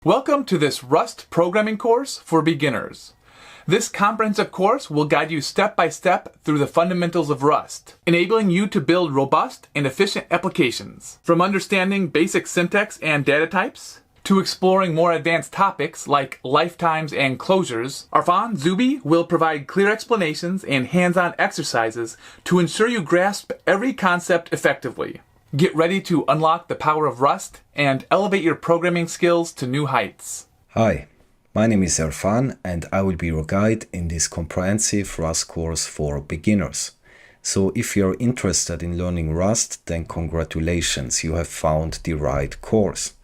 Welcome to this Rust programming course for beginners. This comprehensive course will guide you step by step through the fundamentals of Rust, enabling you to build robust and efficient applications. From understanding basic syntax and data types, to exploring more advanced topics like lifetimes and closures, Arfan Zubi will provide clear explanations and hands-on exercises to ensure you grasp every concept effectively. Get ready to unlock the power of Rust and elevate your programming skills to new heights. Hi, my name is Arfan and I will be your guide in this comprehensive Rust course for beginners. So if you're interested in learning Rust, then congratulations, you have found the right course.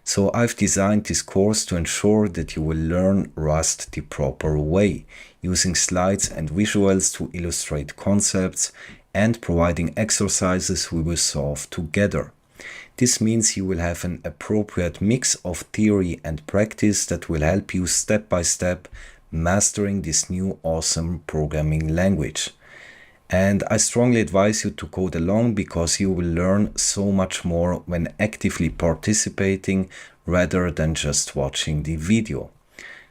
So I've designed this course to ensure that you will learn Rust the proper way, using slides and visuals to illustrate concepts and providing exercises we will solve together. This means you will have an appropriate mix of theory and practice that will help you step by step mastering this new awesome programming language. And I strongly advise you to code along because you will learn so much more when actively participating rather than just watching the video.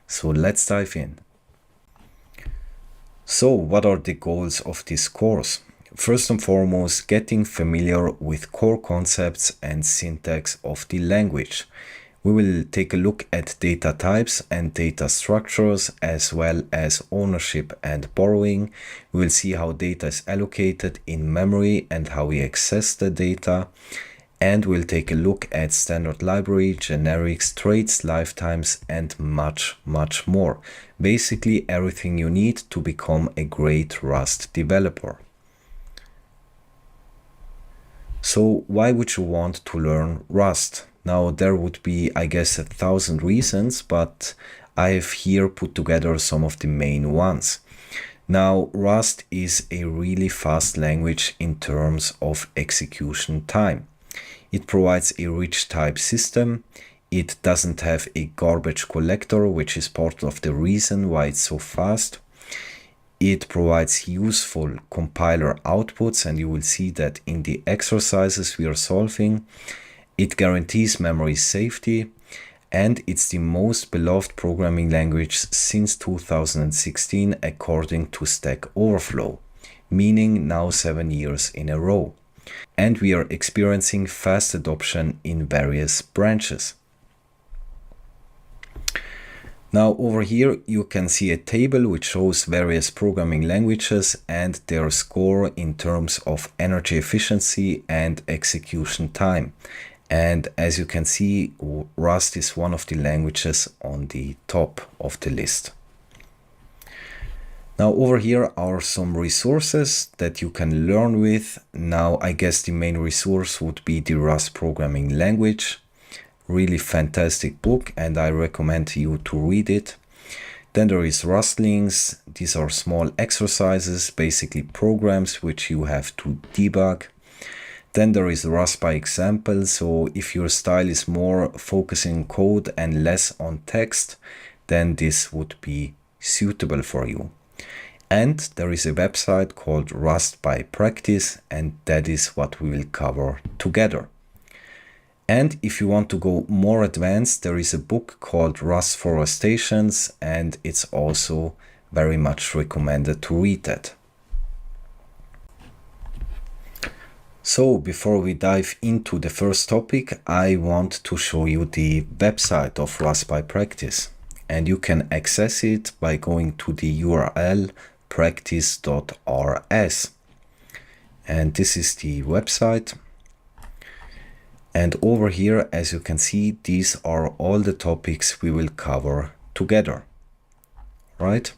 So let's dive in. So what are the goals of this course? First and foremost, getting familiar with core concepts and syntax of the language. We will take a look at data types and data structures, as well as ownership and borrowing. We will see how data is allocated in memory and how we access the data. And we'll take a look at standard library, generics, traits, lifetimes, and much more. Basically everything you need to become a great Rust developer. So why would you want to learn Rust? Now there would be, I guess, 1,000 reasons, but I have here put together some of the main ones. Now Rust is a really fast language in terms of execution time. It provides a rich type system. It doesn't have a garbage collector, which is part of the reason why it's so fast. It provides useful compiler outputs, and you will see that in the exercises we are solving. It guarantees memory safety, and it's the most beloved programming language since 2016 according to Stack Overflow, meaning now 7 years in a row. And we are experiencing fast adoption in various branches. Now over here you can see a table which shows various programming languages and their score in terms of energy efficiency and execution time. And as you can see, Rust is one of the languages on the top of the list. Now over here are some resources that you can learn with. Now I guess the main resource would be the Rust programming language. Really fantastic book and I recommend you to read it. Then there is Rust links. These are small exercises, basically programs which you have to debug. Then there is Rust by example. So if your style is more focusing code and less on text, then this would be suitable for you. And there is a website called Rust by Practice, and that is what we will cover together. And if you want to go more advanced, there is a book called Rust Forestations, and it's also very much recommended to read that. So before we dive into the first topic, I want to show you the website of Rust by Practice. And you can access it by going to the URL practice.rs. And this is the website. And over here, as you can see, these are all the topics we will cover together, right?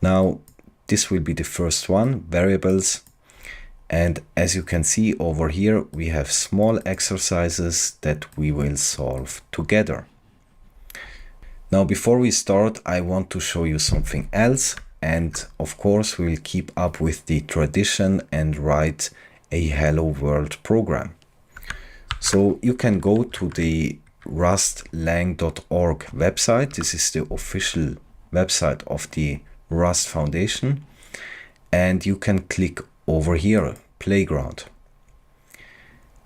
Now, this will be the first one, variables. And as you can see over here, we have small exercises that we will solve together. Now, before we start, I want to show you something else. And of course, we will keep up with the tradition and write a Hello World program. So you can go to the rustlang.org website. This is the official website of the Rust Foundation. And you can click over here, Playground.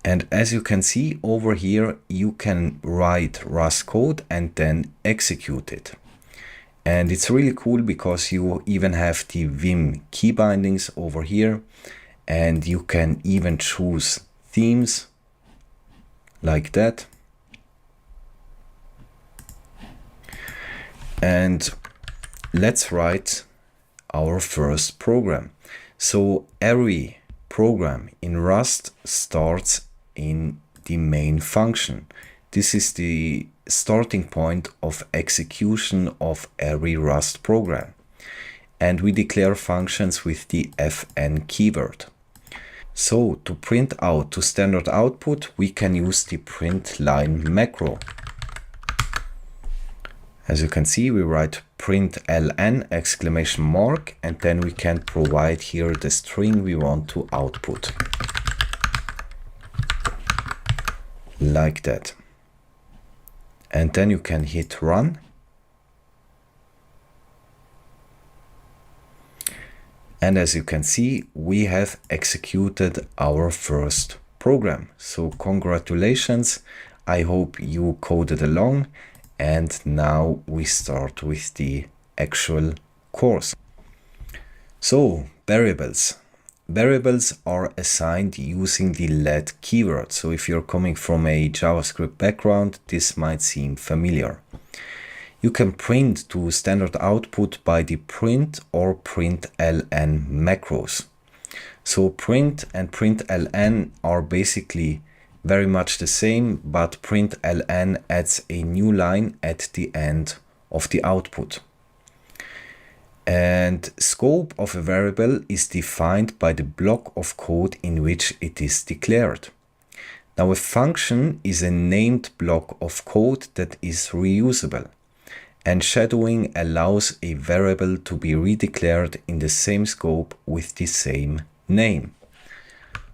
And as you can see over here, you can write Rust code and then execute it. And it's really cool because you even have the Vim key bindings over here, and you can even choose themes like that. And let's write our first program. So every program in Rust starts in the main function. This is the starting point of execution of every Rust program. And we declare functions with the fn keyword. So to print out to standard output, we can use the print line macro. As you can see, we write println exclamation mark, and then we can provide here the string we want to output. Like that. And then you can hit run. And as you can see, we have executed our first program. So congratulations. I hope you coded along. And now we start with the actual course. So variables. Variables are assigned using the let keyword. So if you're coming from a JavaScript background, this might seem familiar. You can print to standard output by the print or println macros. So print and println are basically very much the same, but println adds a new line at the end of the output. And scope of a variable is defined by the block of code in which it is declared. Now a function is a named block of code that is reusable. And shadowing allows a variable to be redeclared in the same scope with the same name.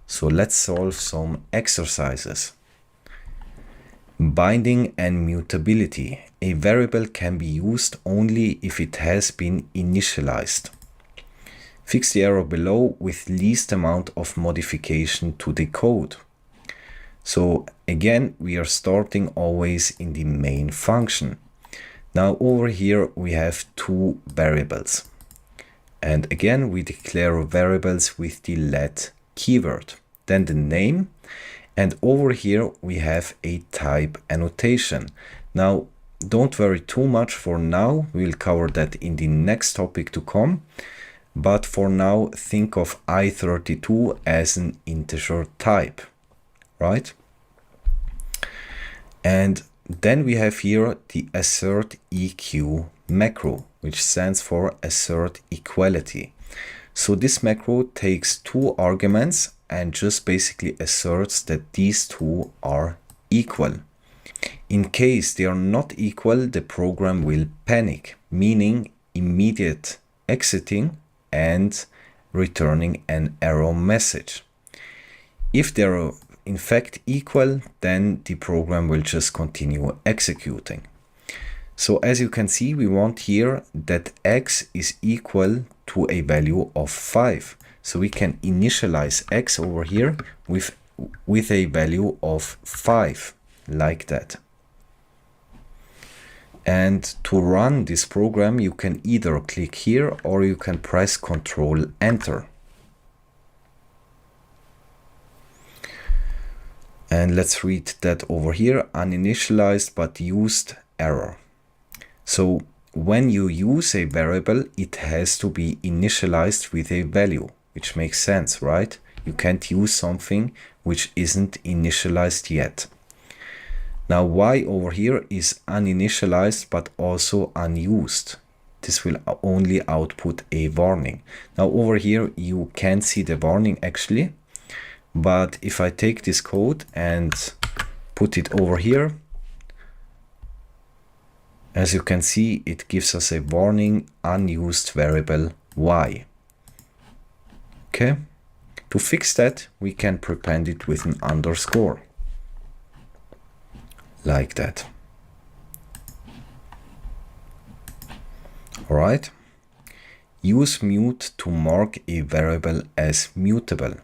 So let's solve some exercises. Binding and mutability. A variable can be used only if it has been initialized. Fix the error below with least amount of modification to the code. So again, we are starting always in the main function. Now over here we have two variables. And again, we declare variables with the let keyword, then the name, and over here we have a type annotation. Now don't worry too much for now, we'll cover that in the next topic to come, but for now think of i32 as an integer type, right? And then we have here the assert eq macro, which stands for assert equality. So this macro takes two arguments and just basically asserts that these two are equal. In case they are not equal, the program will panic, meaning immediate exiting and returning an error message. If they are in fact equal, then the program will just continue executing. So as you can see, we want here that x is equal to a value of 5. So we can initialize x over here with a value of 5, like that. And to run this program, you can either click here or you can press Ctrl Enter. And let's read that over here, uninitialized but used error. So when you use a variable, it has to be initialized with a value, which makes sense, right? You can't use something which isn't initialized yet. Now y over here is uninitialized but also unused. This will only output a warning. Now over here you can't see the warning actually, but if I take this code and put it over here, as you can see, it gives us a warning unused variable y. Okay, to fix that, we can prepend it with an underscore, like that. All right, use mute to mark a variable as mutable.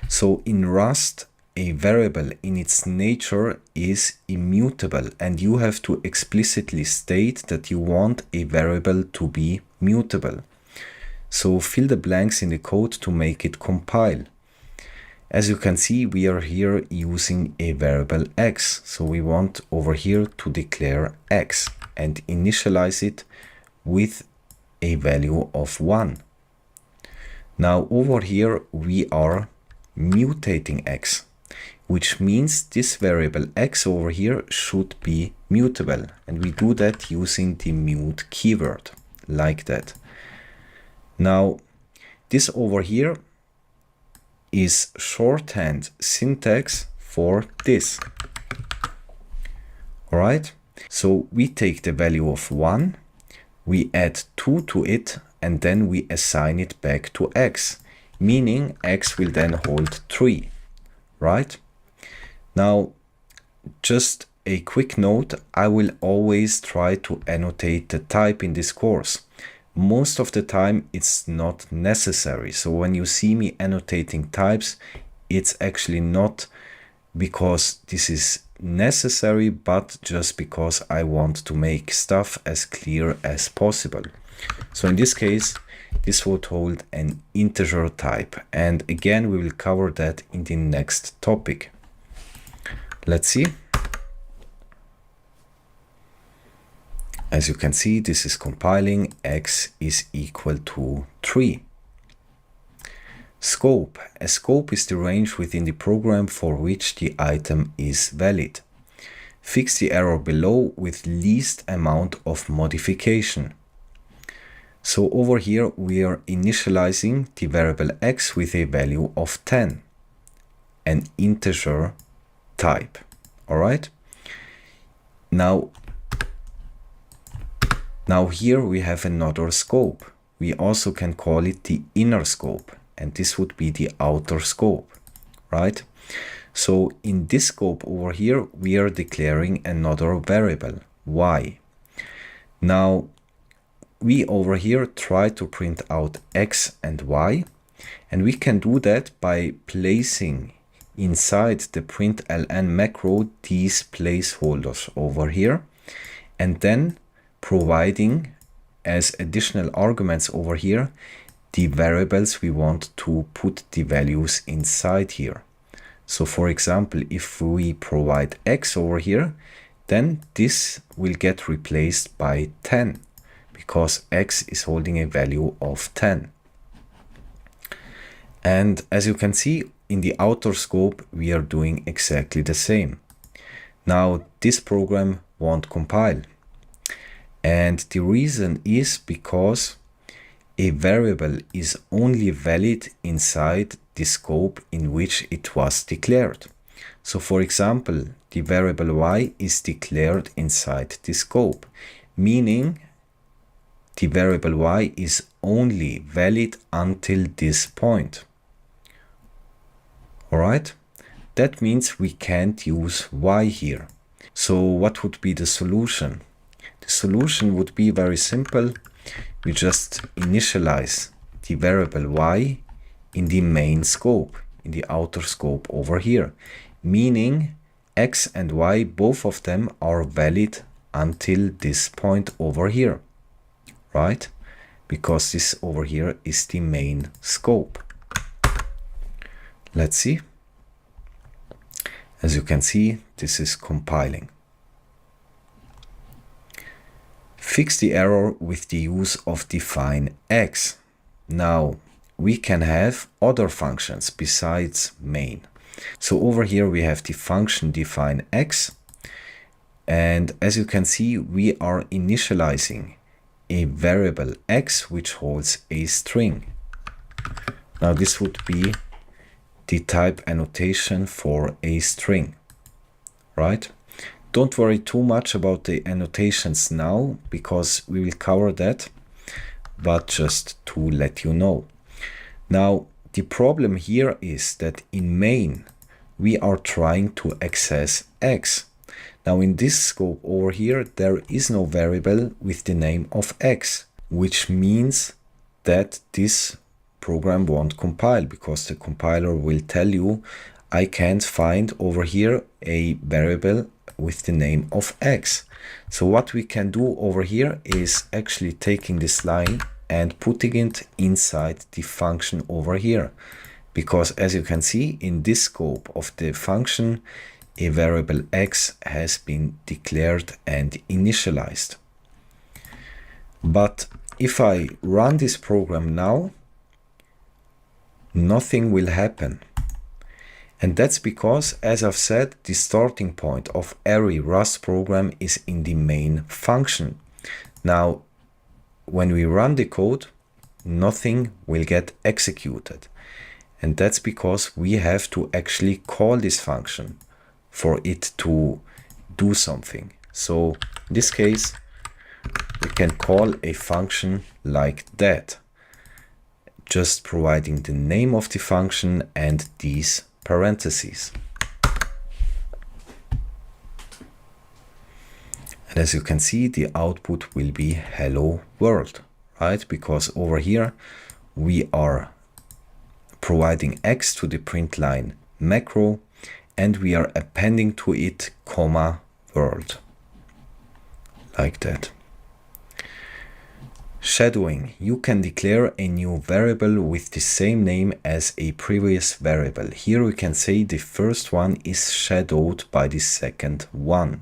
So in Rust, a variable in its nature is immutable, and you have to explicitly state that you want a variable to be mutable. So fill the blanks in the code to make it compile. As you can see, we are here using a variable x. So we want over here to declare x and initialize it with a value of 1. Now over here we are mutating x, which means this variable x over here should be mutable. And we do that using the mute keyword, like that. Now, this over here is shorthand syntax for this. All right, so we take the value of 1, we add 2 to it, and then we assign it back to x, meaning x will then hold 3, right? Now, just a quick note, I will always try to annotate the type in this course. Most of the time it's not necessary. So when you see me annotating types, it's actually not because this is necessary, but just because I want to make stuff as clear as possible. So in this case, this would hold an integer type. And again, we will cover that in the next topic. Let's see. As you can see, this is compiling. X is equal to 3. Scope. A scope is the range within the program for which the item is valid. Fix the error below with least amount of modification. So over here we are initializing the variable x with a value of 10, an integer type. All right. Now here we have another scope. We also can call it the inner scope, and this would be the outer scope, right? So in this scope over here, we are declaring another variable, y. Now we over here try to print out x and y, and we can do that by placing inside the println macro these placeholders over here, and then providing as additional arguments over here the variables we want to put the values inside here. So for example, if we provide x over here, then this will get replaced by 10 because x is holding a value of 10. And as you can see, in the outer scope, we are doing exactly the same. Now this program won't compile. And the reason is because a variable is only valid inside the scope in which it was declared. So for example, the variable y is declared inside the scope, meaning the variable y is only valid until this point. All right, that means we can't use y here. So what would be the solution? The solution would be very simple. We just initialize the variable y in the main scope, in the outer scope over here, meaning x and y, both of them are valid until this point over here, right? Because this over here is the main scope. Let's see. As you can see, this is compiling. Fix the error with the use of define x. Now we can have other functions besides main. So over here we have the function define x, and as you can see, we are initializing a variable x which holds a string. Now this would be the type annotation for a string, right? Don't worry too much about the annotations now because we will cover that, but just to let you know. Now the problem here is that in main we are trying to access x. Now in this scope over here there is no variable with the name of x, which means that this program won't compile because the compiler will tell you, I can't find over here a variable with the name of x. So what we can do over here is actually taking this line and putting it inside the function over here. Because as you can see in this scope of the function, a variable x has been declared and initialized. But if I run this program now, nothing will happen. And that's because, as I've said, the starting point of every Rust program is in the main function. Now, when we run the code, nothing will get executed. And that's because we have to actually call this function for it to do something. So in this case, we can call a function like that, just providing the name of the function and these parentheses. And as you can see, the output will be hello world, right? Because over here we are providing x to the print line macro, and we are appending to it comma world, like that. Shadowing. You can declare a new variable with the same name as a previous variable. Here we can say the first one is shadowed by the second one.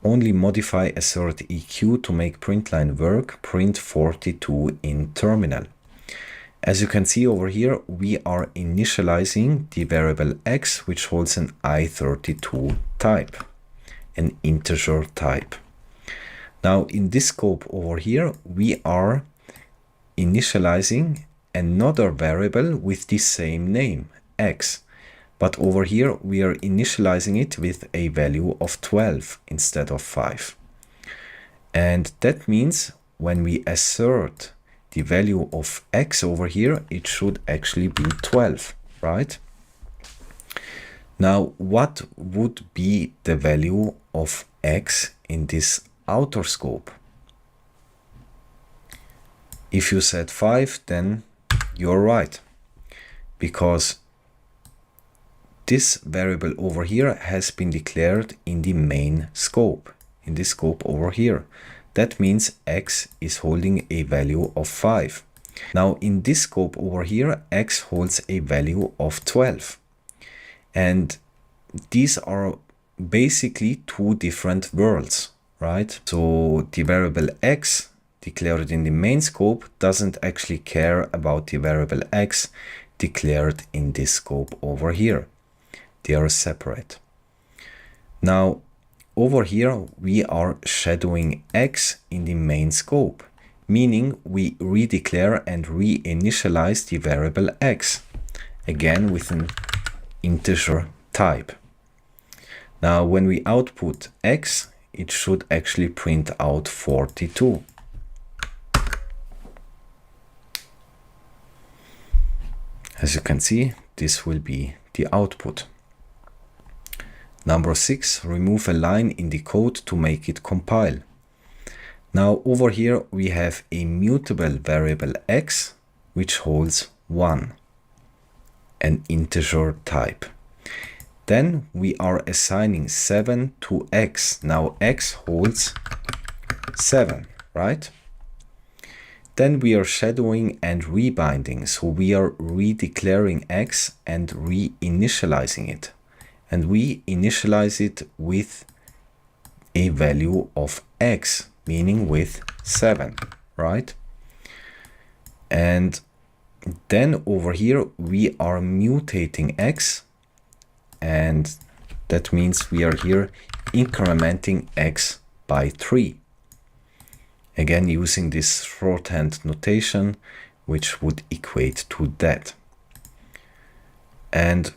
Only modify assert EQ to make printline work. Print 42 in terminal. As you can see over here, we are initializing the variable x, which holds an i32 type, an integer type. Now in this scope over here, we are initializing another variable with the same name, x. But over here, we are initializing it with a value of 12 instead of 5. And that means when we assert the value of x over here, it should actually be 12, right? Now, what would be the value of x in this outer scope? If you said 5, then you're right, because this variable over here has been declared in the main scope, in this scope over here. That means x is holding a value of 5. Now in this scope over here, x holds a value of 12. And these are basically two different worlds, right? So the variable x declared in the main scope doesn't actually care about the variable x declared in this scope over here. They are separate. Now, over here, we are shadowing x in the main scope, meaning we redeclare and reinitialize the variable x, again with an integer type. Now, when we output x, it should actually print out 42. As you can see, this will be the output. Number 6, remove a line in the code to make it compile. Now over here we have a mutable variable x, which holds 1, an integer type. Then we are assigning 7 to x. Now x holds 7, right? Then we are shadowing and rebinding. So we are redeclaring x and reinitializing it. And we initialize it with a value of x, meaning with 7, right? And then over here we are mutating x, and that means we are here incrementing x by 3. Again, using this shorthand notation, which would equate to that. And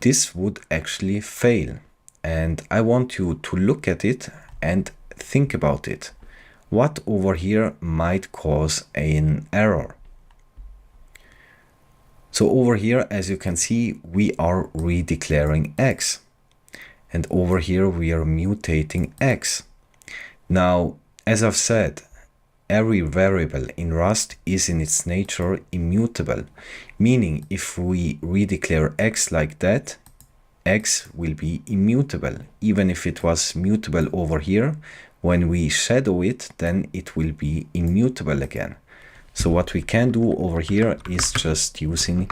this would actually fail. And I want you to look at it and think about it. What over here might cause an error? So over here, as you can see, we are redeclaring x. And over here, we are mutating x. Now, as I've said, every variable in Rust is in its nature immutable, meaning if we redeclare x like that, x will be immutable. Even if it was mutable over here, when we shadow it, then it will be immutable again. So what we can do over here is just using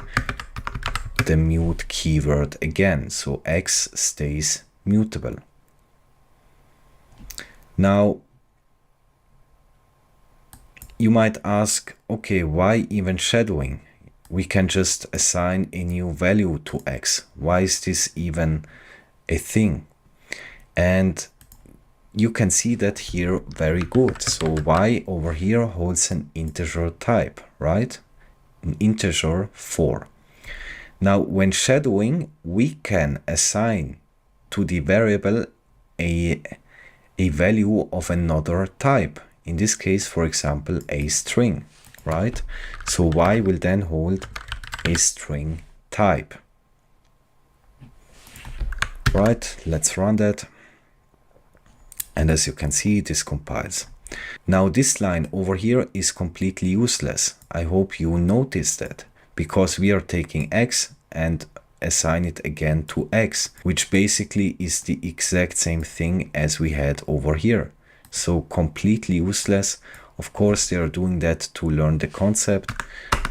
the mute keyword again, so x stays mutable. Now, you might ask, okay, why even shadowing? We can just assign a new value to x. Why is this even a thing? And you can see that here very good. So y over here holds an integer type, right? An integer 4. Now, when shadowing, we can assign to the variable a value of another type. In this case, for example, a string, right? So y will then hold a string type. Right, let's run that. And as you can see, this compiles. Now this line over here is completely useless. I hope you noticed that, because we are taking x and assign it again to x, which basically is the exact same thing as we had over here. So completely useless. Of course, they are doing that to learn the concept,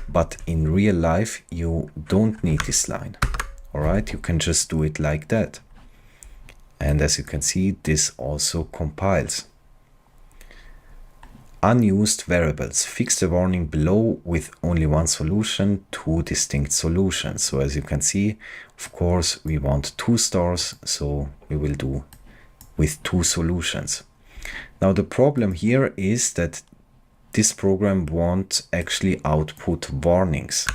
but in real life, you don't need this line. All right, you can just do it like that. And as you can see, this also compiles. Unused variables. Fix the warning below with only one solution, 2 distinct solutions. So as you can see, of course, we want 2 stars, so we will do with 2 solutions. Now the problem here is that this program won't actually output warnings,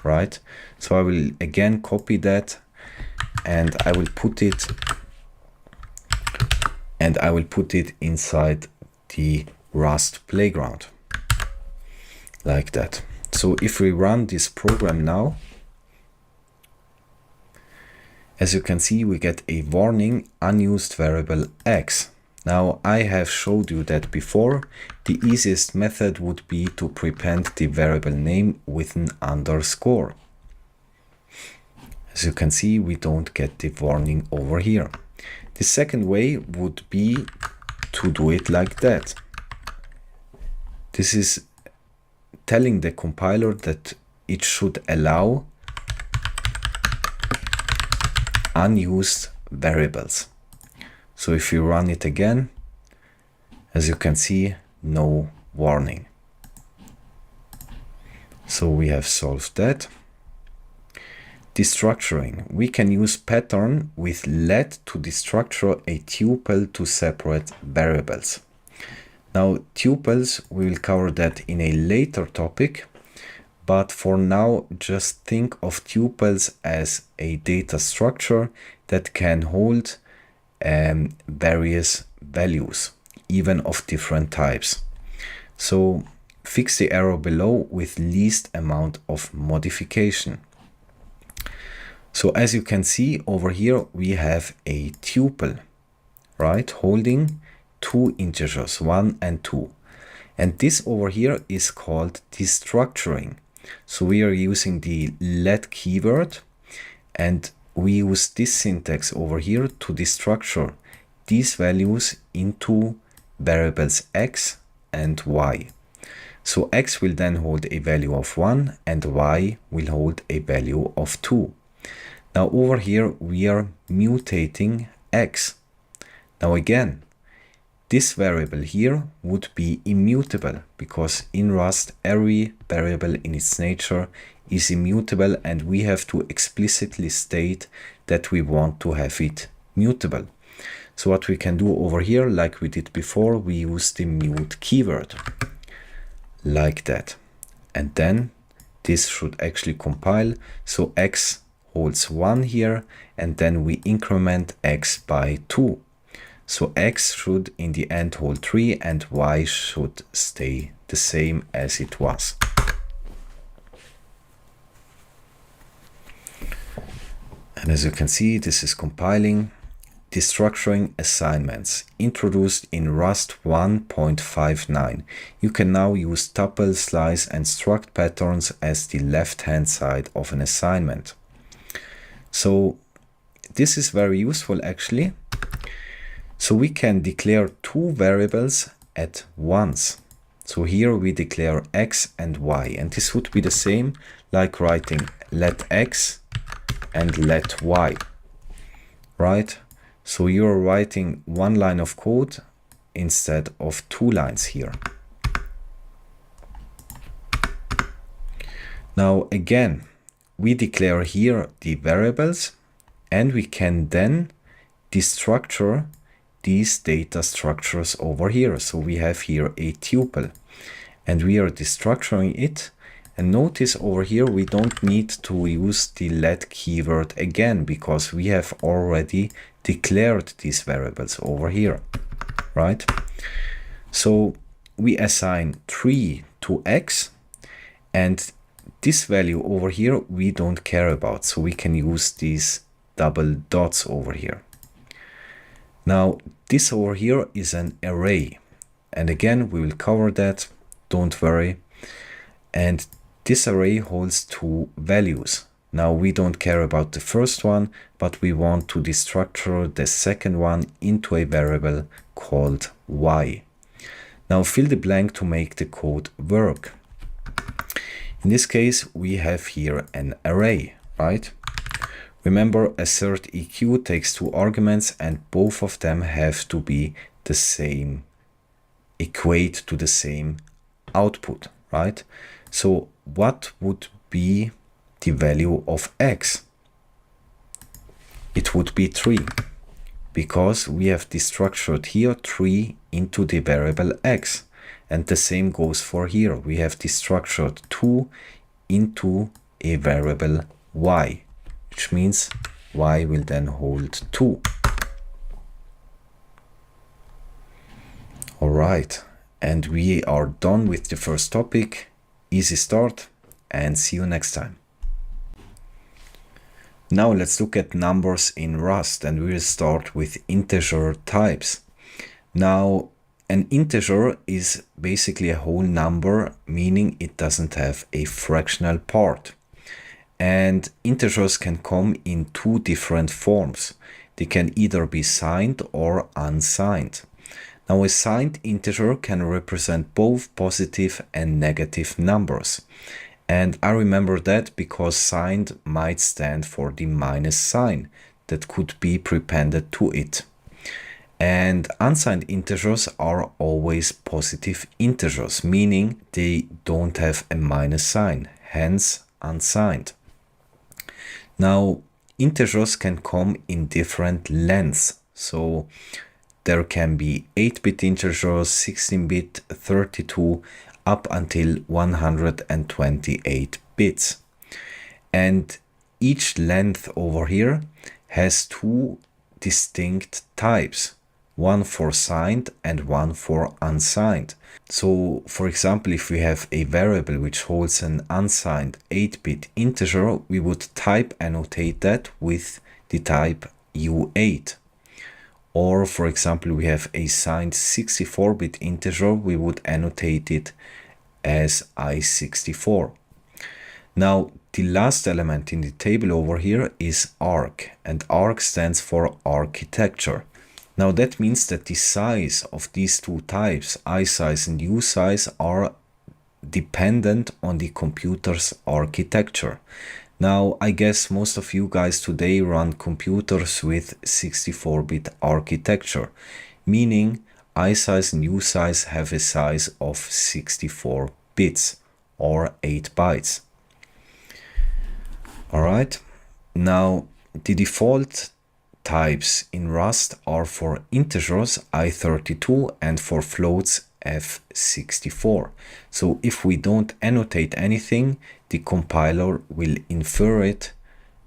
right? So I will again copy that and I will put it inside the Rust playground like that. So if we run this program now, as you can see, we get a warning, unused variable x. Now I have showed you that before. The easiest method would be to prepend the variable name with an underscore. As you can see, we don't get the warning over here. The second way would be to do it like that. This is telling the compiler that it should allow unused variables. So if you run it again, as you can see, no warning. So we have solved that. Destructuring. We can use pattern with let to destructure a tuple to separate variables. Now tuples, we will cover that in a later topic, but for now just think of tuples as a data structure that can hold various values, even of different types. So fix the error below with least amount of modification. So as you can see over here, we have a tuple, right, holding 2 integers, 1 and 2. And this over here is called destructuring. So we are using the let keyword, and we use this syntax over here to destructure these values into variables x and y. So x will then hold a value of 1 and y will hold a value of 2. Now over here we are mutating x. Now again, this variable here would be immutable, because in Rust every variable in its nature is immutable, and we have to explicitly state that we want to have it mutable. So what we can do over here, like we did before, we use the mute keyword like that. And then this should actually compile. So x holds 1 here, and then we increment x by 2. So x should in the end hold 3 and y should stay the same as it was. And as you can see, this is compiling. destructuring assignments introduced in Rust 1.59. You can now use tuple, slice, and struct patterns as the left-hand side of an assignment. So this is very useful actually. So we can declare two variables at once. So here we declare x and y, and this would be the same like writing let x and let y, right? So you're writing one line of code instead of two lines here. Now again, we declare here the variables, and we can then destructure these data structures over here. So we have here a tuple, and we are destructuring it. And notice over here, we don't need to use the let keyword again, because we have already declared these variables over here, right? So we assign 3 to x, and this value over here we don't care about, so we can use these double dots over here. Now this over here is an array, and again we will cover that, don't worry. And this array holds two values. Now we don't care about the first one, but we want to destructure the second one into a variable called y. Now fill the blank to make the code work. In this case, we have here an array, right? Remember, assert eq takes two arguments, and both of them have to be the same, equate to the same output, right? So what would be the value of x? It would be 3, because we have destructured here 3 into the variable x. And the same goes for here. We have destructured 2 into a variable y, which means y will then hold 2. All right, and we are done with the first topic. Easy start, and see you next time. Now let's look at numbers in Rust, and we'll start with integer types. Now, an integer is basically a whole number, meaning it doesn't have a fractional part. And integers can come in two different forms. They can either be signed or unsigned. Now a signed integer can represent both positive and negative numbers. And I remember that because signed might stand for the minus sign that could be prepended to it. And unsigned integers are always positive integers, meaning they don't have a minus sign, hence unsigned. Now, integers can come in different lengths. So there can be 8-bit integers, 16-bit, 32, up until 128 bits. And each length over here has two distinct types. One for signed and one for unsigned. So for example, if we have a variable which holds an unsigned 8-bit integer, we would type annotate that with the type U8. Or for example, we have a signed 64-bit integer, we would annotate it as I64. Now the last element in the table over here is arg, and arg stands for architecture. Now that means that the size of these two types, I size and U size, are dependent on the computer's architecture. Now I guess most of you guys today run computers with 64-bit architecture, meaning I size and U size have a size of 64 bits or 8 bytes. Alright, now the default types in Rust are for integers I32 and for floats F64. So if we don't annotate anything, the compiler will infer it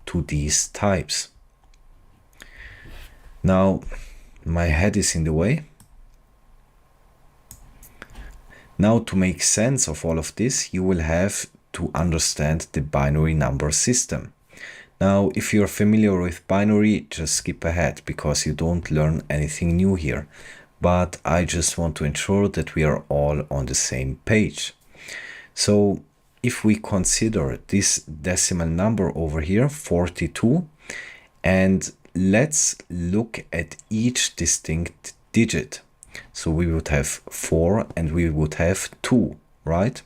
to these types. Now my head is in the way. Now to make sense of all of this, you will have to understand the binary number system. Now, if you're familiar with binary, just skip ahead because you don't learn anything new here. But I just want to ensure that we are all on the same page. So if we consider this decimal number over here, 42, and let's look at each distinct digit. So we would have 4 and we would have 2, right?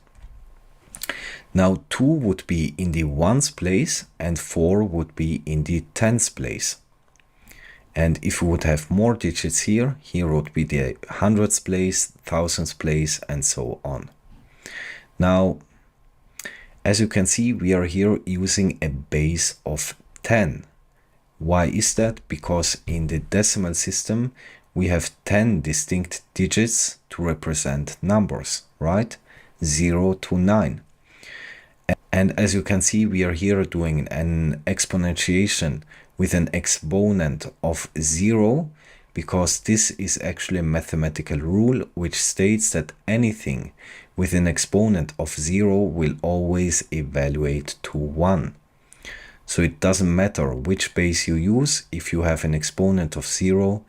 Now 2 would be in the ones place and 4 would be in the tens place. And if we would have more digits here, here would be the hundreds place, thousands place, and so on. Now, as you can see, we are here using a base of 10. Why is that? Because in the decimal system, we have 10 distinct digits to represent numbers, right? 0 to 9. And as you can see, we are here doing an exponentiation with an exponent of 0, because this is actually a mathematical rule which states that anything with an exponent of 0 will always evaluate to 1. So it doesn't matter which base you use, if you have an exponent of 0,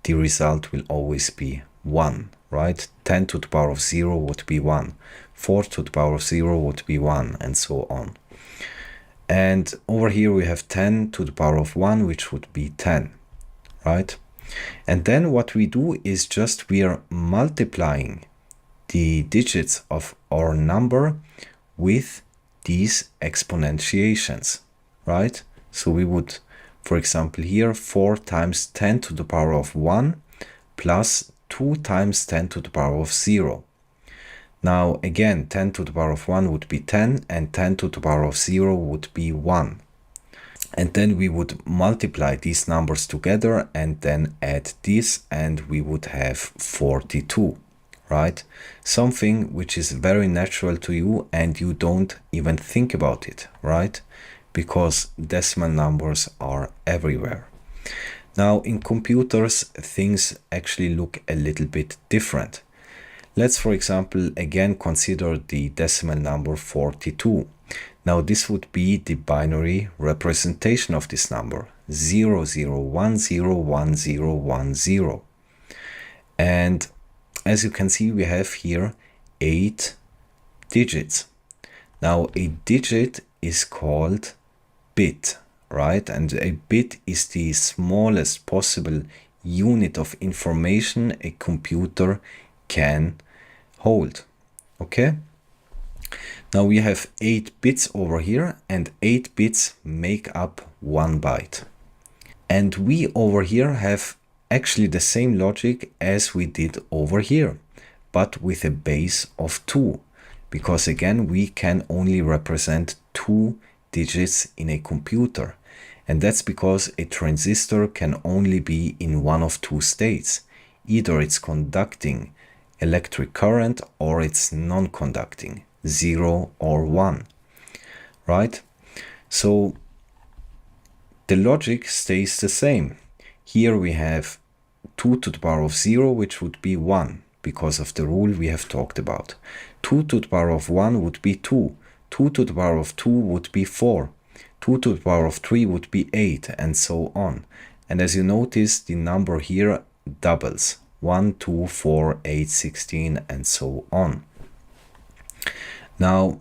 the result will always be 1, right? 10 to the power of 0 would be 1, 4 to the power of 0 would be 1, and so on. And over here we have 10 to the power of 1, which would be 10, right? And then what we do is just we are multiplying the digits of our number with these exponentiations, right? So we would, for example, here 4 times 10 to the power of 1 plus 2 times 10 to the power of 0. Now again, 10 to the power of 1 would be 10 and 10 to the power of 0 would be 1. And then we would multiply these numbers together and then add this and we would have 42, right? Something which is very natural to you and you don't even think about it, right? Because decimal numbers are everywhere. Now in computers, things actually look a little bit different. Let's, for example, again consider the decimal number 42. Now this would be the binary representation of this number, 00101010. And as you can see, we have here 8 digits. Now a digit is called bit, right? And a bit is the smallest possible unit of information a computer can hold. Okay, now we have 8 bits over here and 8 bits make up 1 byte. And we over here have actually the same logic as we did over here, but with a base of 2, because again we can only represent 2 digits in a computer. And that's because a transistor can only be in one of 2 states. Either it's conducting electric current or it's non-conducting, 0 or 1, right? So the logic stays the same. Here we have 2 to the power of 0, which would be 1 because of the rule we have talked about. 2 to the power of 1 would be 2. 2 to the power of 2 would be 4. 2 to the power of 3 would be 8, and so on. And as you notice, the number here doubles. 1, 2, 4, 8, 16, and so on. Now,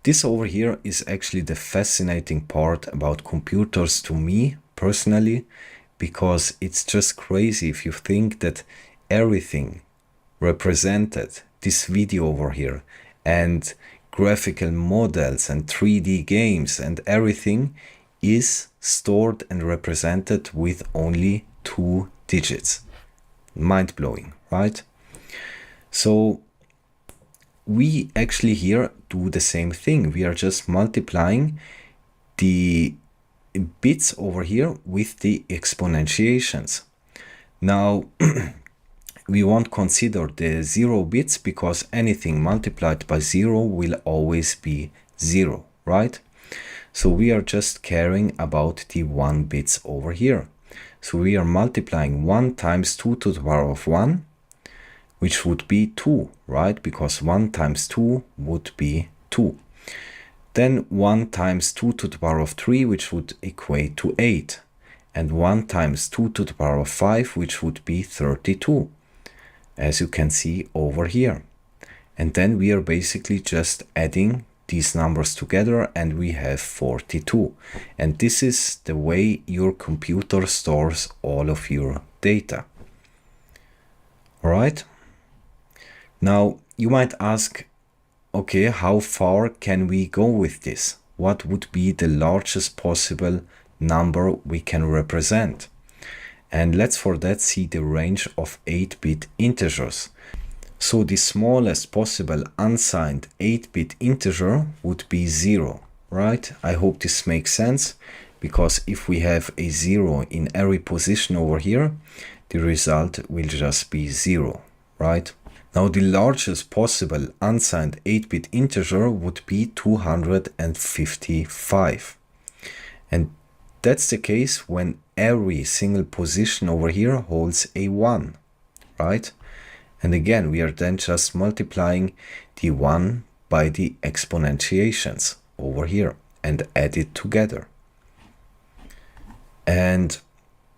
this over here is actually the fascinating part about computers to me personally, because it's just crazy if you think that everything represented, this video over here, and graphical models and 3D games and everything is stored and represented with only 2 digits. Mind-blowing, right? So we actually here do the same thing. We are just multiplying the bits over here with the exponentiations. Now we won't consider the 0 bits because anything multiplied by 0 will always be 0, right? So we are just caring about the 1 bits over here. So we are multiplying 1 times 2 to the power of 1, which would be 2, right? Because 1 times 2 would be 2. Then 1 times 2 to the power of 3, which would equate to 8. And 1 times 2 to the power of 5, which would be 32, as you can see over here. And then we are basically just adding these numbers together and we have 42. And this is the way your computer stores all of your data. All right. Now you might ask, okay, how far can we go with this? What would be the largest possible number we can represent? And let's for that see the range of 8-bit integers. So the smallest possible unsigned 8-bit integer would be 0, right? I hope this makes sense, because if we have a 0 in every position over here, the result will just be 0, right? Now the largest possible unsigned 8-bit integer would be 255. And that's the case when every single position over here holds a 1, right? And again, we are then just multiplying the 1 by the exponentiations over here and add it together. And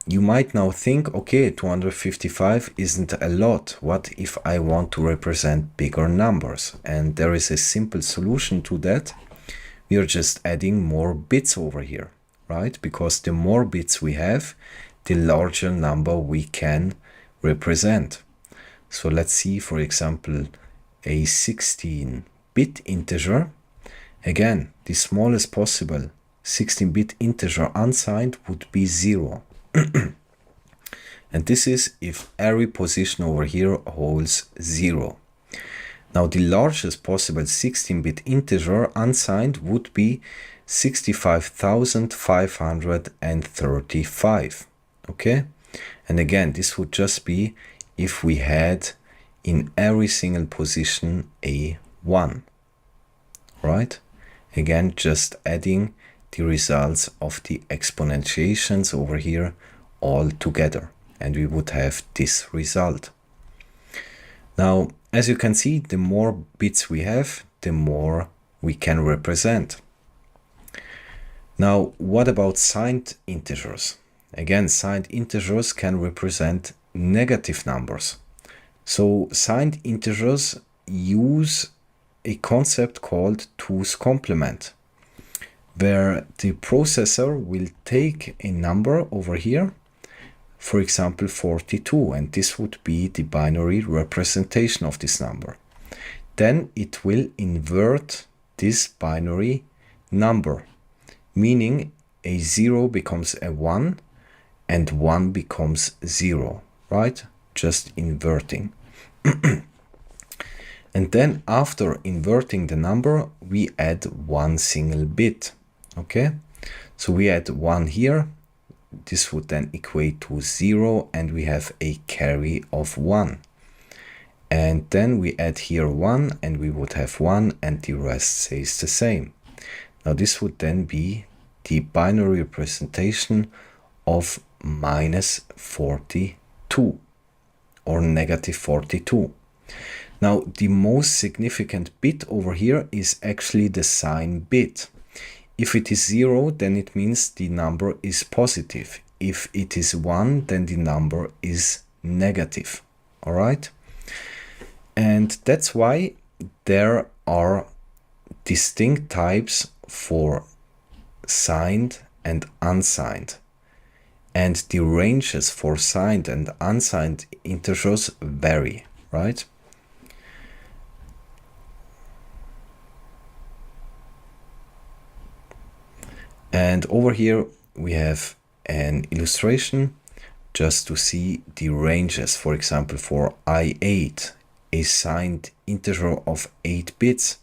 you might now think, okay, 255 isn't a lot. What if I want to represent bigger numbers? And there is a simple solution to that. We are just adding more bits over here, right? Because the more bits we have, the larger number we can represent. So let's see, for example, a 16-bit integer. Again, the smallest possible 16-bit integer unsigned would be 0. And this is if every position over here holds 0. Now the largest possible 16-bit integer unsigned would be 65,535. Okay? And again, this would just be if we had in every single position a 1, right? Again, just adding the results of the exponentiations over here all together, and we would have this result. Now, as you can see, the more bits we have, the more we can represent. Now, what about signed integers? Again, signed integers can represent negative numbers. So signed integers use a concept called 2's complement, where the processor will take a number over here, for example 42, and this would be the binary representation of this number. Then it will invert this binary number, meaning a 0 becomes a 1 and 1 becomes 0. Right? Just inverting. And then after inverting the number, we add one single bit. Okay? So we add 1 here. This would then equate to 0, and we have a carry of 1. And then we add here 1, and we would have 1, and the rest stays the same. Now this would then be the binary representation of minus 42 or negative 42. Now the most significant bit over here is actually the sign bit. If it is 0, then it means the number is positive. If it is 1, then the number is negative. All right? And that's why there are distinct types for signed and unsigned. And the ranges for signed and unsigned integers vary, right? And over here we have an illustration just to see the ranges. For example, for I8, a signed integer of 8 bits,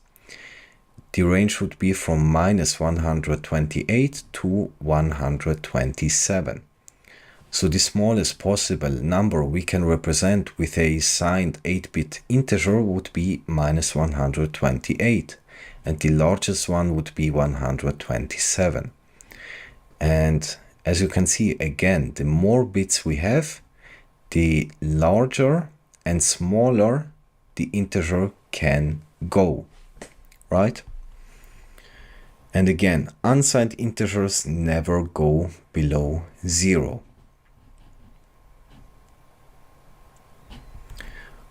the range would be from minus 128 to 127. So the smallest possible number we can represent with a signed 8-bit integer would be minus 128, and the largest one would be 127. And as you can see, again, the more bits we have, the larger and smaller the integer can go, right? And again, unsigned integers never go below 0.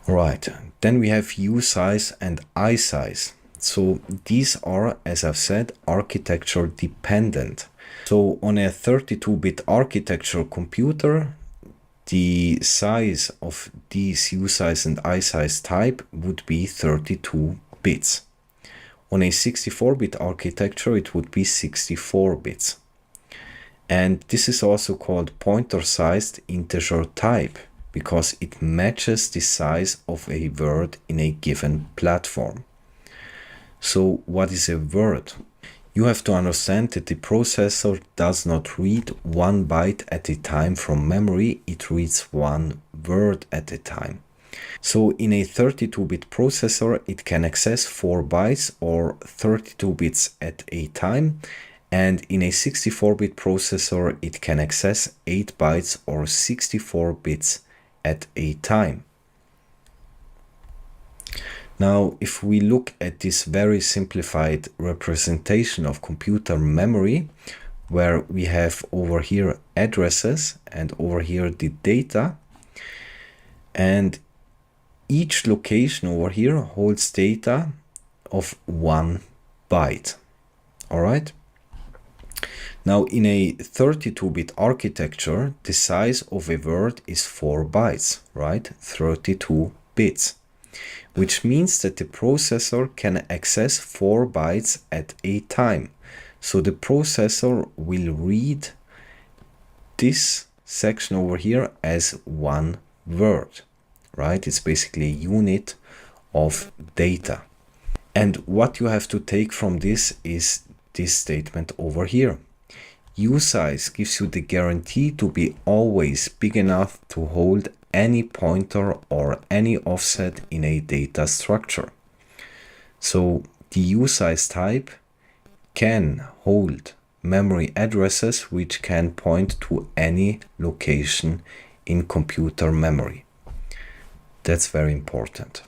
Right, then we have usize and isize. So these are, as I've said, architecture dependent. So on a 32-bit architecture computer, the size of these usize and isize type would be 32 bits. On a 64-bit architecture, it would be 64 bits. And this is also called pointer-sized integer type, because it matches the size of a word in a given platform. So what is a word? You have to understand that the processor does not read 1 byte at a time from memory, it reads 1 word at a time. So in a 32-bit processor, it can access 4 bytes or 32 bits at a time, and in a 64-bit processor, it can access 8 bytes or 64 bits at a time. Now, if we look at this very simplified representation of computer memory, where we have over here addresses and over here the data, and each location over here holds data of 1 byte. All right. Now, in a 32-bit architecture, the size of a word is 4 bytes, right? 32 bits, which means that the processor can access 4 bytes at a time. So the processor will read this section over here as 1 word, right? It's basically a unit of data. And what you have to take from this is this statement over here. Usize gives you the guarantee to be always big enough to hold any pointer or any offset in a data structure. So the usize type can hold memory addresses which can point to any location in computer memory. That's very important.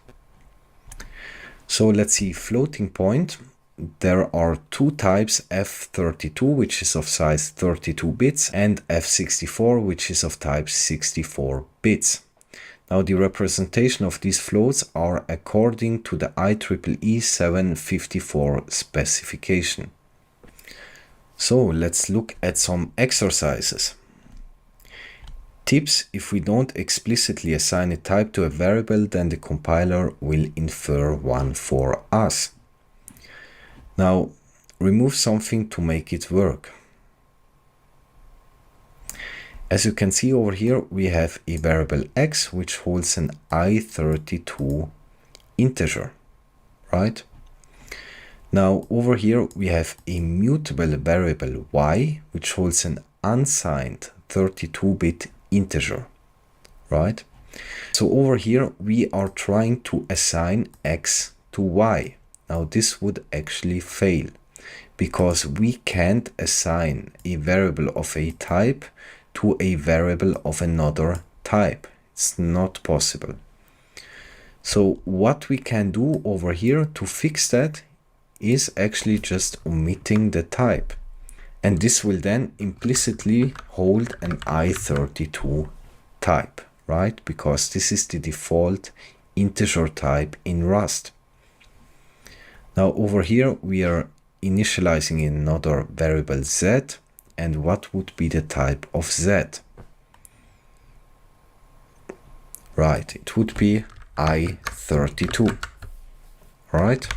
So let's see, floating point. There are two types, F32, which is of size 32 bits, and F64, which is of type 64 bits. Now the representation of these floats are according to the IEEE 754 specification. So let's look at some exercises. Tips: if we don't explicitly assign a type to a variable, then the compiler will infer one for us. Now, remove something to make it work. As you can see over here, we have a variable x which holds an I32 integer, right? Now, over here we have a mutable variable y which holds an unsigned 32-bit integer, right? So over here we are trying to assign x to y. Now this would actually fail because we can't assign a variable of a type to a variable of another type. It's not possible. So what we can do over here to fix that is actually just omitting the type. And this will then implicitly hold an I32 type, right? Because this is the default integer type in Rust. Now over here we are initializing another variable z, and what would be the type of z? Right, it would be I32, right?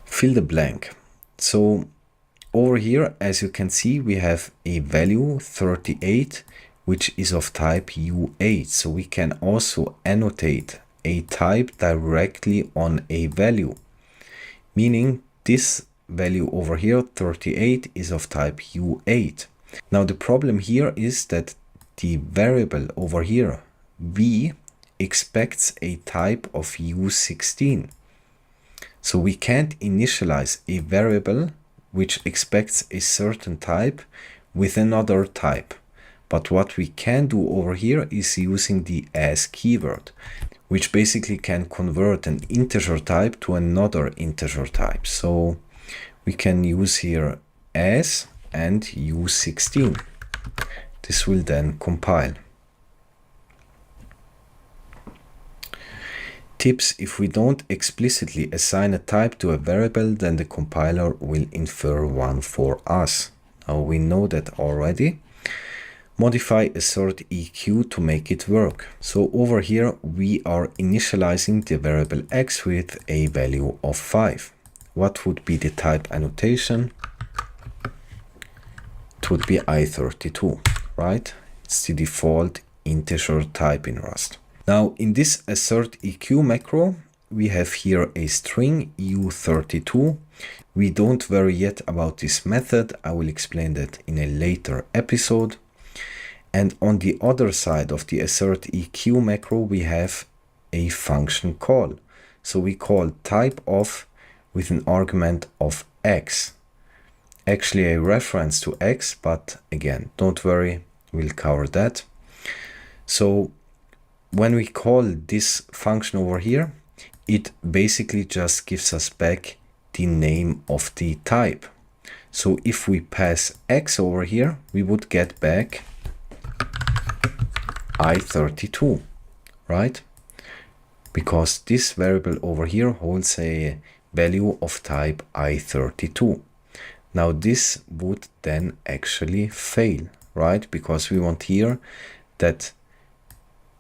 Fill the blank. So over here, as you can see, we have a value 38 which is of type U8. So we can also annotate a type directly on a value, meaning this value over here, 38, is of type U8. Now the problem here is that the variable over here, v, expects a type of U16. So we can't initialize a variable which expects a certain type with another type. But what we can do over here is using the as keyword, which basically can convert an integer type to another integer type. So we can use here as and use 16. This will then compile. Tips: if we don't explicitly assign a type to a variable, then the compiler will infer one for us. Now we know that already. Modify assert EQ to make it work. So over here we are initializing the variable x with a value of 5. What would be the type annotation? It would be i32, right? It's the default integer type in Rust. Now in this assert EQ macro, we have here a string u32. We don't worry yet about this method. I will explain that in a later episode. And on the other side of the assert EQ macro, we have a function call. So we call type of with an argument of x. Actually a reference to x, but again, don't worry, we'll cover that. So when we call this function over here, it basically just gives us back the name of the type. So if we pass x over here, we would get back i32, right? Because this variable over here holds a value of type i32. Now this would then actually fail, right? Because we want here that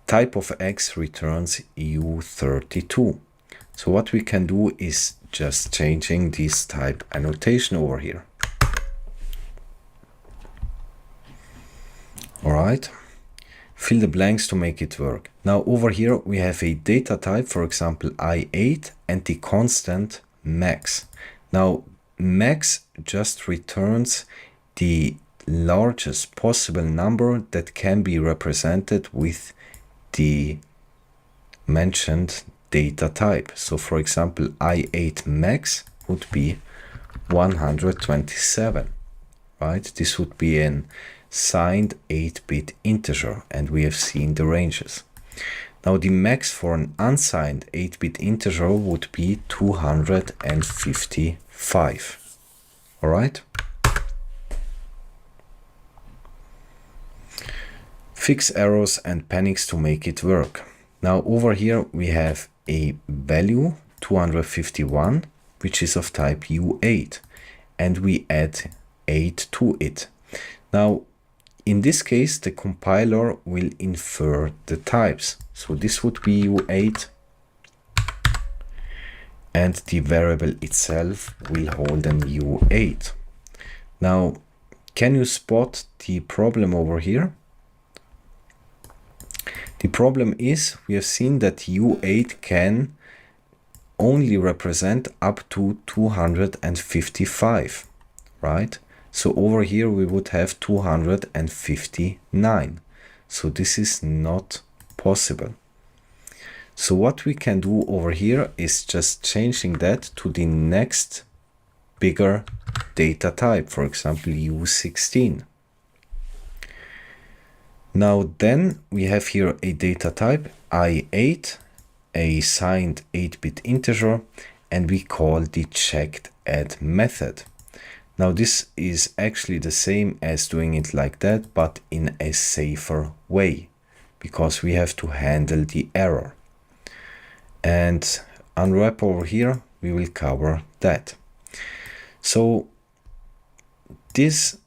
type of x returns u32. So what we can do is just changing this type annotation over here. All right. Fill the blanks to make it work. Now over here we have a data type, for example i8, and the constant max. Now max just returns the largest possible number that can be represented with the mentioned data type. So for example i8 max would be 127, right? This would be an signed 8-bit integer, and we have seen the ranges. Now the max for an unsigned 8-bit integer would be 255. All right. Fix errors and panics to make it work. Now over here we have a value 251, which is of type U8, and we add 8 to it. Now in this case, the compiler will infer the types. So this would be U8, and the variable itself will hold an U8. Now, can you spot the problem over here? The problem is we have seen that U8 can only represent up to 255, right? So over here we would have 259. So this is not possible. So what we can do over here is just changing that to the next bigger data type, for example U16. Now then we have here a data type i8, a signed 8-bit integer, and we call the checked add method. Now this is actually the same as doing it like that, but in a safer way, because we have to handle the error. And unwrap over here, we will cover that. So this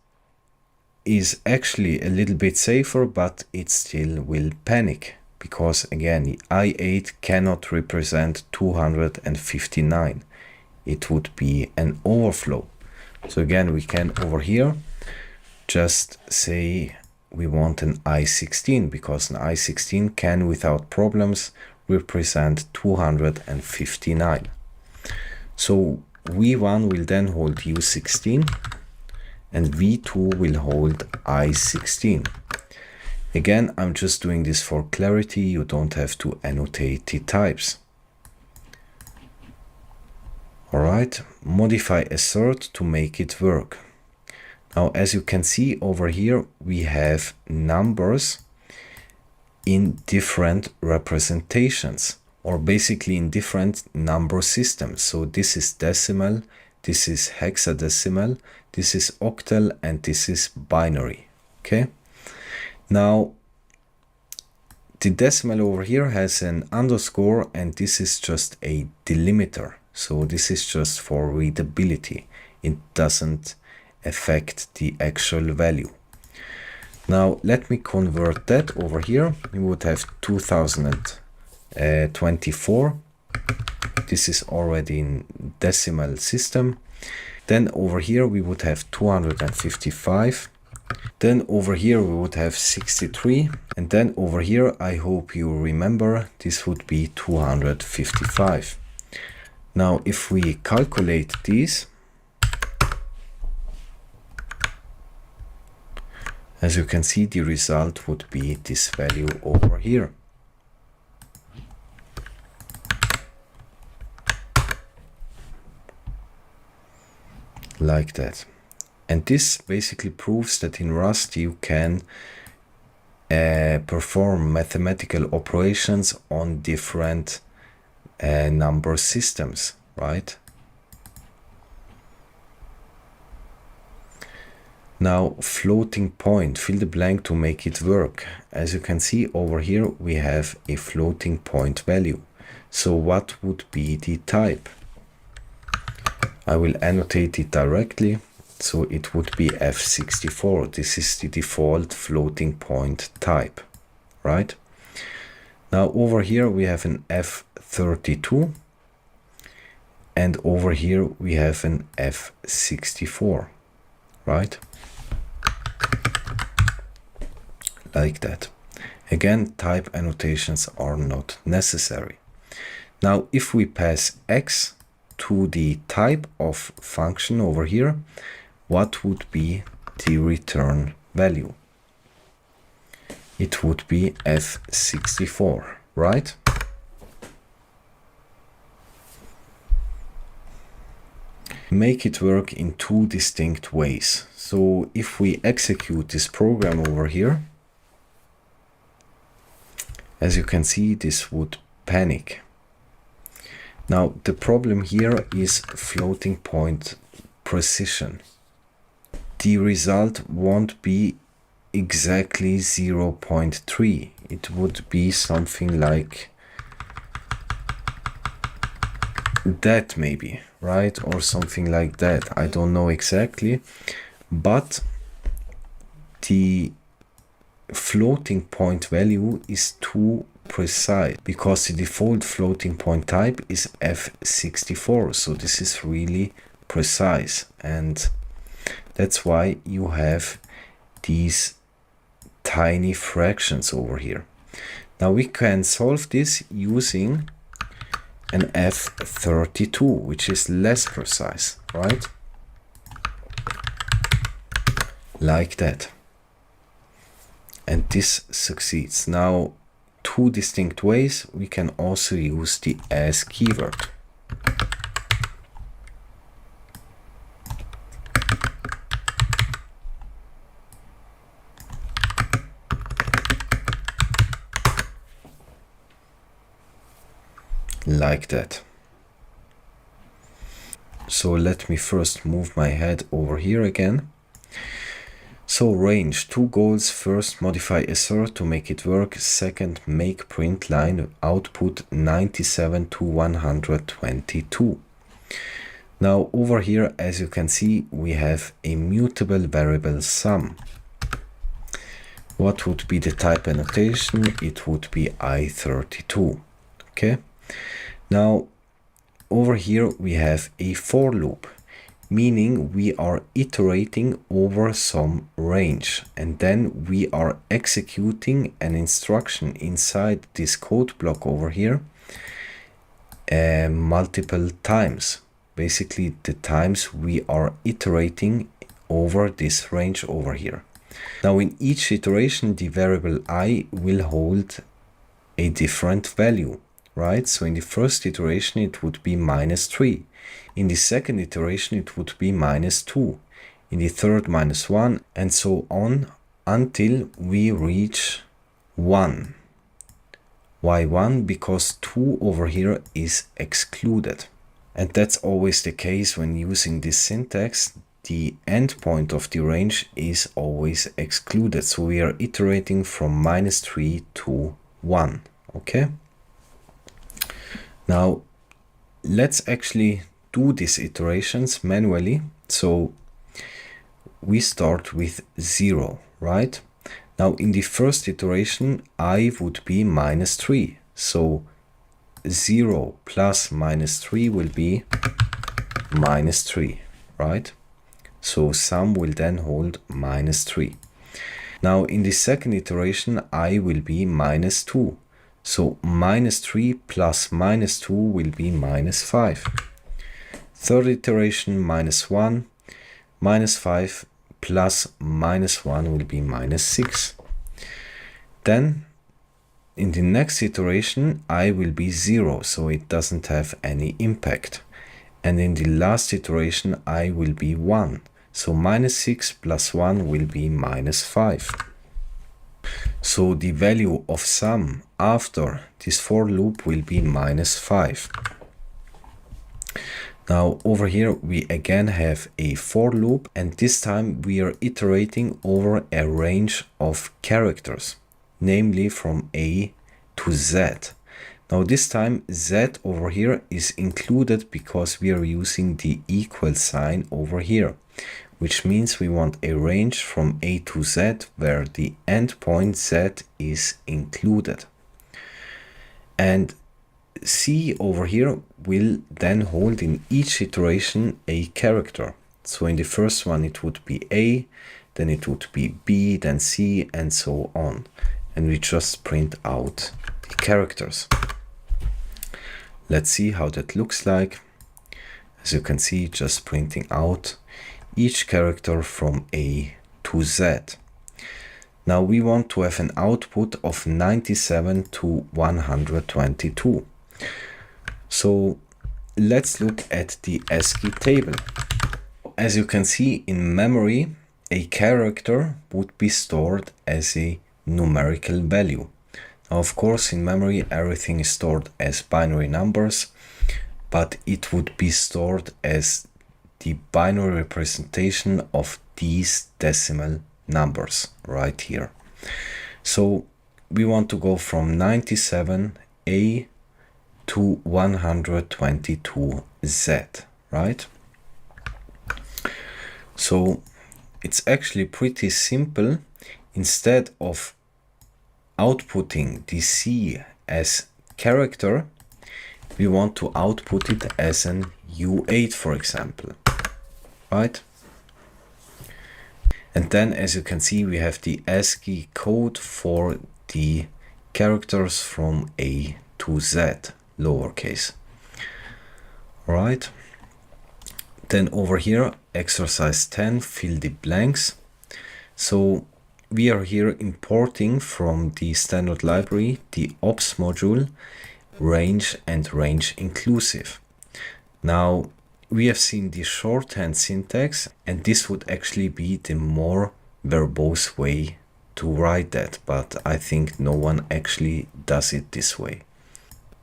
is actually a little bit safer, but it still will panic, because again, the i8 cannot represent 259. It would be an overflow. So again, we can over here just say we want an i16, because an i16 can without problems represent 259. So v1 will then hold u16 and v2 will hold i16. Again, I'm just doing this for clarity. You don't have to annotate the types. All right, modify assert to make it work. Now, as you can see over here, we have numbers in different representations, or basically in different number systems. So this is decimal, this is hexadecimal, this is octal, and this is binary. Okay. Now, the decimal over here has an underscore, and this is just a delimiter. So this is just for readability. It doesn't affect the actual value. Now let me convert that over here. We would have 2024. This is already in decimal system. Then over here we would have 255. Then over here we would have 63. And then over here, I hope you remember, this would be 255. Now if we calculate these, as you can see, the result would be this value over here. Like that. And this basically proves that in Rust you can perform mathematical operations on different number systems, right? Now, floating point, fill the blank to make it work. As you can see over here, we have a floating point value. So what would be the type? I will annotate it directly. So it would be F64. This is the default floating point type, right? Now over here we have an F32, and over here we have an F64, right? Like that. Again, type annotations are not necessary. Now if we pass X to the type of function over here, what would be the return value? It would be F64, right? Make it work in two distinct ways. So if we execute this program over here, as you can see, this would panic. Now the problem here is floating point precision. The result won't be exactly 0.3. It would be something like that maybe, right? Or something like that. I don't know exactly, but the floating point value is too precise because the default floating point type is F64. So this is really precise, and that's why you have these tiny fractions over here. Now we can solve this using an F32, which is less precise, right? Like that. And this succeeds. Now, two distinct ways. We can also use the as keyword. Like that. So let me first move my head over here again. So range, two goals. First, modify assert to make it work. Second, make print line output 97 to 122. Now over here, as you can see, we have a mutable variable sum. What would be the type annotation? It would be I32. Okay. Now over here we have a for loop, meaning we are iterating over some range, and then we are executing an instruction inside this code block over here multiple times. Basically the times we are iterating over this range over here. Now in each iteration the variable I will hold a different value, right? So in the first iteration it would be -3. In the second iteration it would be -2. in the third -1, and so on until we reach 1. Why 1? Because 2 over here is excluded. And that's always the case when using this syntax. The endpoint of the range is always excluded. So we are iterating from -3 to 1. Okay? Now, let's actually do these iterations manually. So we start with 0, right? Now in the first iteration, I would be -3. So 0 plus -3 will be -3, right? So sum will then hold -3. Now in the second iteration, I will be -2. So -3 plus -2 will be -5. Third iteration, -1, -5 plus -1 will be -6. Then in the next iteration, I will be 0, so it doesn't have any impact. And in the last iteration, I will be 1. So -6 plus 1 will be -5. So the value of sum after this for loop will be -5. Now over here we again have a for loop, and this time we are iterating over a range of characters, namely from A to Z. Now this time Z over here is included because we are using the equal sign over here, which means we want a range from A to Z where the endpoint Z is included. And C over here will then hold in each iteration a character. So in the first one it would be A, then it would be B, then C, and so on. And we just print out the characters. Let's see how that looks like. As you can see, just printing out each character from A to Z. Now we want to have an output of 97 to 122. So let's look at the ASCII table. As you can see, in memory, a character would be stored as a numerical value. Now, of course, in memory, everything is stored as binary numbers, but it would be stored as the binary representation of these decimal numbers right here. So we want to go from 97A to 122Z, right? So it's actually pretty simple. Instead of outputting the C as character, we want to output it as an U8, for example, right? And then, as you can see, we have the ASCII code for the characters from A to Z, lowercase. All right. Then over here, exercise 10, fill the blanks. So we are here importing from the standard library the ops module, range and range inclusive. Now we have seen the shorthand syntax, and this would actually be the more verbose way to write that, but I think no one actually does it this way.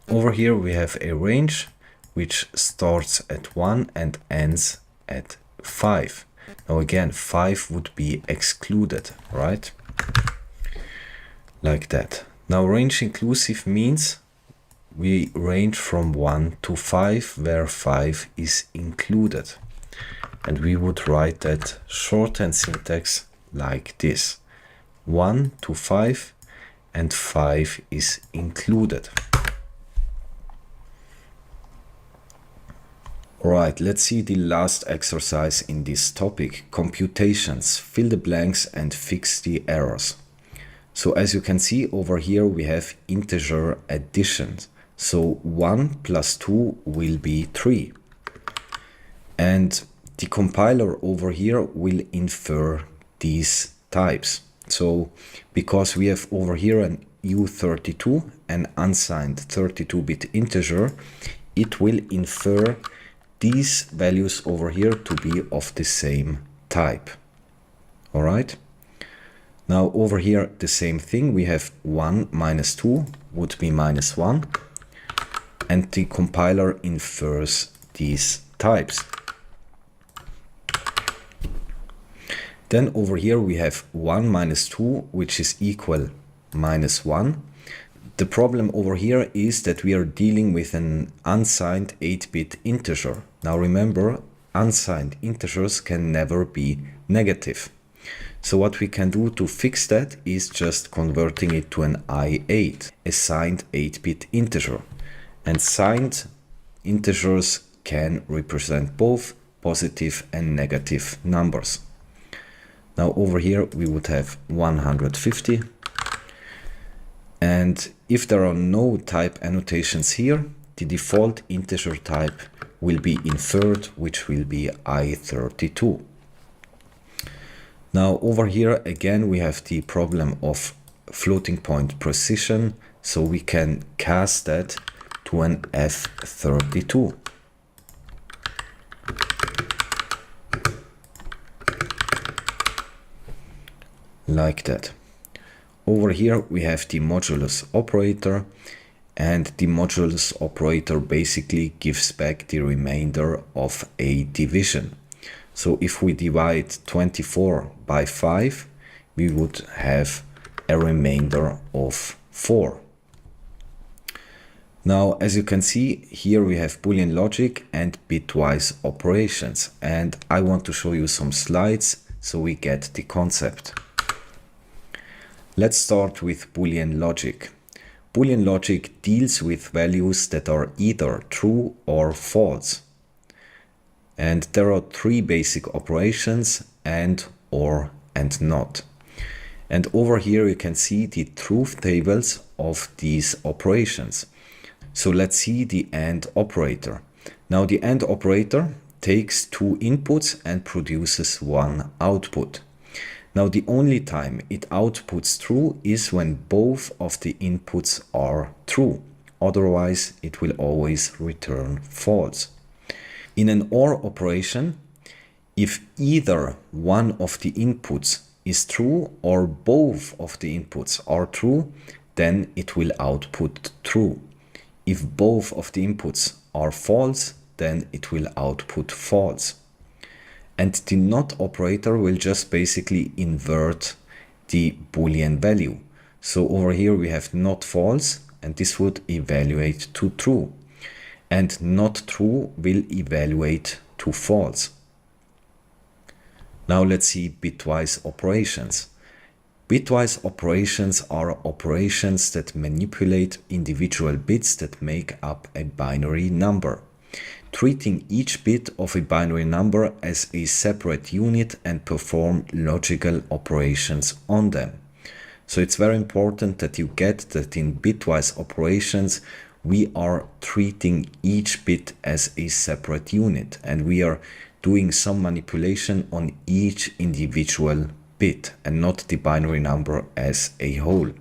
Over here we have a range which starts at 1 and ends at 5. Now again, 5 would be excluded, right? Like that. Now range inclusive means we range from 1 to 5, where 5 is included. And we would write that shorthand syntax like this. 1 to 5 and 5 is included. Alright, let's see the last exercise in this topic, computations. Fill the blanks and fix the errors. So as you can see over here we have integer addition. So 1 plus 2 will be 3. And the compiler over here will infer these types. So because we have over here an U32, an unsigned 32-bit integer, it will infer these values over here to be of the same type. All right. Now over here, the same thing. We have 1 minus 2 would be minus 1. And the compiler infers these types. Then over here we have 1 minus 2, which is equal minus 1. The problem over here is that we are dealing with an unsigned 8-bit integer. Now remember, unsigned integers can never be negative. So what we can do to fix that is just converting it to an I8, a signed 8-bit integer. And signed integers can represent both positive and negative numbers. Now over here we would have 150. And if there are no type annotations here, the default integer type will be inferred, which will be I32. Now over here again we have the problem of floating point precision, so we can cast that to an F32. Like that. Over here we have the modulus operator, and the modulus operator basically gives back the remainder of a division. So if we divide 24 by 5, we would have a remainder of 4. Now, as you can see, here we have Boolean logic and bitwise operations, and I want to show you some slides so we get the concept. Let's start with Boolean logic. Boolean logic deals with values that are either true or false. And there are three basic operations: and, or, and not. And over here you can see the truth tables of these operations. So let's see the AND operator. Now the AND operator takes two inputs and produces one output. Now the only time it outputs true is when both of the inputs are true. Otherwise it will always return false. In an OR operation, if either one of the inputs is true or both of the inputs are true, then it will output true. If both of the inputs are false, then it will output false. And the NOT operator will just basically invert the Boolean value. So over here we have not false, and this would evaluate to true. And not true will evaluate to false. Now let's see bitwise operations. Bitwise operations are operations that manipulate individual bits that make up a binary number, treating each bit of a binary number as a separate unit and perform logical operations on them. So it's very important that you get that in bitwise operations we are treating each bit as a separate unit, and we are doing some manipulation on each individual bit and not the binary number as a whole.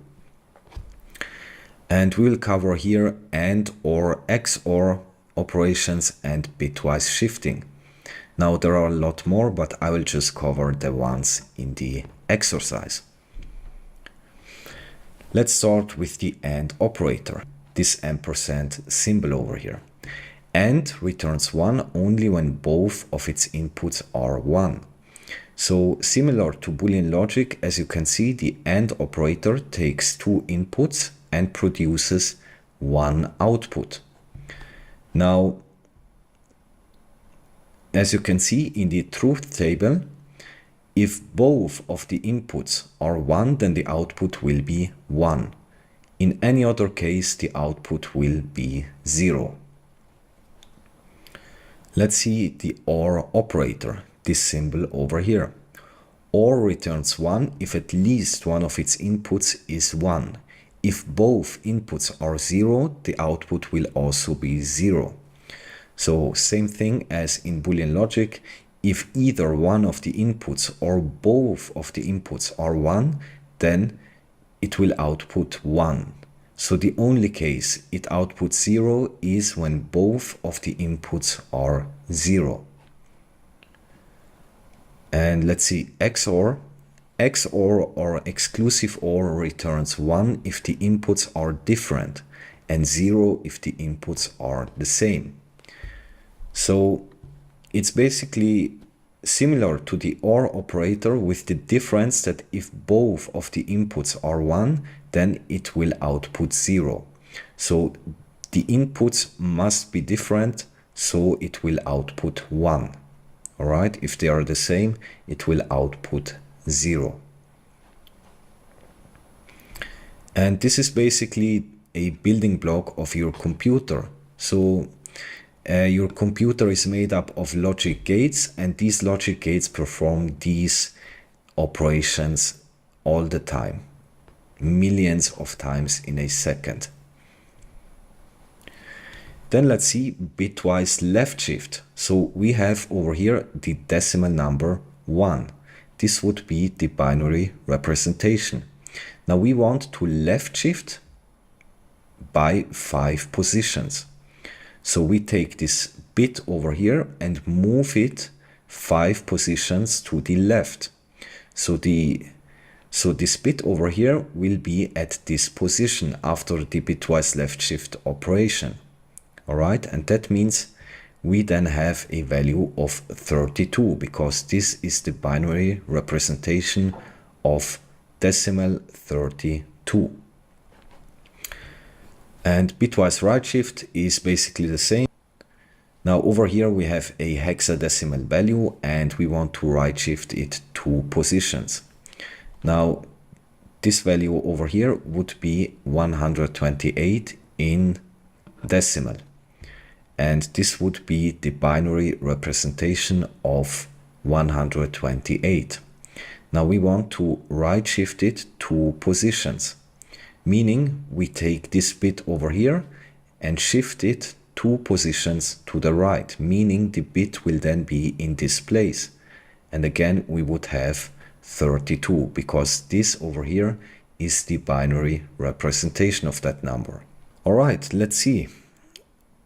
And we will cover here AND, OR, XOR operations and bitwise shifting. Now there are a lot more, but I will just cover the ones in the exercise. Let's start with the AND operator, this ampersand symbol over here. AND returns 1 only when both of its inputs are 1. So similar to Boolean logic, as you can see, the AND operator takes two inputs and produces one output. Now, as you can see in the truth table, if both of the inputs are 1, then the output will be 1. In any other case, the output will be 0. Let's see the OR operator, this symbol over here. OR returns 1 if at least one of its inputs is 1. If both inputs are 0, the output will also be 0. So same thing as in Boolean logic, if either one of the inputs or both of the inputs are 1, then it will output 1. So the only case it outputs 0 is when both of the inputs are 0. And let's see, XOR. XOR or exclusive OR returns 1 if the inputs are different and 0 if the inputs are the same. So it's basically similar to the OR operator with the difference that if both of the inputs are 1, then it will output 0. So the inputs must be different, so it will output 1. All right, if they are the same, it will output 0. And this is basically a building block of your computer. So your computer is made up of logic gates, and these logic gates perform these operations all the time, millions of times in a second. Then let's see bitwise left shift. So we have over here the decimal number 1. This would be the binary representation. Now we want to left shift by 5 positions. So we take this bit over here and move it 5 positions to the left. So this bit over here will be at this position after the bitwise left shift operation. All right, and that means we then have a value of 32 because this is the binary representation of decimal 32. And bitwise right shift is basically the same. Now over here we have a hexadecimal value and we want to right shift it 2 positions. Now this value over here would be 128 in decimal. And this would be the binary representation of 128. Now we want to right shift it 2 positions, meaning we take this bit over here and shift it 2 positions to the right, meaning the bit will then be in this place. And again, we would have 32 because this over here is the binary representation of that number. All right, let's see.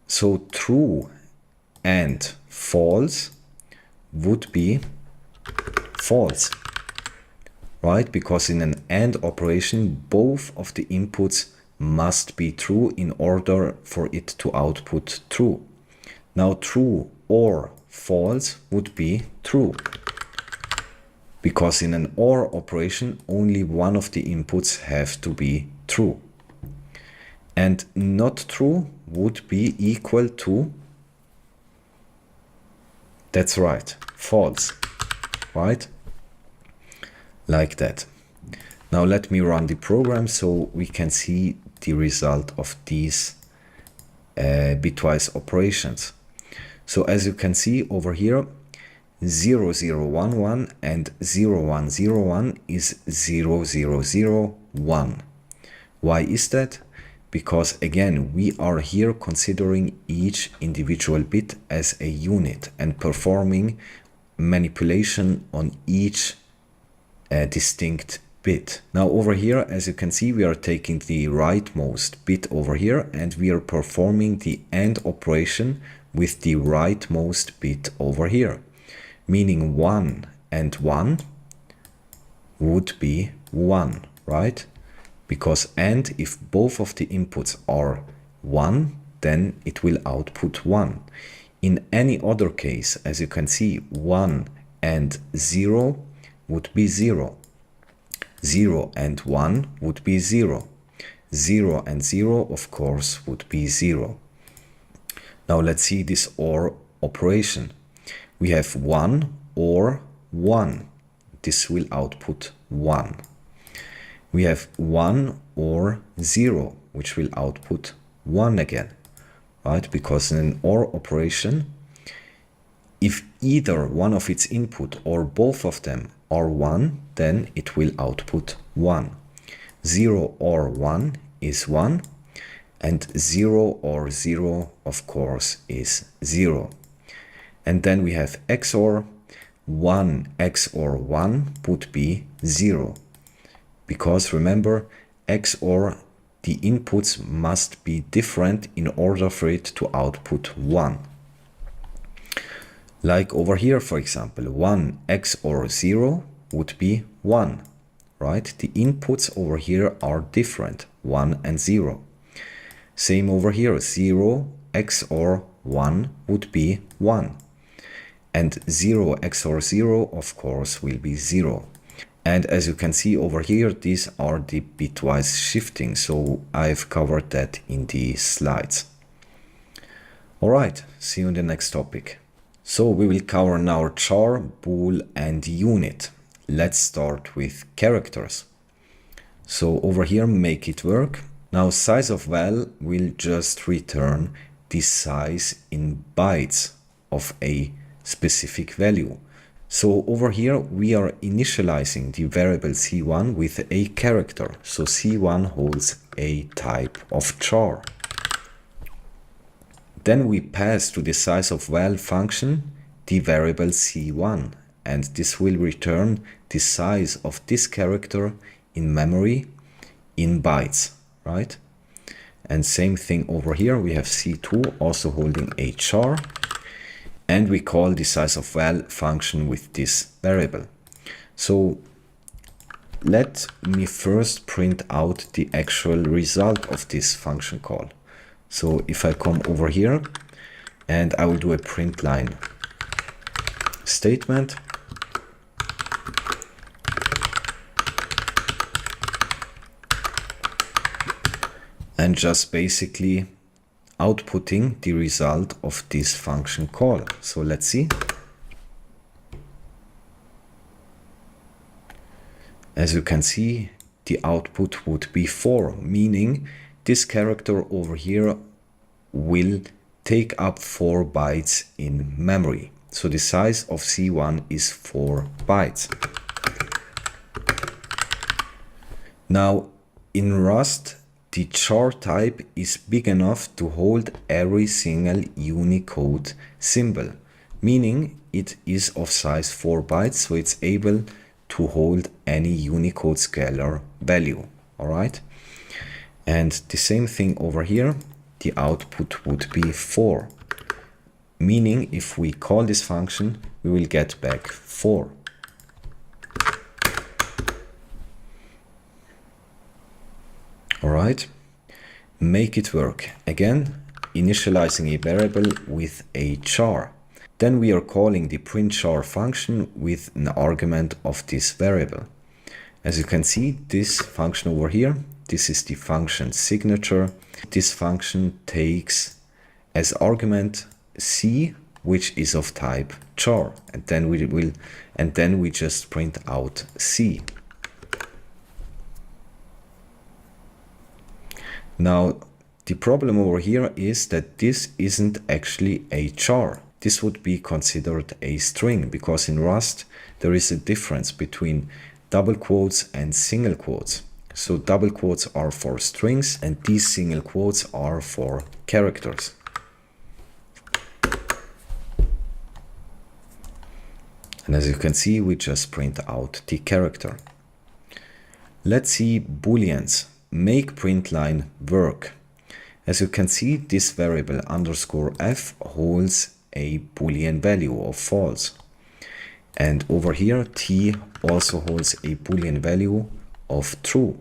So true and false would be false, right? Because in an AND operation, both of the inputs must be true in order for it to output true. Now true or false would be true, because in an OR operation, only one of the inputs have to be true. And not true would be equal to, that's right, false, right? Like that. Now let me run the program so we can see the result of these bitwise operations. So as you can see over here, 0011 and 0101 is 0001. Why is that? Because again, we are here considering each individual bit as a unit and performing manipulation on each distinct bit. Now over here, as you can see, we are taking the rightmost bit over here and we are performing the AND operation with the rightmost bit over here, meaning 1 and 1 would be 1, right? Because AND, if both of the inputs are 1, then it will output 1. In any other case, as you can see, 1 and 0 would be 0. 0 and 1 would be 0. 0 and 0, of course, would be 0. Now let's see this OR operation. We have 1 or 1. This will output 1. We have 1 or 0, which will output 1 again, right? Because in an OR operation, if either one of its input or both of them are 1, then it will output 1. 0 or 1 is 1, and 0 or 0, of course, is 0. And then we have XOR. 1 XOR 1 would be 0. Because remember, XOR, the inputs must be different in order for it to output 1. Like over here, for example, 1 XOR 0 would be 1, right? The inputs over here are different, 1 and 0. Same over here, 0 XOR 1 would be 1. And 0 XOR 0, of course, will be 0. And as you can see over here, these are the bitwise shifting, so I've covered that in the slides. Alright, see you in the next topic. So we will cover now char, bool and unit. Let's start with characters. So over here, make it work. Now size of val will just return the size in bytes of a specific value. So over here we are initializing the variable c1 with a character. So c1 holds a type of char. Then we pass to the size of val function the variable c1, and this will return the size of this character in memory in bytes, right? And same thing over here, we have c2 also holding a char, and we call the size of val function with this variable. So let me first print out the actual result of this function call. So if I come over here and I will do a print line statement, and just basically outputting the result of this function call. So let's see. As you can see, the output would be 4, meaning this character over here will take up 4 bytes in memory. So the size of C1 is 4 bytes. Now in Rust, the char type is big enough to hold every single Unicode symbol, meaning it is of size 4 bytes, so it's able to hold any Unicode scalar value. All right. And the same thing over here, the output would be 4, meaning if we call this function, we will get back 4. All right, make it work. Again, initializing a variable with a char. Then we are calling the print char function with an argument of this variable. As you can see, this function over here, this is the function signature. This function takes as argument c, which is of type char, and then we just print out c. Now the problem over here is that this isn't actually a char. This would be considered a string, because in Rust there is a difference between double quotes and single quotes. So double quotes are for strings and these single quotes are for characters. And as you can see, we just print out the character. Let's see booleans. Make print line work. As you can see, this variable _f holds a boolean value of false. And over here, t also holds a boolean value of true.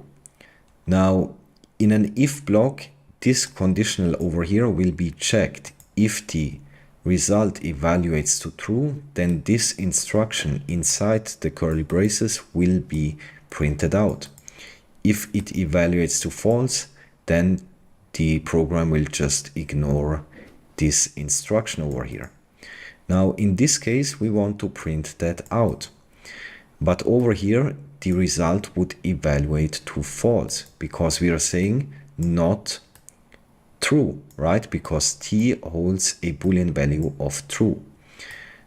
Now, in an if block, this conditional over here will be checked. If the result evaluates to true, then this instruction inside the curly braces will be printed out. If it evaluates to false, then the program will just ignore this instruction over here. Now, in this case, we want to print that out. But over here, the result would evaluate to false, because we are saying not true, right? Because t holds a boolean value of true.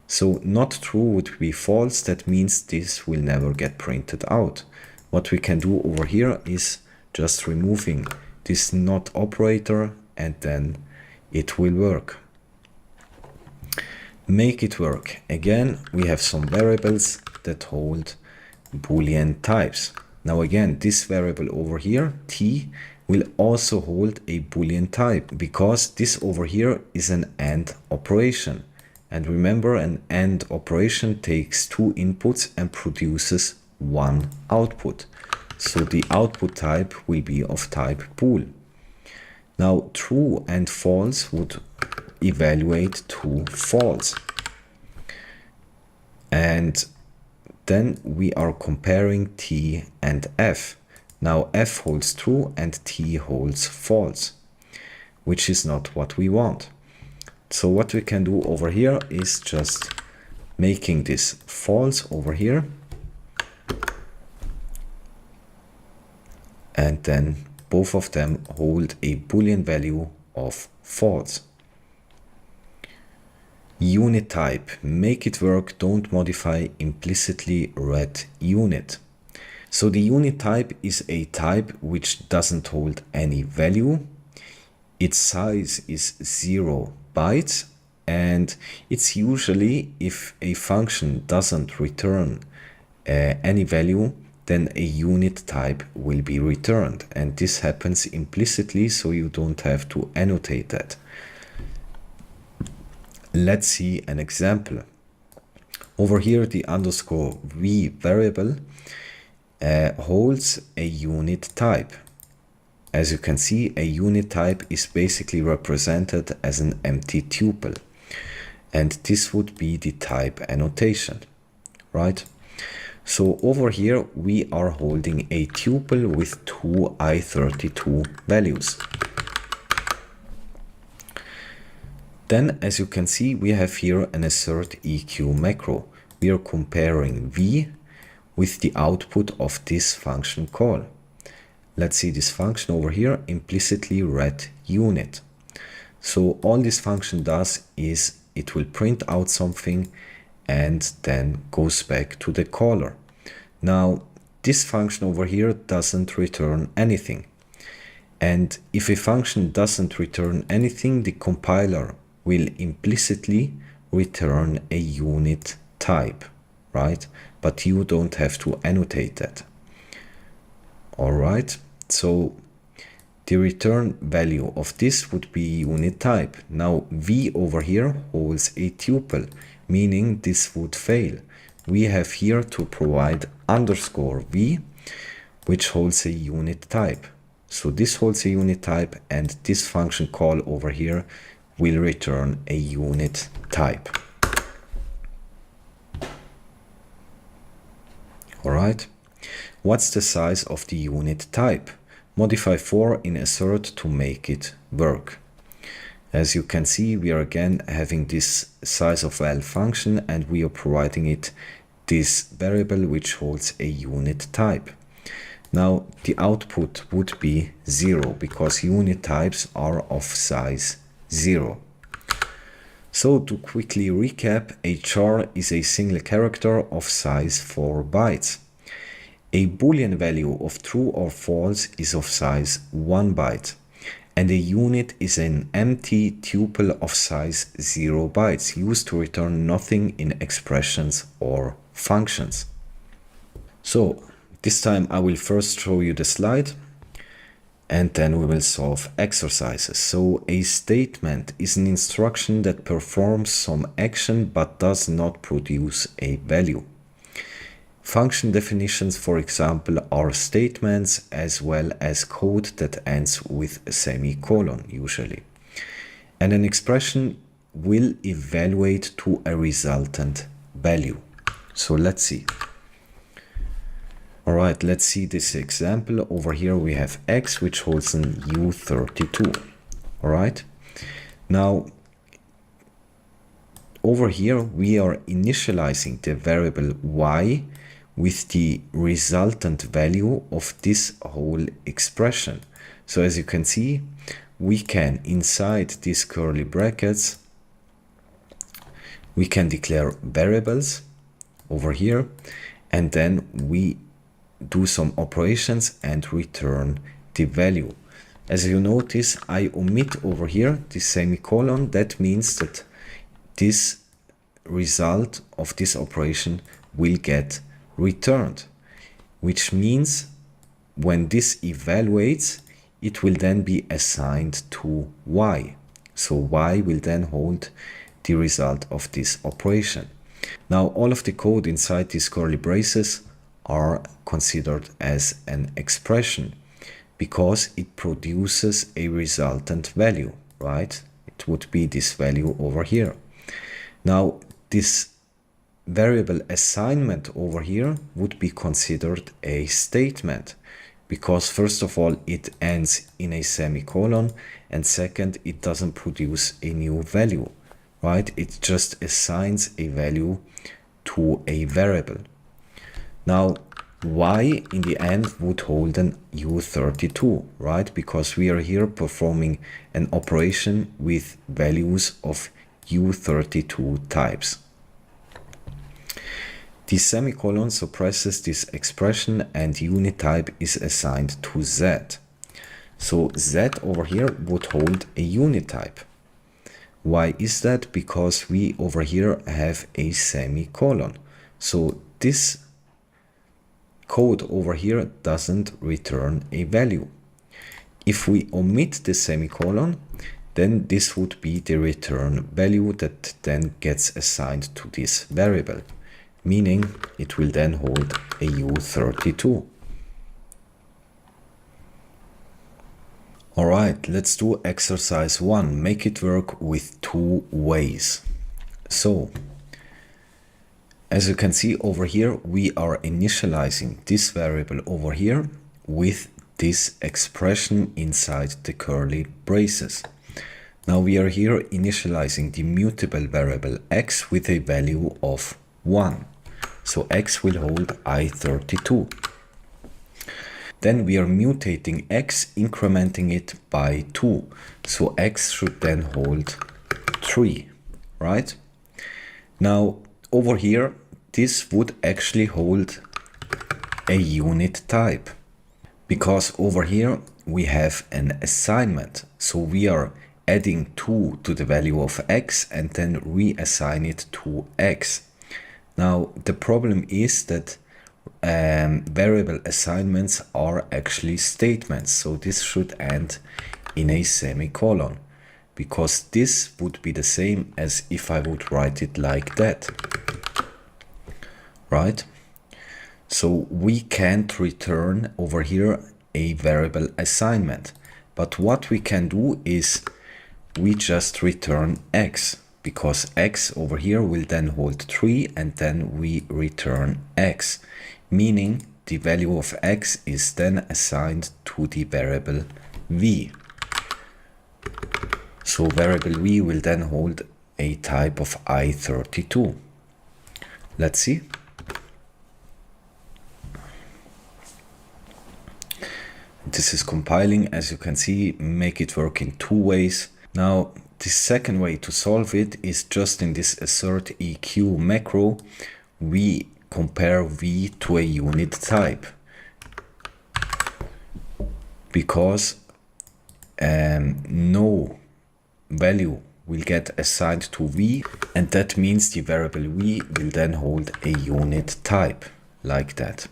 So not true would be false. That means this will never get printed out. What we can do over here is just removing this not operator, and then it will work. Make it work. Again, we have some variables that hold Boolean types. Now again, this variable over here, t, will also hold a Boolean type, because this over here is an AND operation. And remember, an AND operation takes two inputs and produces one output. So the output type will be of type bool. Now true and false would evaluate to false. And then we are comparing T and F. Now F holds true and T holds false, which is not what we want. So what we can do over here is just making this false over here. And then both of them hold a Boolean value of false. Unit type, make it work, don't modify implicitly read unit. So the unit type is a type which doesn't hold any value. Its size is 0 bytes, and it's usually, if a function doesn't return any value, then a unit type will be returned, and this happens implicitly, so you don't have to annotate that. Let's see an example. Over here, the underscore v variable holds a unit type. As you can see, a unit type is basically represented as an empty tuple, and this would be the type annotation, right? So over here we are holding a tuple with two i32 values. Then, as you can see, we have here an assert EQ macro. We are comparing v with the output of this function call. Let's see this function over here, implicitly read unit. So all this function does is it will print out something and then goes back to the caller. Now this function over here doesn't return anything. And if a function doesn't return anything, the compiler will implicitly return a unit type, right? But you don't have to annotate that. All right, so the return value of this would be unit type. Now v over here holds a tuple, meaning this would fail. We have here to provide underscore v, which holds a unit type. So this holds a unit type, and this function call over here will return a unit type. All right. What's the size of the unit type? Modify for in assert to make it work. As you can see, we are again having this size of val function, and we are providing it this variable which holds a unit type. Now the output would be 0 because unit types are of size 0. So to quickly recap, a char is a single character of size 4 bytes. A Boolean value of true or false is of size 1 byte, and a unit is an empty tuple of size 0 bytes used to return nothing in expressions or functions. So this time I will first show you the slide, and then we will solve exercises. So a statement is an instruction that performs some action but does not produce a value. Function definitions, for example, are statements as well as code that ends with a semicolon usually. And an expression will evaluate to a resultant value. So let's see. All right, let's see this example. Over here we have x, which holds an u32. All right. Now, over here we are initializing the variable y with the resultant value of this whole expression. So as you can see, we can, inside these curly brackets, we can declare variables over here, and then we do some operations and return the value. As you notice, I omit over here the semicolon. That means that this result of this operation will get returned, which means when this evaluates, it will then be assigned to y. So y will then hold the result of this operation. Now all of the code inside these curly braces are considered as an expression because it produces a resultant value, right? It would be this value over here. Now this variable assignment over here would be considered a statement because first of all it ends in a semicolon, and second, it doesn't produce a new value, right? It just assigns a value to a variable. Now y in the end would hold an u32, right? Because we are here performing an operation with values of u32 types. The semicolon suppresses this expression and unit type is assigned to z. So z over here would hold a unit type. Why is that? Because we over here have a semicolon. So this code over here doesn't return a value. If we omit the semicolon, then this would be the return value that then gets assigned to this variable, meaning it will then hold a u32. Alright, let's do exercise 1. Make it work with two ways. So, as you can see over here, we are initializing this variable over here with this expression inside the curly braces. Now we are here initializing the mutable variable x with a value of 1. So x will hold i32. Then we are mutating x, incrementing it by 2. So x should then hold 3, right? Now over here, this would actually hold a unit type because over here we have an assignment. So we are adding 2 to the value of x and then reassign it to x. Now the problem is that variable assignments are actually statements, so this should end in a semicolon because this would be the same as if I would write it like that, right? So we can't return over here a variable assignment, but what we can do is we just return x, because x over here will then hold 3 and then we return x, meaning the value of x is then assigned to the variable v. So variable v will then hold a type of i32. Let's see. This is compiling. As you can see, make it work in two ways. Now the second way to solve it is just in this assert eq macro, we compare v to a unit type, because no value will get assigned to v, and that means the variable v will then hold a unit type like that.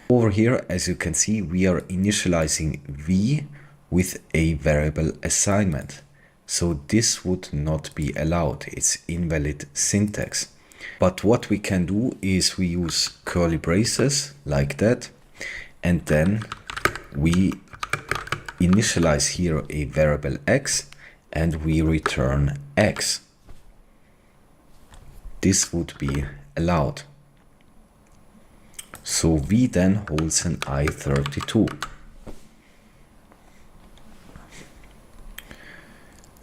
Over here, as you can see, we are initializing v with a variable assignment. So this would not be allowed. It's invalid syntax. But what we can do is we use curly braces like that, and then we initialize here a variable x and we return x. This would be allowed. So v then holds an i32.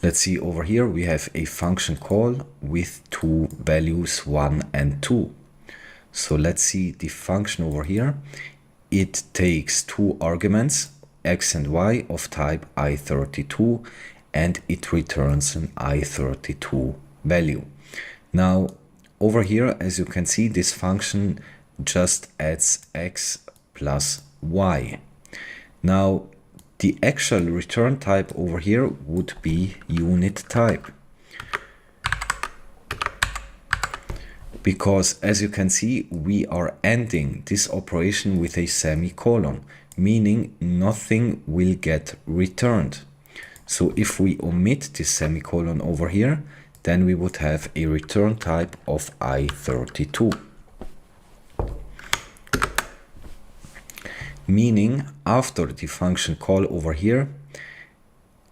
Let's see, over here we have a function call with two values 1 and 2. So let's see the function over here. It takes two arguments, x and y, of type i32, and it returns an i32 value. Now over here, as you can see, this function just adds x plus y. Now the actual return type over here would be unit type, because as you can see, we are ending this operation with a semicolon, meaning nothing will get returned. So if we omit this semicolon over here, then we would have a return type of I32. Meaning after the function call over here,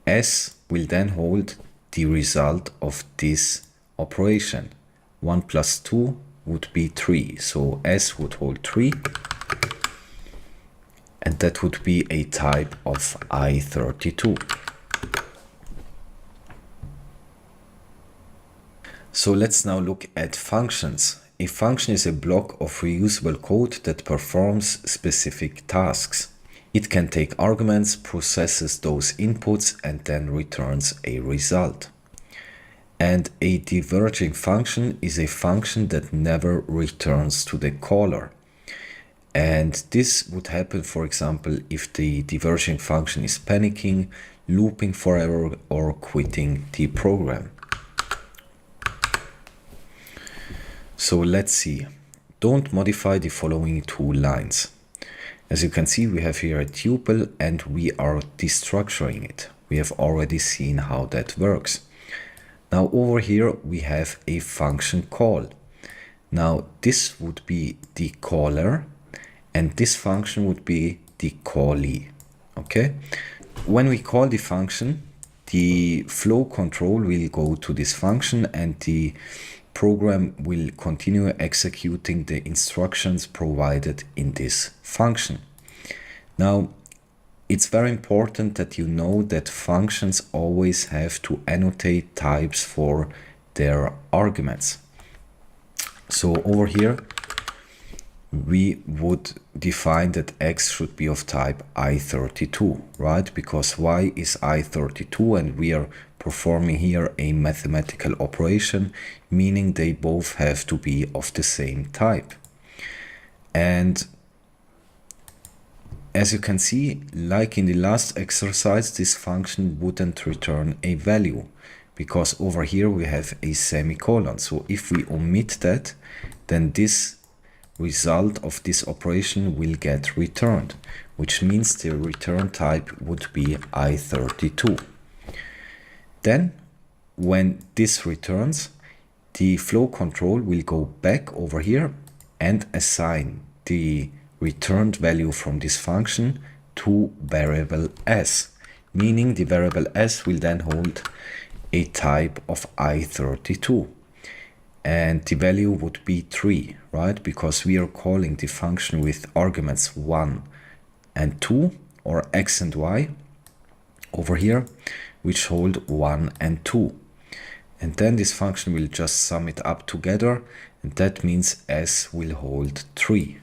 S will then hold the result of this operation. 1 plus 2 would be 3. So S would hold 3. And that would be a type of I32. So let's now look at functions. A function is a block of reusable code that performs specific tasks. It can take arguments, processes those inputs, and then returns a result. And a diverging function is a function that never returns to the caller. And this would happen, for example, if the diverging function is panicking, looping forever, or quitting the program. So let's see. Don't modify the following two lines. As you can see, we have here a tuple and we are destructuring it. We have already seen how that works. Now over here we have a function call. Now this would be the caller and this function would be the callee. Okay? When we call the function, the flow control will go to this function and the program will continue executing the instructions provided in this function. Now, it's very important that you know that functions always have to annotate types for their arguments. So over here, we would define that X should be of type I32, right? Because Y is I32 and we are performing here a mathematical operation, meaning they both have to be of the same type. And as you can see, like in the last exercise, this function wouldn't return a value because over here we have a semicolon. So if we omit that, then this result of this operation will get returned, which means the return type would be I32. Then when this returns, the flow control will go back over here and assign the returned value from this function to variable s, meaning the variable s will then hold a type of I32. And the value would be 3, right? Because we are calling the function with arguments 1 and 2, or x and y, over here, which hold 1 and 2. And then this function will just sum it up together, and that means s will hold 3.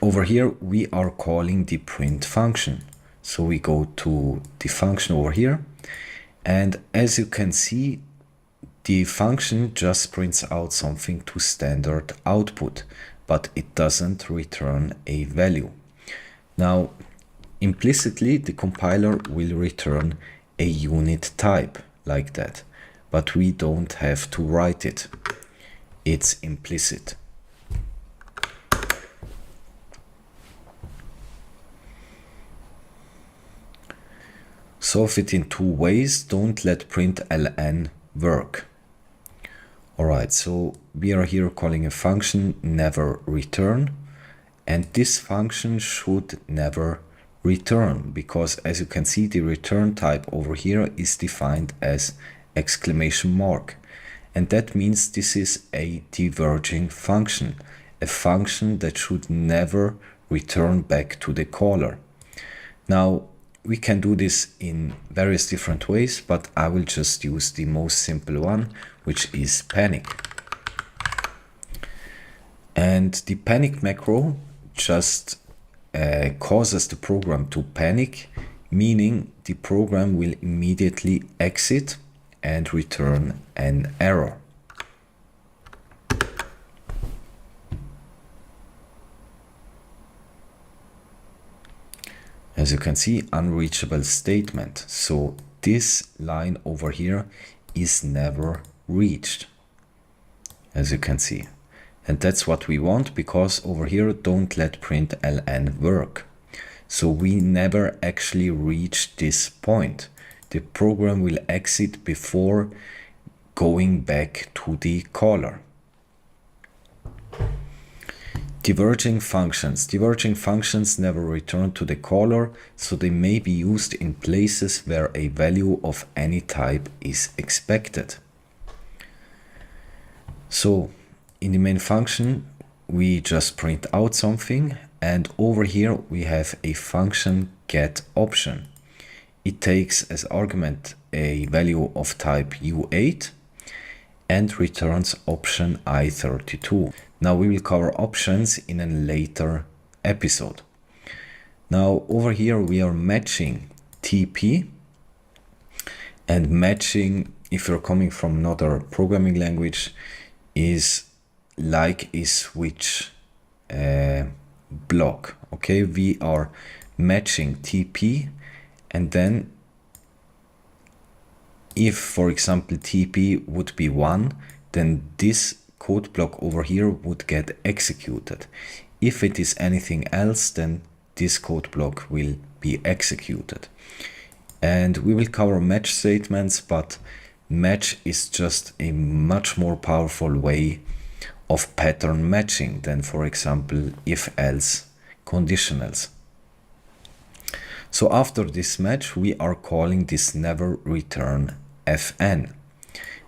Over here, we are calling the print function. So we go to the function over here, and as you can see, the function just prints out something to standard output, but it doesn't return a value. Now, implicitly, the compiler will return a unit type like that, but we don't have to write it. It's implicit. Solve it in two ways. Don't let println work. Alright, so we are here calling a function never return, and this function should never return because, as you can see, the return type over here is defined as exclamation mark, and that means this is a diverging function, a function that should never return back to the caller. Now, we can do this in various different ways, but I will just use the most simple one, which is panic. And the panic macro just causes the program to panic, meaning the program will immediately exit and return an error. As you can see, unreachable statement. So this line over here is never reached, as you can see. And that's what we want, because over here, don't let println work. So we never actually reach this point. The program will exit before going back to the caller. Diverging functions. Diverging functions never return to the caller, so they may be used in places where a value of any type is expected. So in the main function, we just print out something, and over here we have a function getOption. It takes as argument a value of type U8 and returns option I32. Now we will cover options in a later episode. Now over here we are matching TP, and matching, if you're coming from another programming language, is like a switch block. Okay, we are matching TP, and then if, for example, TP would be 1, then this code block over here would get executed. If it is anything else, then this code block will be executed. And we will cover match statements, but match is just a much more powerful way of pattern matching than, for example, if-else conditionals. So after this match, we are calling this never return fn,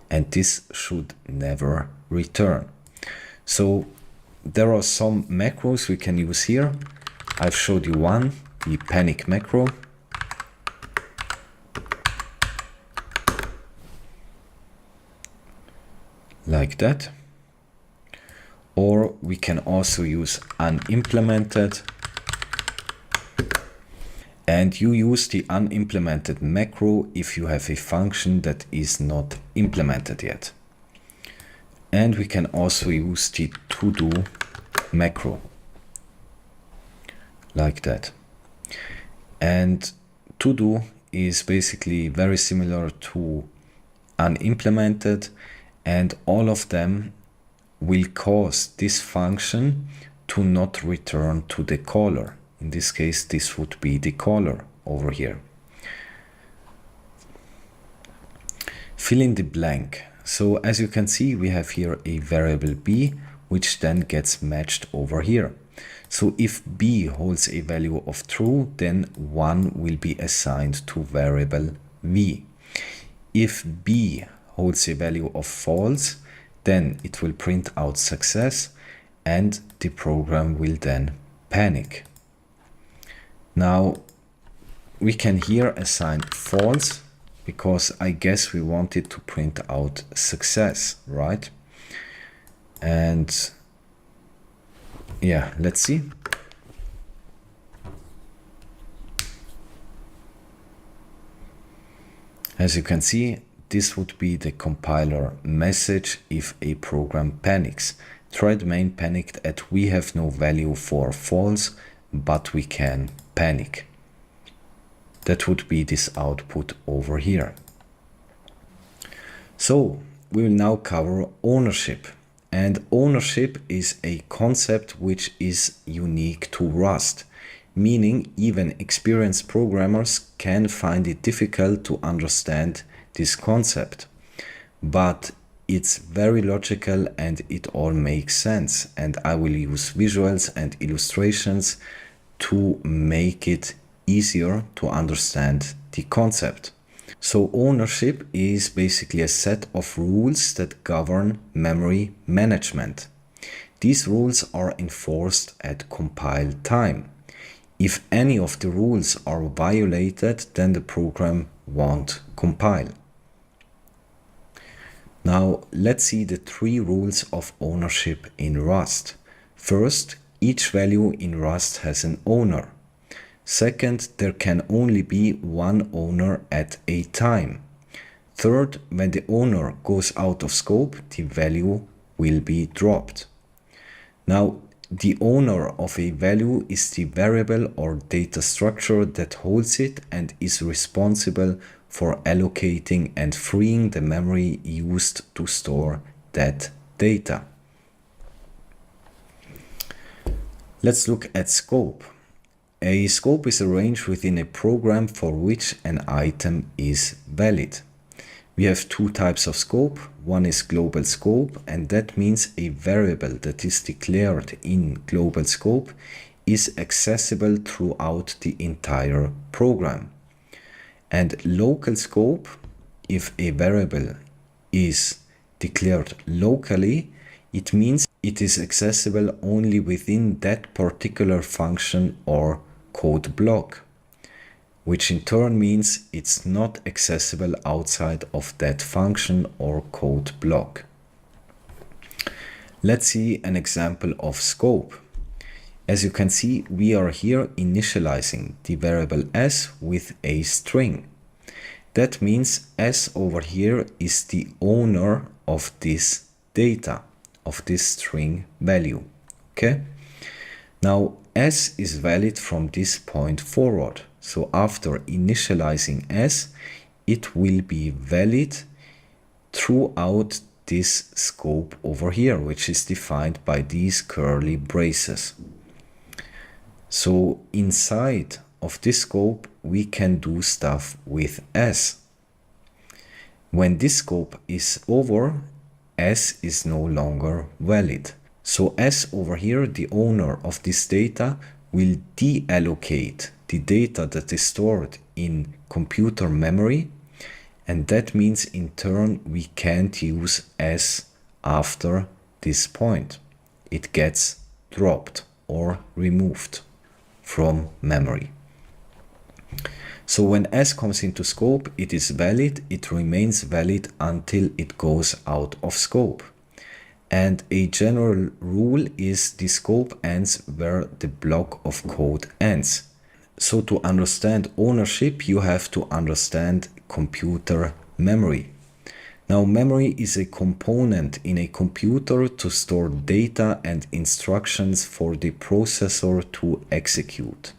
and this should never return. So there are some macros we can use here. I've showed you one, the panic macro. Like that. Or we can also use unimplemented, and you use the unimplemented macro if you have a function that is not implemented yet. And we can also use the to-do macro, like that. And to-do is basically very similar to unimplemented, and all of them will cause this function to not return to the caller. In this case, this would be the caller over here. Fill in the blank. So as you can see, we have here a variable b, which then gets matched over here. So if b holds a value of true, then 1 will be assigned to variable v. If b holds a value of false, then it will print out success, and the program will then panic. Now we can here assign false, because I guess we wanted to print out success, right? And yeah, let's see. As you can see, this would be the compiler message if a program panics. Thread main panicked at we have no value for false, but we can panic. That would be this output over here. So we will now cover ownership. And ownership is a concept which is unique to Rust, meaning even experienced programmers can find it difficult to understand this concept. But it's very logical and it all makes sense. And I will use visuals and illustrations to make it easier to understand the concept. So ownership is basically a set of rules that govern memory management. These rules are enforced at compile time. If any of the rules are violated, then the program won't compile. Now let's see the 3 rules of ownership in Rust. First, each value in Rust has an owner. Second, there can only be one owner at a time. Third, when the owner goes out of scope, the value will be dropped. Now, the owner of a value is the variable or data structure that holds it and is responsible for allocating and freeing the memory used to store that data. Let's look at scope. A scope is a range within a program for which an item is valid. We have two types of scope. One is global scope, and that means a variable that is declared in global scope is accessible throughout the entire program. And local scope, if a variable is declared locally, it means it is accessible only within that particular function or code block, which in turn means it's not accessible outside of that function or code block. Let's see an example of scope. As you can see, we are here initializing the variable s with a string. That means s over here is the owner of this data, of this string value. Okay? Now s is valid from this point forward. So after initializing s, it will be valid throughout this scope over here, which is defined by these curly braces. So inside of this scope, we can do stuff with s. When this scope is over, s is no longer valid. So s over here, the owner of this data, will deallocate the data that is stored in computer memory, and that means in turn we can't use s after this point. It gets dropped or removed from memory. So when s comes into scope, it is valid, it remains valid until it goes out of scope. And a general rule is the scope ends where the block of code ends. So to understand ownership, you have to understand computer memory. Now, memory is a component in a computer to store data and instructions for the processor to execute.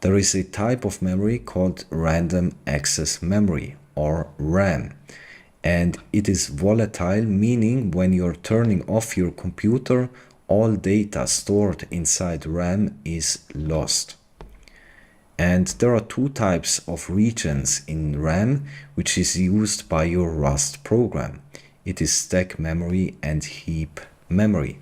There is a type of memory called random access memory, or RAM. And it is volatile, meaning when you're turning off your computer, all data stored inside RAM is lost. And there are two types of regions in RAM, which is used by your Rust program. It is stack memory and heap memory.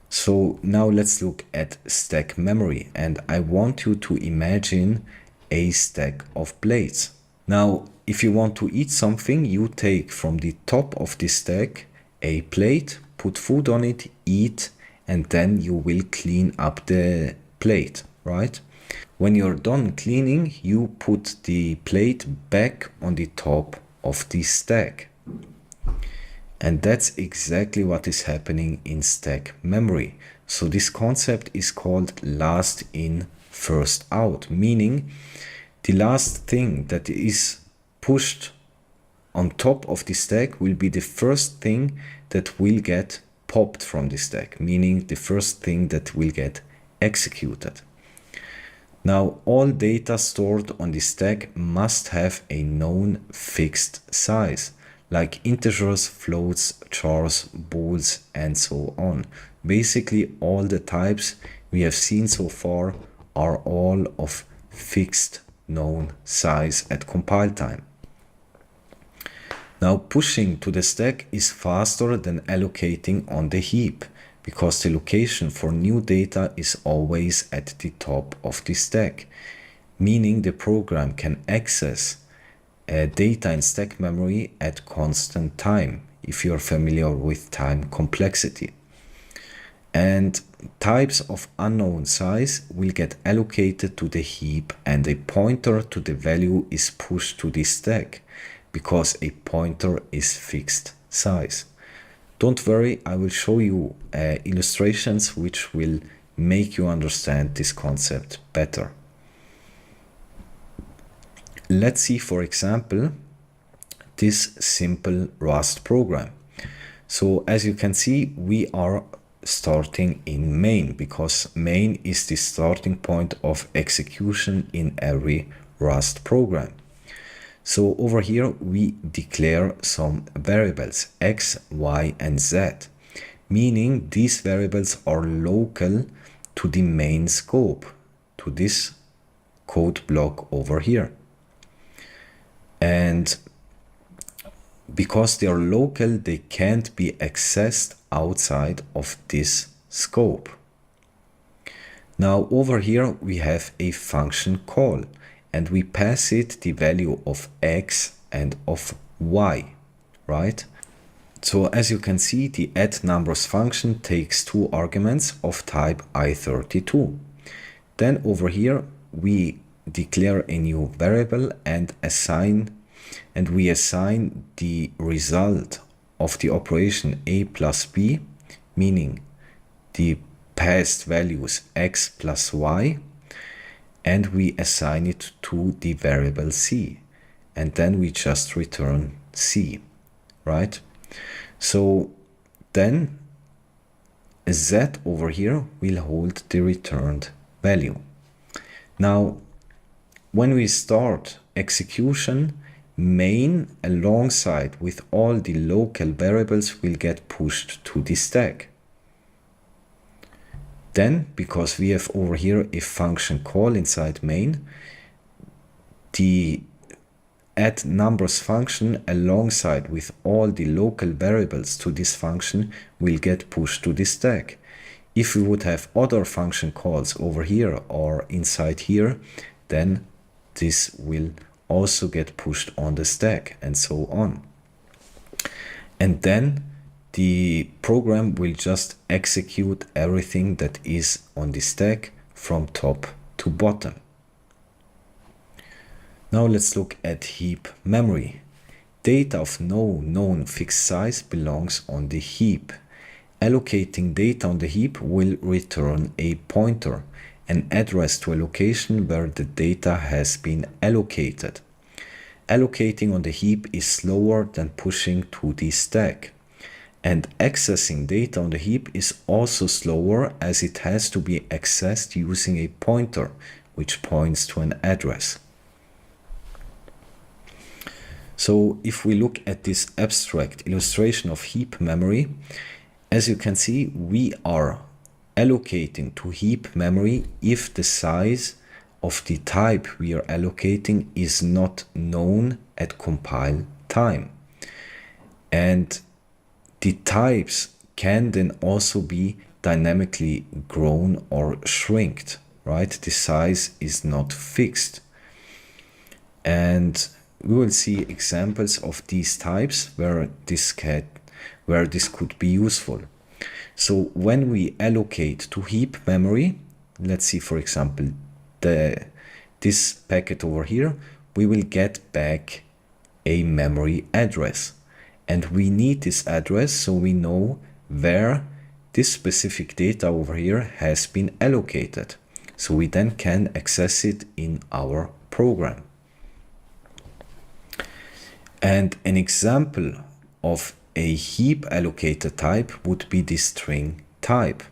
So now let's look at stack memory, and I want you to imagine a stack of plates. Now, if you want to eat something, you take from the top of the stack a plate, put food on it, eat, and then you will clean up the plate, right? When you're done cleaning, you put the plate back on the top of the stack. And that's exactly what is happening in stack memory. So this concept is called last in, first out, meaning the last thing that is pushed on top of the stack will be the first thing that will get popped from the stack, meaning the first thing that will get executed. Now, all data stored on the stack must have a known fixed size, like integers, floats, chars, bools, and so on. Basically, all the types we have seen so far are all of fixed known size at compile time. Now, pushing to the stack is faster than allocating on the heap, because the location for new data is always at the top of the stack, meaning the program can access data in stack memory at constant time, if you're familiar with time complexity. And types of unknown size will get allocated to the heap, and a pointer to the value is pushed to the stack, because a pointer is fixed size. Don't worry, I will show you illustrations which will make you understand this concept better. Let's see, for example, this simple Rust program. So as you can see, we are starting in main, because main is the starting point of execution in every Rust program. So over here, we declare some variables, x, y, and z, meaning these variables are local to the main scope. to this code block over here. And because they are local, they can't be accessed outside of this scope. Now over here we have a function call, and we pass it the value of x and of y, right? So as you can see, the add numbers function takes two arguments of type i32. Then over here we declare a new variable and we assign the result of the operation a plus b, meaning the passed values x plus y, and we assign it to the variable c, and then we just return c, right? So then z over here will hold the returned value. Now when we start execution, main alongside with all the local variables will get pushed to the stack. Then, because we have over here a function call inside main, the add numbers function alongside with all the local variables to this function will get pushed to the stack. If we would have other function calls over here or inside here, then this will also get pushed on the stack, and so on. And then the program will just execute everything that is on the stack from top to bottom. Now let's look at heap memory. Data of no known fixed size belongs on the heap. Allocating data on the heap will return a pointer, an address to a location where the data has been allocated. Allocating on the heap is slower than pushing to the stack. And accessing data on the heap is also slower, as it has to be accessed using a pointer, which points to an address. So if we look at this abstract illustration of heap memory, as you can see, we are allocating to heap memory if the size of the type we are allocating is not known at compile time. And the types can then also be dynamically grown or shrinked, right? The size is not fixed. And we will see examples of these types where this could be useful. So when we allocate to heap memory, let's see, for example, this packet over here, we will get back a memory address. And we need this address so we know where this specific data over here has been allocated. So we then can access it in our program. And an example of a heap allocated type would be the string type.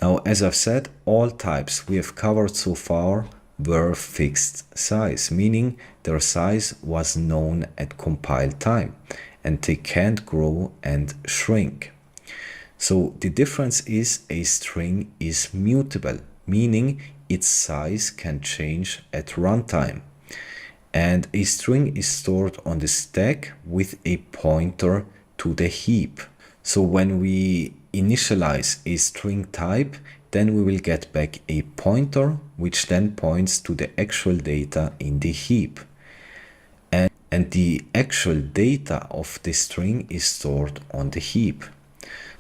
Now, as I've said, all types we have covered so far were fixed size, meaning their size was known at compile time, and they can't grow and shrink. So the difference is a string is mutable, meaning its size can change at runtime. And a string is stored on the stack with a pointer to the heap. So when we initialize a string type, then we will get back a pointer, which then points to the actual data in the heap. And the actual data of the string is stored on the heap.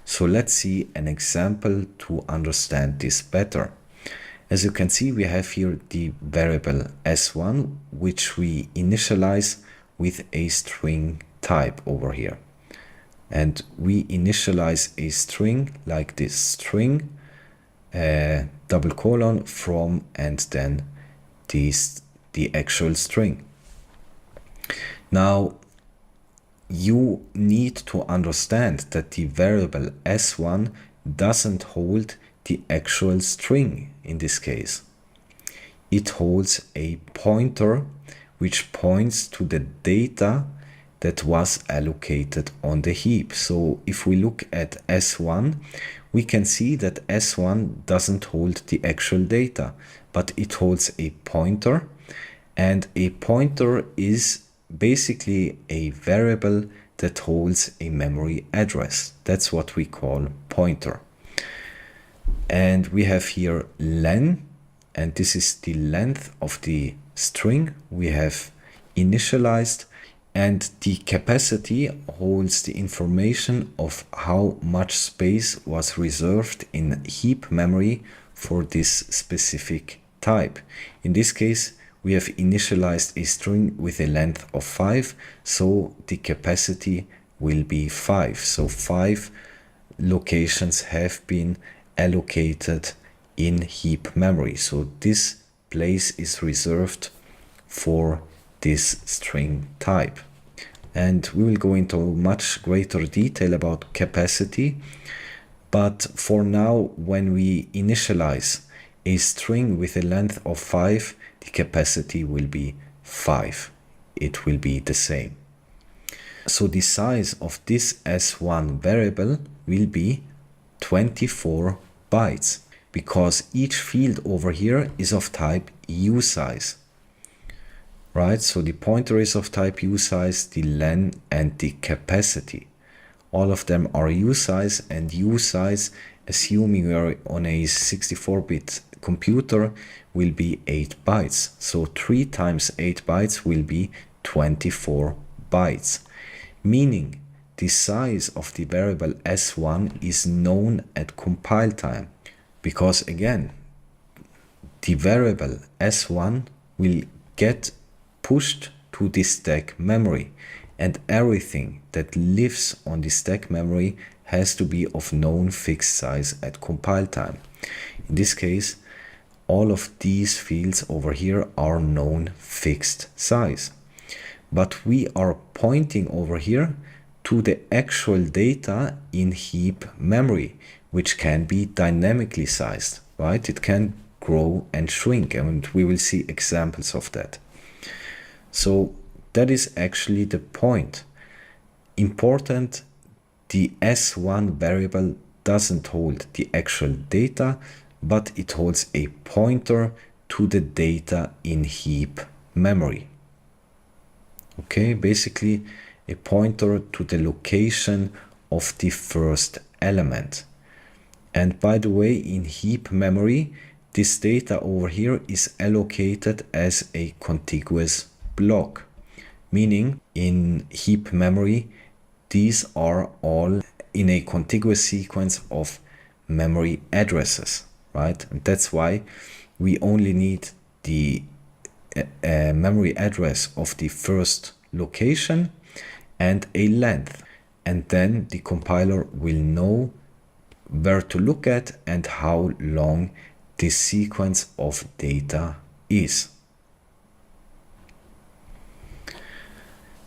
So let's see an example to understand this better. As you can see, we have here the variable s1, which we initialize with a string type over here. And we initialize a string like this, string, double colon, from, and then the actual string. Now, you need to understand that the variable s1 doesn't hold the actual string in this case. It holds a pointer which points to the data that was allocated on the heap. So if we look at s1, we can see that S1 doesn't hold the actual data, but it holds a pointer, and a pointer is basically a variable that holds a memory address. That's what we call pointer. And we have here len, and this is the length of the string we have initialized, and the capacity holds the information of how much space was reserved in heap memory for this specific type. In this case, we have initialized a string with a length of 5, so the capacity will be 5. So 5 locations have been allocated in heap memory. So this place is reserved for this string type. And we will go into much greater detail about capacity. But for now, when we initialize a string with a length of 5, the capacity will be 5. It will be the same. So the size of this S1 variable will be 24 bytes, because each field over here is of type usize. Right, so the pointer is of type usize, the len and the capacity. All of them are usize, and usize, assuming we are on a 64-bit computer, will be 8 bytes. So 3 times 8 bytes will be 24 bytes. Meaning the size of the variable S1 is known at compile time. Because again, the variable S1 will get pushed to the stack memory, and everything that lives on the stack memory has to be of known fixed size at compile time. In this case, all of these fields over here are known fixed size. But we are pointing over here to the actual data in heap memory, which can be dynamically sized, right? It can grow and shrink, and we will see examples of that. So that is actually the point. Important, the S1 variable doesn't hold the actual data, but it holds a pointer to the data in heap memory. Okay, basically a pointer to the location of the first element. And by the way, in heap memory, this data over here is allocated as a contiguous block, meaning in heap memory, these are all in a contiguous sequence of memory addresses, right? And that's why we only need the memory address of the first location and a length, and then the compiler will know where to look at and how long this sequence of data is.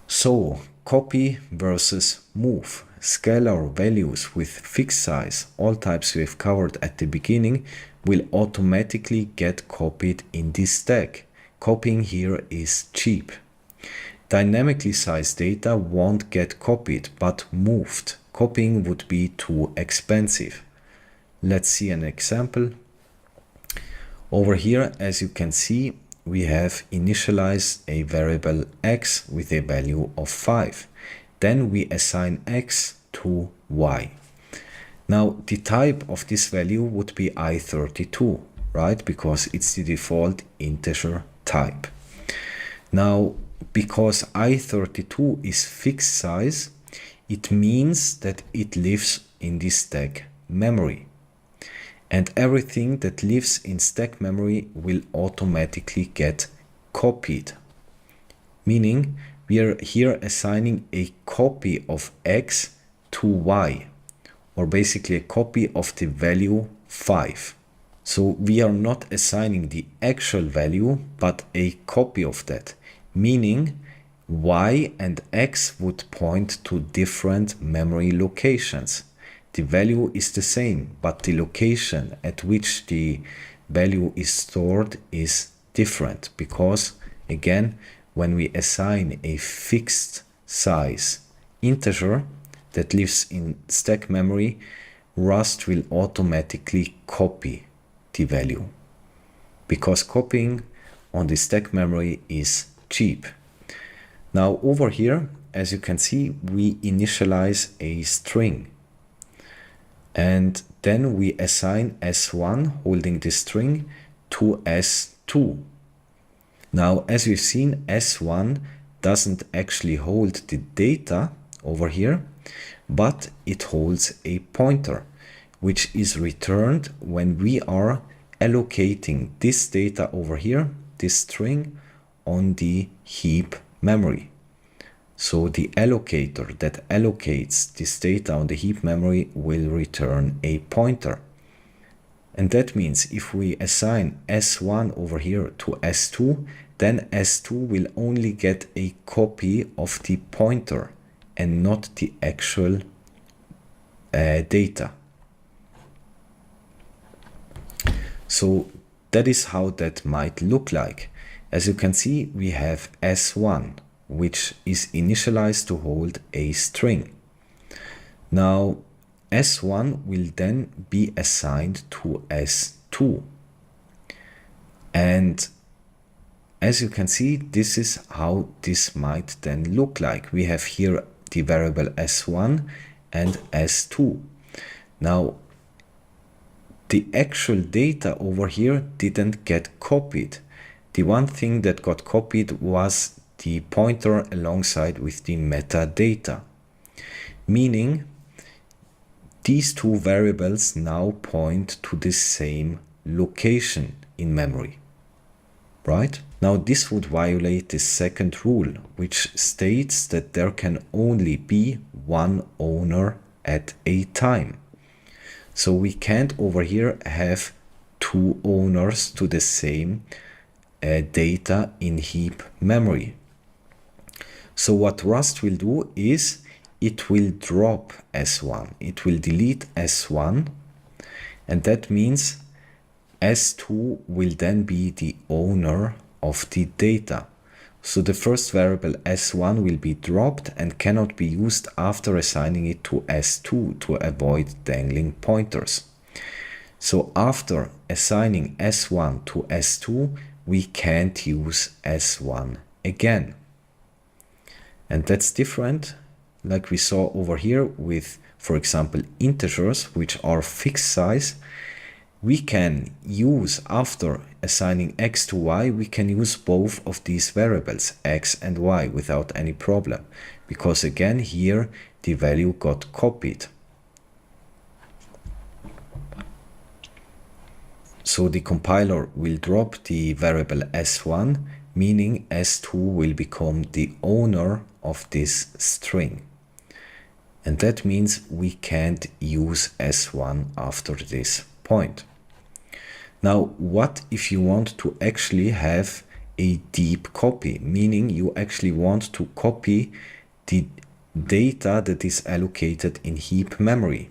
So, copy versus move. Scalar values with fixed size, all types we have covered at the beginning, will automatically get copied in this stack. Copying here is cheap. Dynamically sized data won't get copied but moved. Copying would be too expensive. Let's see an example. Over here, as you can see, we have initialized a variable x with a value of 5. Then we assign x to y. Now the type of this value would be i32, right? Because it's the default integer type. Now, because i32 is fixed size, it means that it lives in the stack memory. And everything that lives in stack memory will automatically get copied. Meaning we are here assigning a copy of x to y, or basically a copy of the value 5. So we are not assigning the actual value, but a copy of that, meaning y and x would point to different memory locations. The value is the same, but the location at which the value is stored is different, because again, when we assign a fixed size integer that lives in stack memory, Rust will automatically copy the value, because copying on the stack memory is cheap. Now over here, as you can see, we initialize a string, and then we assign S1 holding the string to S2. Now, as we've seen, S1 doesn't actually hold the data over here, but it holds a pointer, which is returned when we are allocating this data over here, this string, on the heap memory. So the allocator that allocates this data on the heap memory will return a pointer. And that means if we assign S1 over here to S2, then S2 will only get a copy of the pointer and not the actual data. So that is how that might look like. As you can see, we have S1, which is initialized to hold a string. Now, S1 will then be assigned to S2. And as you can see, this is how this might then look like. We have here the variable S1 and S2. Now, the actual data over here didn't get copied. The one thing that got copied was the pointer alongside with the metadata, meaning these two variables now point to the same location in memory, right? Now this would violate the second rule, which states that there can only be one owner at a time. So we can't over here have two owners to the same data in heap memory. So what Rust will do is it will drop S1. It will delete S1, and that means S2 will then be the owner of the data. So the first variable S1 will be dropped and cannot be used after assigning it to S2 to avoid dangling pointers. So after assigning S1 to S2, we can't use S1 again. And that's different, like we saw over here with, for example, integers, which are fixed size. We can use, after assigning x to y, we can use both of these variables, x and y, without any problem, because again here the value got copied. So the compiler will drop the variable s1, meaning s2 will become the owner of this string. And that means we can't use s1 after this point. Now, what if you want to actually have a deep copy, meaning you actually want to copy the data that is allocated in heap memory?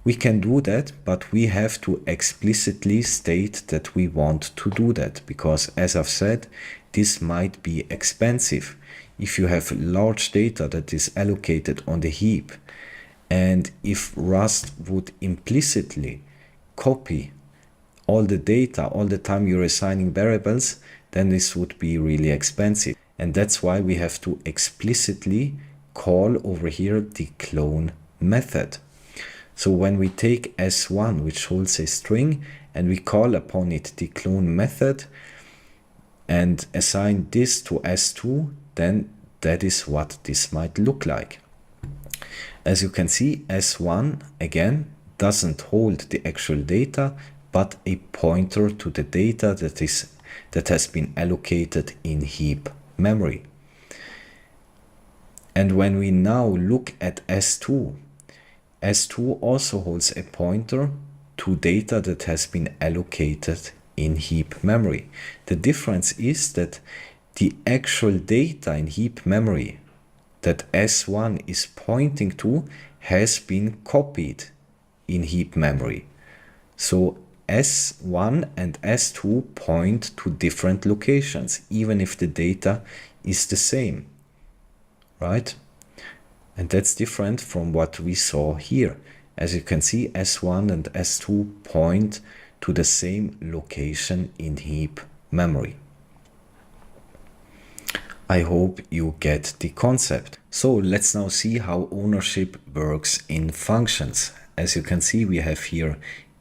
We can do that, but we have to explicitly state that we want to do that, because as I've said, this might be expensive. If you have large data that is allocated on the heap, and if Rust would implicitly copy all the data all the time you're assigning variables, then this would be really expensive. And that's why we have to explicitly call over here the clone method. So when we take s1, which holds a string, and we call upon it the clone method and assign this to s2, then that is what this might look like. As you can see, s1 again doesn't hold the actual data, but a pointer to the data that has been allocated in heap memory. And when we now look at s2, s2 also holds a pointer to data that has been allocated in heap memory. The difference is that the actual data in heap memory that s1 is pointing to has been copied in heap memory. So S1 and S2 point to different locations, even if the data is the same, right? And that's different from what we saw here. As you can see, S1 and S2 point to the same location in heap memory. I hope you get the concept. So let's now see how ownership works in functions. As you can see, we have here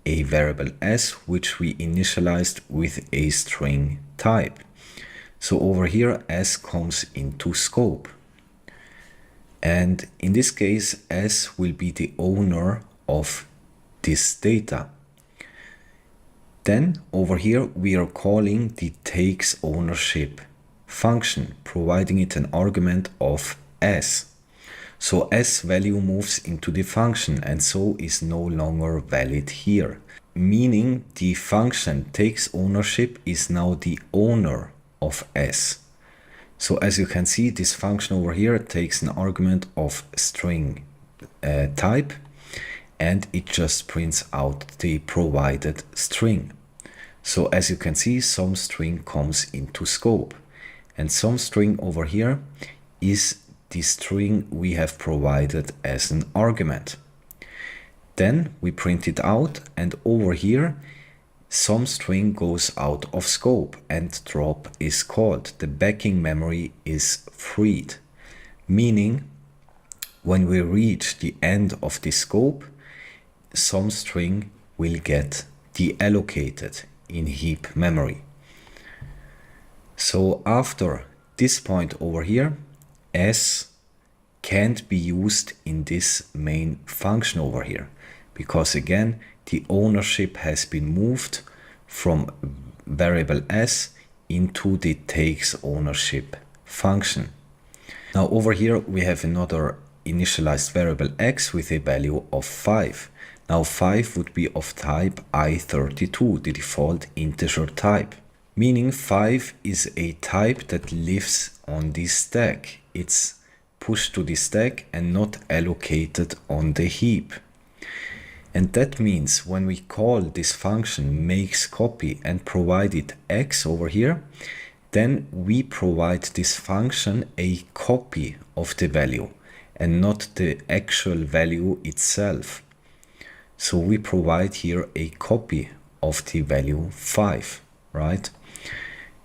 a variable s, which we initialized with a string type. So over here, s comes into scope. And in this case, s will be the owner of this data. Then over here, we are calling the takes ownership function, providing it an argument of s. So s value moves into the function and so is no longer valid here. Meaning the function takes ownership is now the owner of s. So as you can see, this function over here takes an argument of string type and it just prints out the provided string. So as you can see, some string comes into scope. And some string over here is the string we have provided as an argument. Then we print it out, and over here some string goes out of scope and drop is called. The backing memory is freed, meaning when we reach the end of the scope, some string will get deallocated in heap memory. So after this point over here, s can't be used in this main function over here, because again, the ownership has been moved from variable s into the takes ownership function. Now over here, we have another initialized variable x with a value of 5. Now 5 would be of type i32, the default integer type. Meaning 5 is a type that lives on the stack. It's pushed to the stack and not allocated on the heap. And that means when we call this function makes copy and provide it x over here, then we provide this function a copy of the value and not the actual value itself. So we provide here a copy of the value 5, right?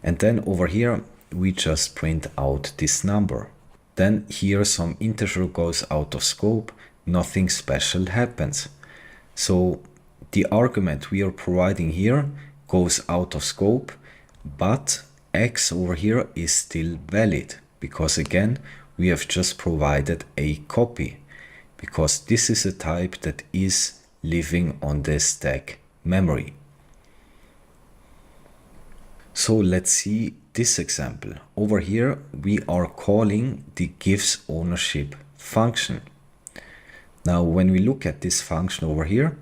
And then over here, we just print out this number. Then here some integer goes out of scope, nothing special happens. So the argument we are providing here goes out of scope, but x over here is still valid because again, we have just provided a copy because this is a type that is living on the stack memory. So let's see this example. Over here, we are calling the gives ownership function. Now, when we look at this function over here,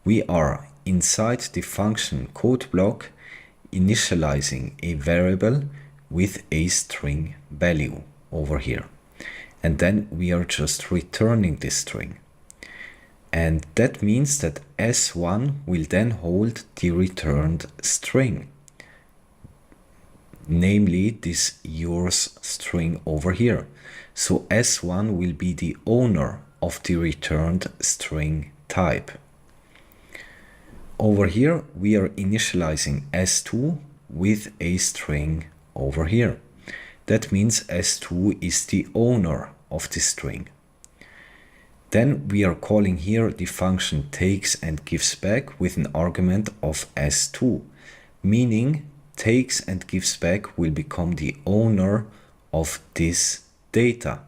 we are inside the function code block initializing a variable with a string value over here. And then we are just returning this string. And that means that S1 will then hold the returned string, namely this yours string over here. So S1 will be the owner of the returned string type. Over here, we are initializing S2 with a string over here. That means S2 is the owner of the string. Then we are calling here the function takes and gives back with an argument of S2, meaning takes and gives back will become the owner of this data.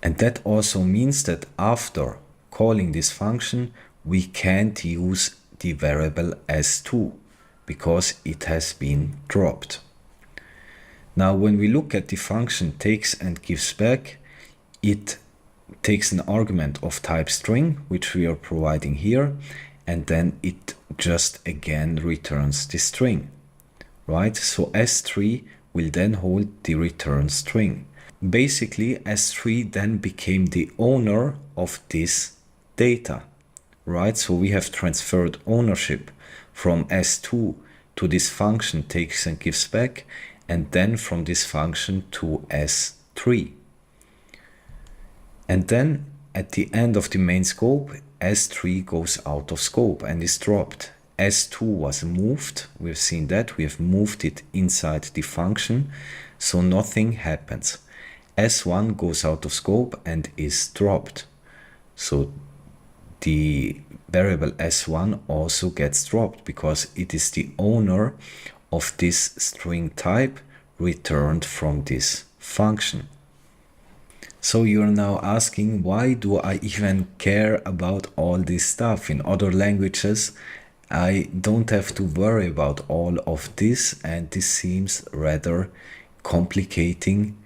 And that also means that after calling this function, we can't use the variable S2 because it has been dropped. Now, when we look at the function takes and gives back, it takes an argument of type string, which we are providing here, and then it just again returns the string, right? So S3 will then hold the return string. Basically, S3 then became the owner of this data, right? So we have transferred ownership from S2 to this function takes and gives back, and then from this function to S3. And then at the end of the main scope, S3 goes out of scope and is dropped. S2 was moved, we've seen that, we have moved it inside the function, so nothing happens. S1 goes out of scope and is dropped. So the variable S1 also gets dropped because it is the owner of this string type returned from this function. So you're now asking, why do I even care about all this stuff? In other languages, I don't have to worry about all of this, and this seems rather complicating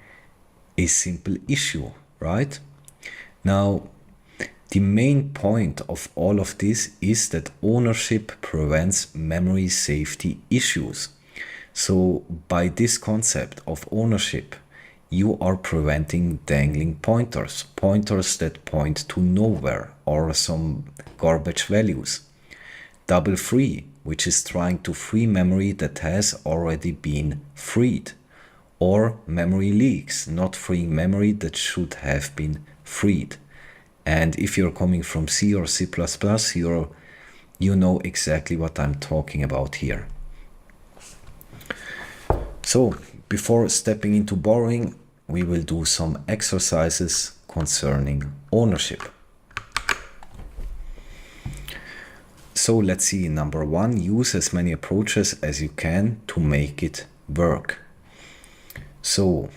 a simple issue, right? Now, the main point of all of this is that ownership prevents memory safety issues. So by this concept of ownership, you are preventing dangling pointers, pointers that point to nowhere or some garbage values. Double free, which is trying to free memory that has already been freed. Or memory leaks, not freeing memory that should have been freed. And if you're coming from C or C++, you know exactly what I'm talking about here. So, before stepping into borrowing, we will do some exercises concerning ownership. So let's see, number one, use as many approaches as you can to make it work. So,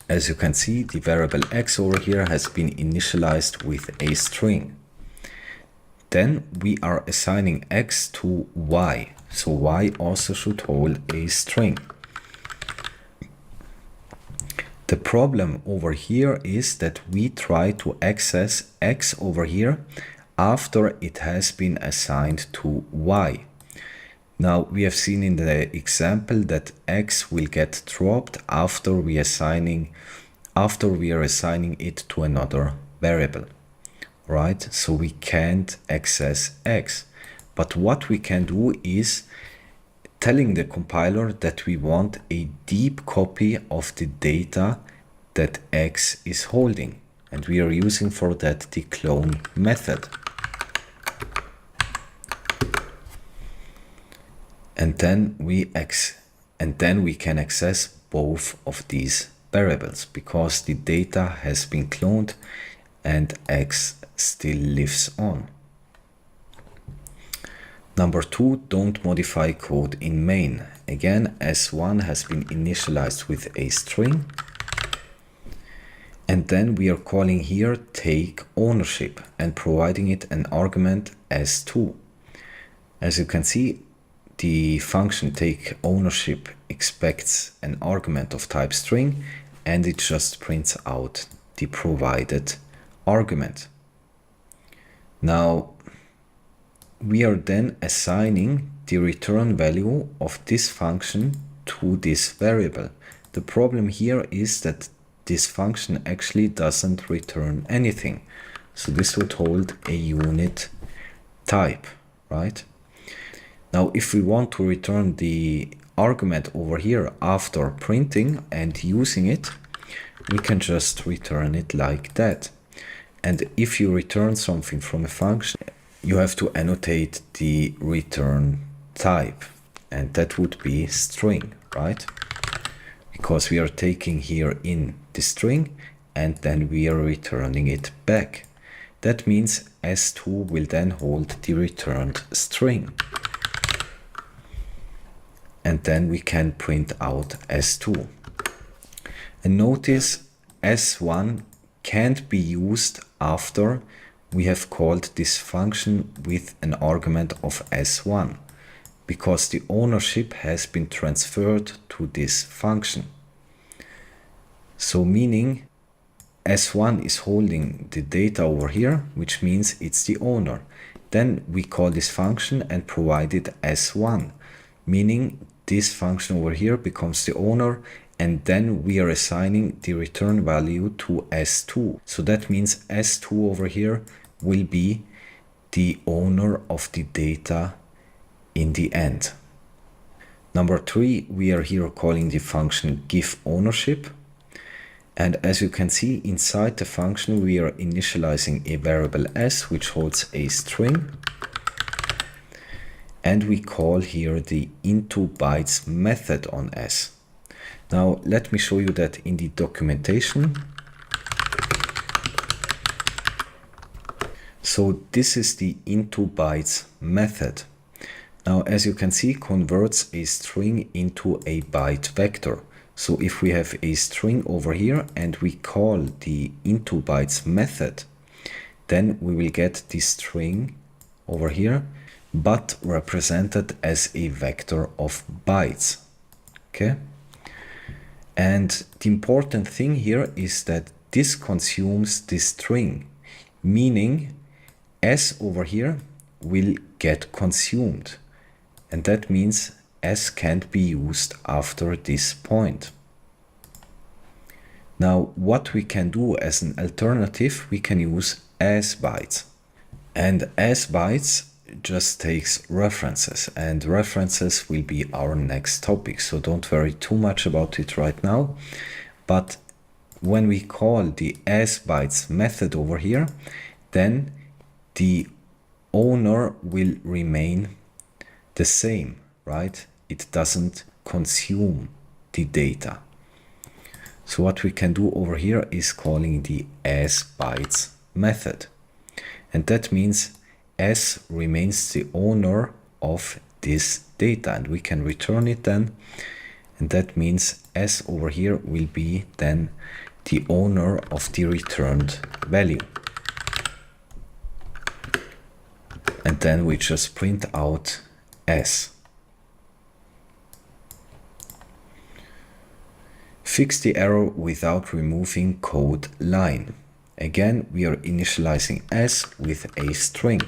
as you can see, the variable x over here has been initialized with a string. Then we are assigning x to y, so y also should hold a string. The problem over here is that we try to access x over here after it has been assigned to y. Now we have seen in the example that x will get dropped after we are assigning it to another variable, right? So we can't access x. But what we can do is telling the compiler that we want a deep copy of the data that x is holding, and we are using for that the clone method. And then we can access both of these variables because the data has been cloned and x still lives on. Number two, don't modify code in main. Again, S1 has been initialized with a string. And then we are calling here take ownership and providing it an argument S2. As you can see, the function take ownership expects an argument of type string, and it just prints out the provided argument. Now we are then assigning the return value of this function to this variable. The problem here is that this function actually doesn't return anything. So this would hold a unit type, right? Now, if we want to return the argument over here after printing and using it, we can just return it like that. And if you return something from a function, you have to annotate the return type, and that would be string, right? Because we are taking here in the string and then we are returning it back. That means S2 will then hold the returned string. And then we can print out S2. And notice S1 can't be used after we have called this function with an argument of S1, because the ownership has been transferred to this function. So meaning S1 is holding the data over here, which means it's the owner. Then we call this function and provide it S1, meaning this function over here becomes the owner, and then we are assigning the return value to S2. So that means S2 over here will be the owner of the data in the end. Number 3, we are here calling the function give ownership. And as you can see, inside the function we are initializing a variable s which holds a string, and we call here the into bytes method on s. Now let me show you that in the documentation. So this is the into bytes method. Now as you can see, converts a string into a byte vector. So if we have a string over here and we call the into bytes method, then we will get this string over here, but represented as a vector of bytes. Okay. And the important thing here is that this consumes this string, meaning s over here will get consumed. And that means s can't be used after this point. Now, what we can do as an alternative, we can use as bytes. And as bytes just takes references, and references will be our next topic. So don't worry too much about it right now. But when we call the as bytes method over here, then the owner will remain the same, right? It doesn't consume the data. So what we can do over here is calling the as bytes method. And that means s remains the owner of this data, and we can return it then. And that means s over here will be then the owner of the returned value. And then we just print out s. Fix the error without removing code line. Again, we are initializing s with a string.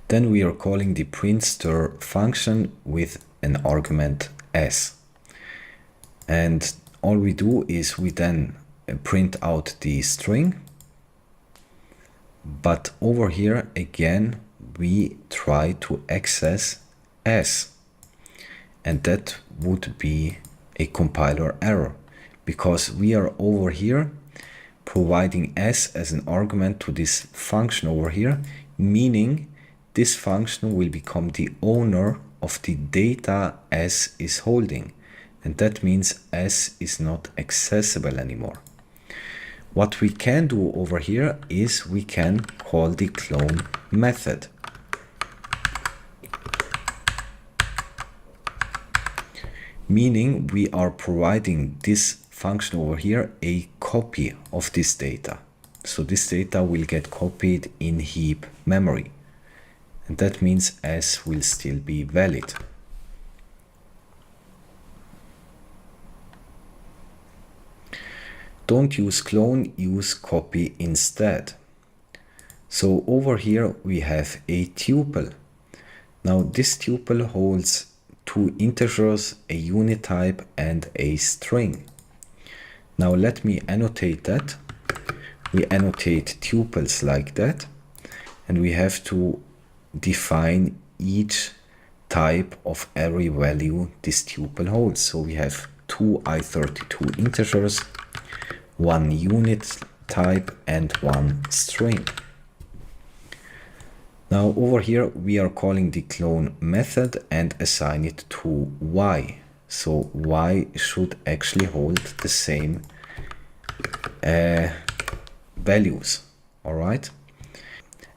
Then we are calling the print_stir function with an argument s. And all we do is we then print out the string. But over here again, we try to access s. And that would be a compiler error, because we are over here providing s as an argument to this function over here, meaning this function will become the owner of the data s is holding. And that means s is not accessible anymore. What we can do over here is we can call the clone method. Meaning we are providing this function over here a copy of this data. So this data will get copied in heap memory. And that means s will still be valid. Don't use clone, use copy instead. So over here we have a tuple. Now this tuple holds two integers, a unit type, and a string. Now let me annotate that. We annotate tuples like that, and we have to define each type of every value this tuple holds. So we have two i32 integers, one unit type, and one string. Now over here we are calling the clone method and assign it to y. So y should actually hold the same values, all right?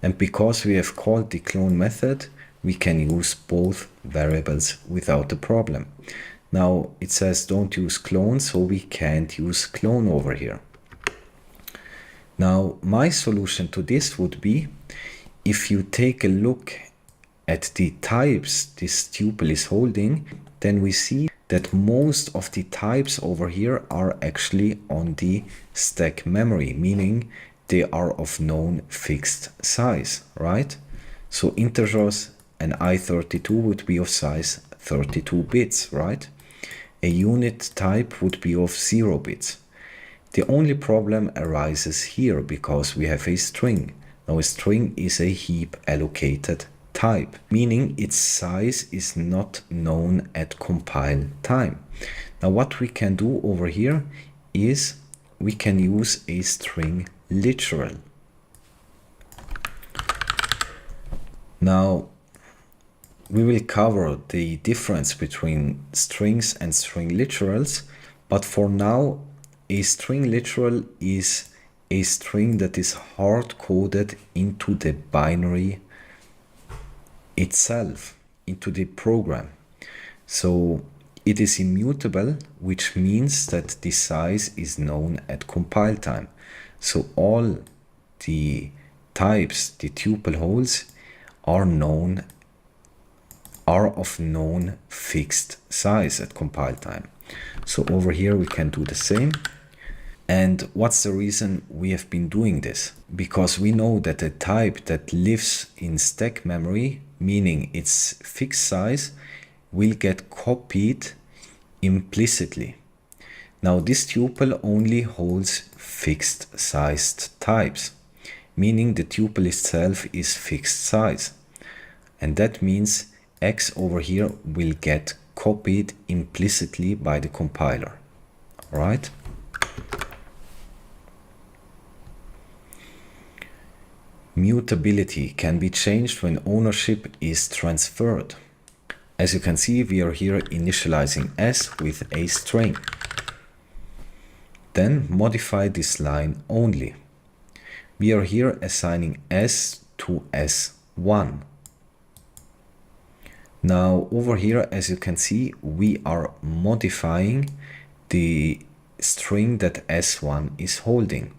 And because we have called the clone method, we can use both variables without a problem. Now it says don't use clone, so we can't use clone over here. Now my solution to this would be, if you take a look at the types this tuple is holding, then we see that most of the types over here are actually on the stack memory, meaning they are of known fixed size, right? So integers and i32 would be of size 32 bits, right? A unit type would be of 0 bits. The only problem arises here because we have a string. Now a string is a heap allocated type, meaning its size is not known at compile time. Now what we can do over here is we can use a string literal. Now, we will cover the difference between strings and string literals, but for now, a string literal is a string that is hard-coded into the binary itself, into the program. So it is immutable, which means that the size is known at compile time. So all the types, the tuple holes, are of known fixed size at compile time. So over here we can do the same. And what's the reason we have been doing this? Because we know that a type that lives in stack memory, meaning its fixed size, will get copied implicitly. Now this tuple only holds fixed sized types, meaning the tuple itself is fixed size. And that means X over here will get copied implicitly by the compiler. All right? Mutability can be changed when ownership is transferred. As you can see, we are here initializing S with a string. Then modify this line only. We are here assigning S to S1. Now over here, as you can see, we are modifying the string that S1 is holding.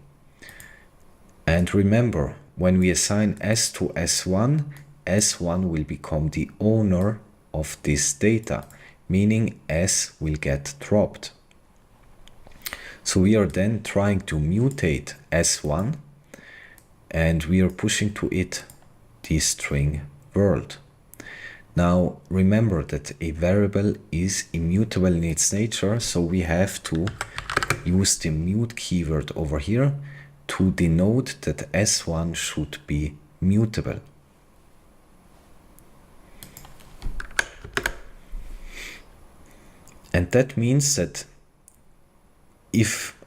And remember, when we assign S to S1, S1 will become the owner of this data, meaning S will get dropped. So we are then trying to mutate S1, and we are pushing to it the string world. Now remember that a variable is immutable in its nature, so we have to use the mute keyword over here to denote that S1 should be mutable. And that means that if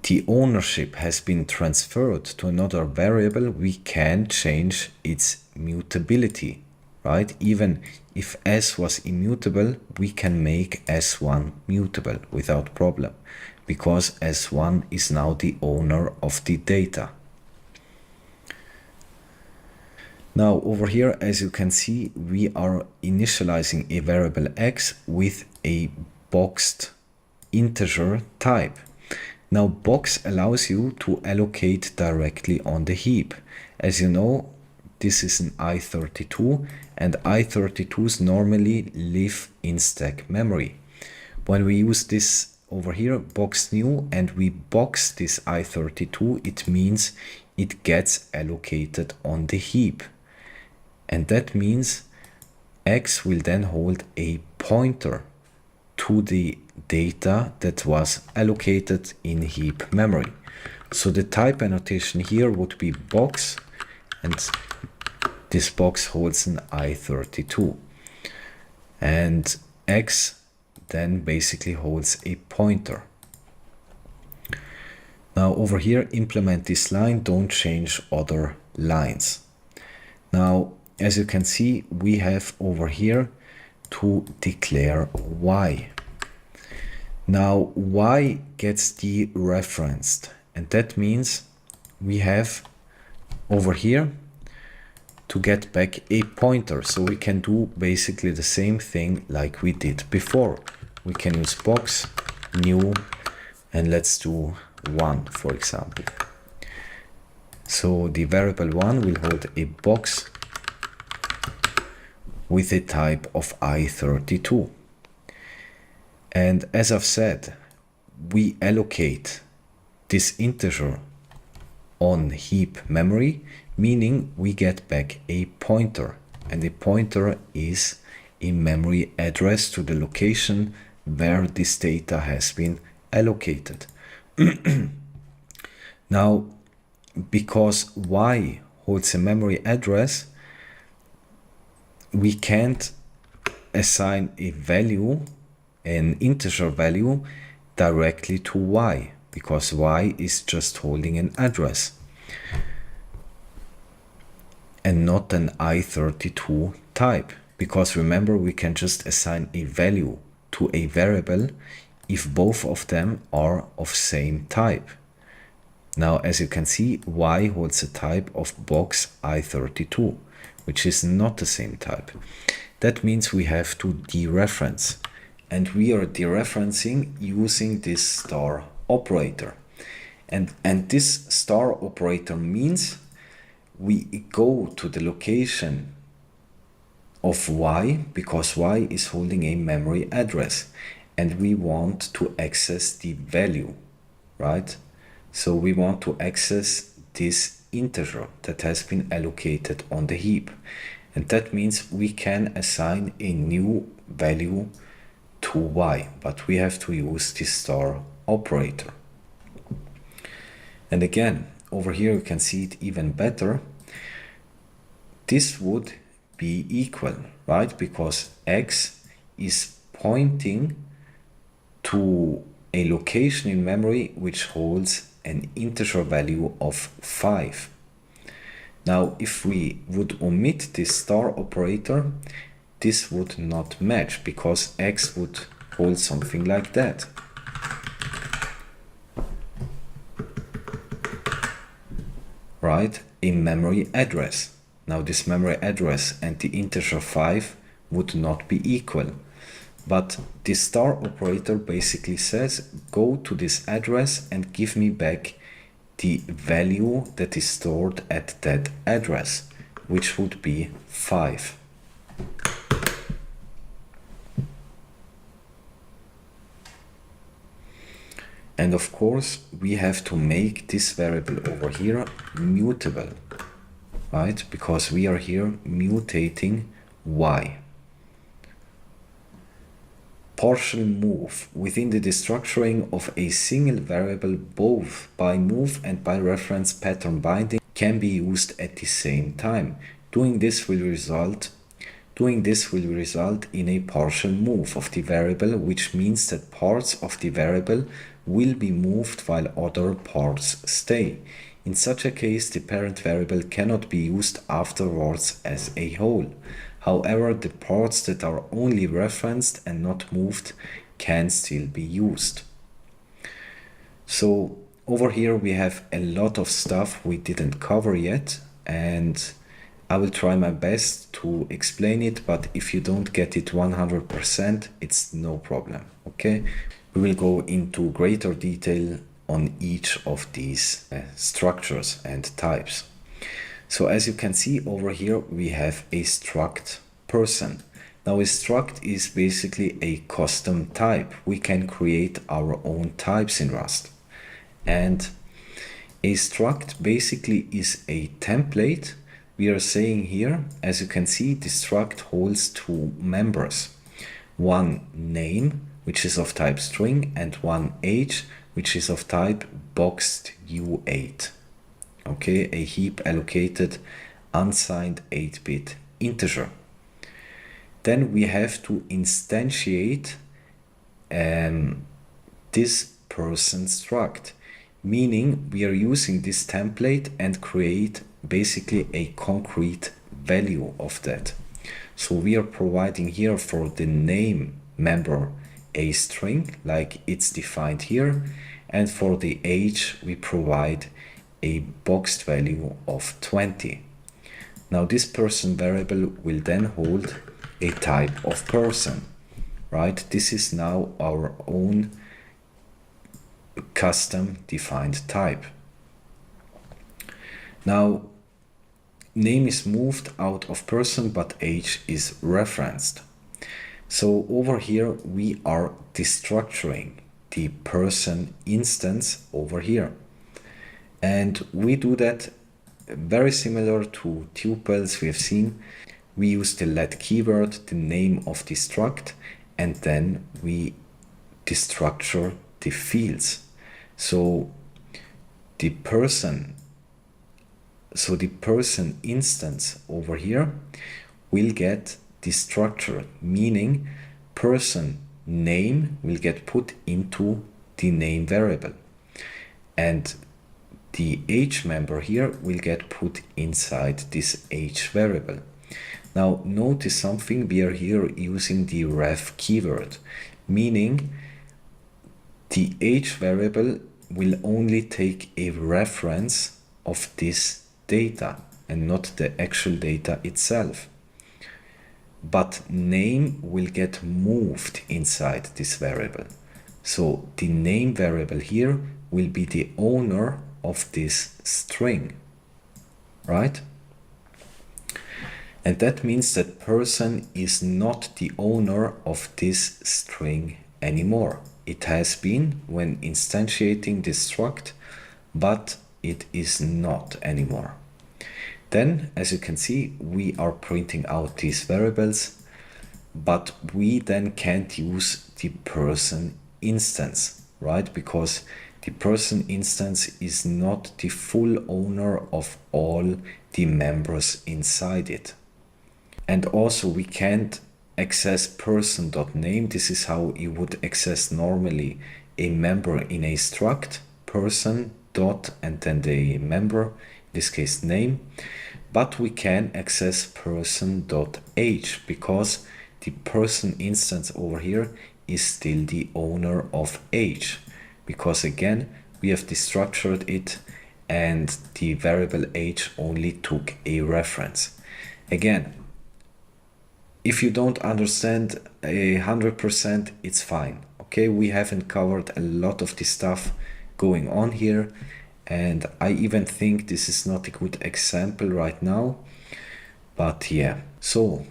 the ownership has been transferred to another variable, we can change its mutability, right? Even if S was immutable, we can make S1 mutable without problem, because S1 is now the owner of the data. Now over here, as you can see, we are initializing a variable X with a boxed integer type. Now box allows you to allocate directly on the heap. As you know, this is an i32, and i32s normally live in stack memory. When we use this over here, box new, and we box this i32, it means it gets allocated on the heap. And that means X will then hold a pointer to the data that was allocated in heap memory. So the type annotation here would be box, and this box holds an i32. And X then basically holds a pointer. Now over here, implement this line, don't change other lines. Now, as you can see, we have over here to declare Y. Now Y gets dereferenced, and that means we have over here to get back a pointer. So we can do basically the same thing like we did before. We can use box, new, and let's do 1, for example. So the variable 1 will hold a box with a type of i32. And as I've said, we allocate this integer on heap memory, meaning we get back a pointer, and the pointer is a memory address to the location where this data has been allocated. Now, because Y holds a memory address, we can't assign a value, an integer value, directly to y, because y is just holding an address and not an i32 type. Because remember, we can just assign a value to a variable if both of them are of same type. Now, as you can see, y holds a type of box i32, which is not the same type. That means we have to dereference, and we are dereferencing using this star operator. And this star operator means we go to the location of y, because y is holding a memory address, and we want to access the value, right? So we want to access this integer that has been allocated on the heap. And that means we can assign a new value to y, but we have to use this star operator. And again, over here you can see it even better. This would be equal, right? Because x is pointing to a location in memory which holds an integer value of 5. Now, if we would omit this star operator, this would not match, because x would hold something like that. Right? A memory address. Now, this memory address and the integer 5 would not be equal. But this star operator basically says, go to this address and give me back the value that is stored at that address, which would be 5. And of course, we have to make this variable over here mutable, right? Because we are here mutating y. Partial move. Within the destructuring of a single variable, both by move and by reference pattern binding can be used at the same time. Doing this will result in a partial move of the variable, which means that parts of the variable will be moved while other parts stay. In such a case, the parent variable cannot be used afterwards as a whole. However, the parts that are only referenced and not moved can still be used. So over here we have a lot of stuff we didn't cover yet, and I will try my best to explain it, but if you don't get it 100%, it's no problem, okay? We will go into greater detail on each of these structures and types. So as you can see over here, we have a struct person. Now a struct is basically a custom type. We can create our own types in Rust. And a struct basically is a template. We are saying here, as you can see, the struct holds two members. One name, which is of type string, and one age, which is of type boxed U8. Okay, a heap allocated unsigned 8-bit integer. Then we have to instantiate this person struct, meaning we are using this template and create basically a concrete value of that. So we are providing here for the name member a string like it's defined here, and for the age we provide a boxed value of 20. Now this person variable will then hold a type of person, right? This is now our own custom defined type. Now name is moved out of person, but age is referenced. So over here we are destructuring the person instance over here. And we do that very similar to tuples we have seen. We use the let keyword, the name of the struct, and then we destructure the fields. So the person instance over here will get destructured, meaning person name will get put into the name variable. And the age member here will get put inside this age variable. Now notice something, we are here using the ref keyword, meaning the age variable will only take a reference of this data and not the actual data itself. But name will get moved inside this variable. So the name variable here will be the owner of this string, right? And that means that person is not the owner of this string anymore. It has been when instantiating this struct, but it is not anymore. Then, as you can see, we are printing out these variables, but we then can't use the person instance, right? Because the person instance is not the full owner of all the members inside it. And also we can't access person.name. This is how you would access normally a member in a struct, person dot and then the member, in this case name. But we can access person.age because the person instance over here is still the owner of age. Because again, we have destructured it and the variable age only took a reference. Again, if you don't understand 100%, it's fine. Okay, we haven't covered a lot of the stuff going on here. And I even think this is not a good example right now. But yeah, so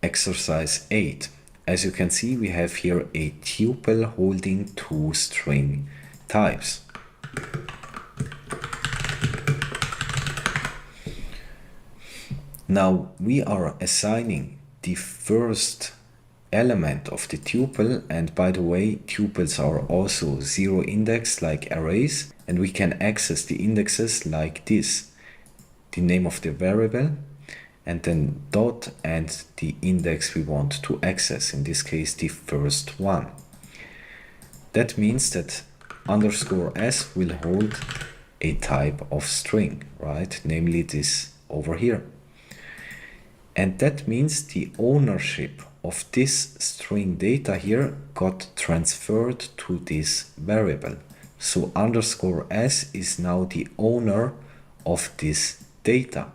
exercise 8. As you can see, we have here a tuple holding two string types. Now we are assigning the first element of the tuple, and by the way, tuples are also zero index like arrays, and we can access the indexes like this: the name of the variable, and then dot and the index we want to access, in this case the first one. That means that underscore s will hold a type of string, right? Namely this over here. And that means the ownership of this string data here got transferred to this variable. So underscore s is now the owner of this data.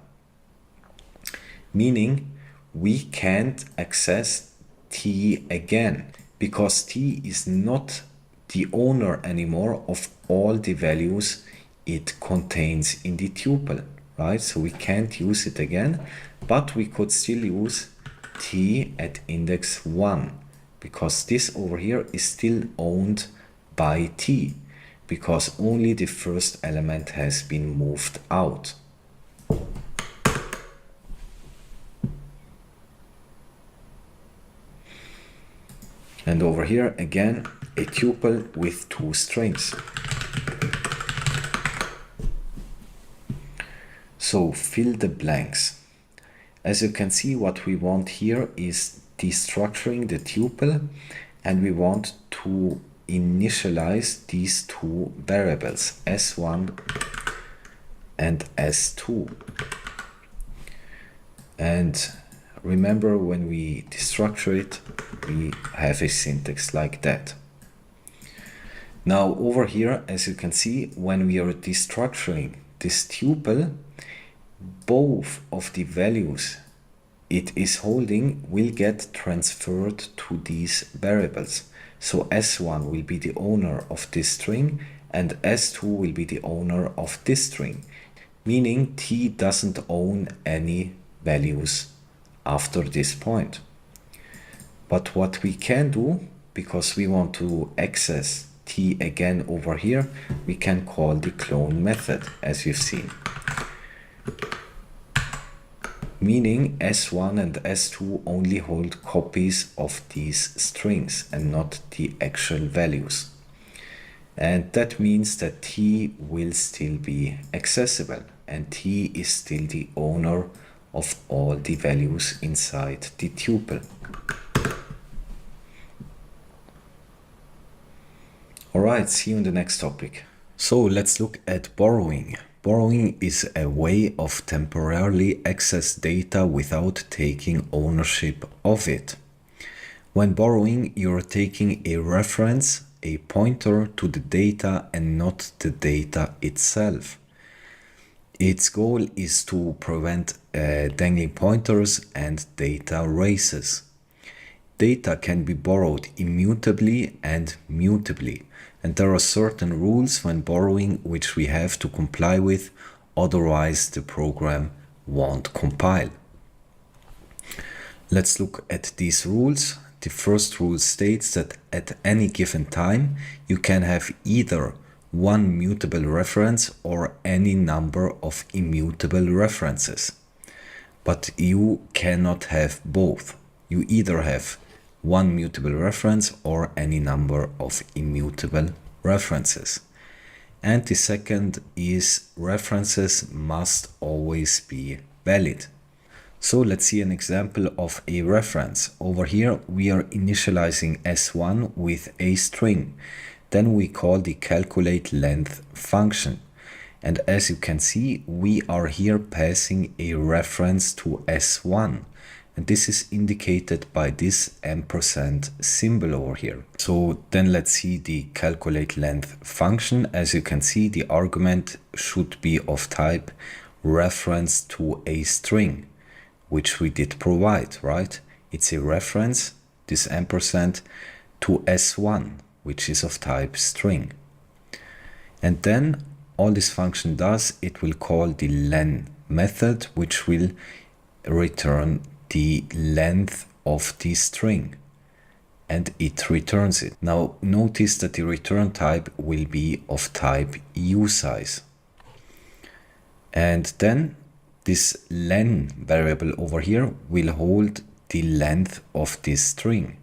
Meaning we can't access t again because t is not the owner anymore of all the values it contains in the tuple, right? So we can't use it again, but we could still use t at index 1 because this over here is still owned by t because only the first element has been moved out. And over here again, a tuple with two strings. So fill the blanks. As you can see, what we want here is destructuring the tuple, and we want to initialize these two variables, s1 and s2. And remember, when we destructure it, we have a syntax like that. Now over here, as you can see, when we are destructuring this tuple, both of the values it is holding will get transferred to these variables. So s1 will be the owner of this string and s2 will be the owner of this string, meaning t doesn't own any values after this point. But what we can do, because we want to access t again over here, we can call the clone method, as you've seen. Meaning s1 and s2 only hold copies of these strings and not the actual values. And that means that t will still be accessible and t is still the owner of all the values inside the tuple. Alright, see you in the next topic. So let's look at borrowing. Borrowing is a way of temporarily access data without taking ownership of it. When borrowing, you're taking a reference, a pointer to the data and not the data itself. Its goal is to prevent dangling pointers and data races. Data can be borrowed immutably and mutably, and there are certain rules when borrowing which we have to comply with, otherwise the program won't compile. Let's look at these rules. The first rule states that at any given time you can have either one mutable reference or any number of immutable references. But you cannot have both. You either have one mutable reference or any number of immutable references. And the second is references must always be valid. So let's see an example of a reference. Over here we are initializing S1 with a string. Then we call the calculate length function. And as you can see, we are here passing a reference to S1. And this is indicated by this ampersand symbol over here. So then let's see the calculate length function. As you can see, the argument should be of type reference to a string, which we did provide, right? It's a reference, this ampersand, to S1, which is of type string. And then all this function does, it will call the len method, which will return the length of the string, and it returns it. Now notice that the return type will be of type usize. And then this len variable over here will hold the length of this string,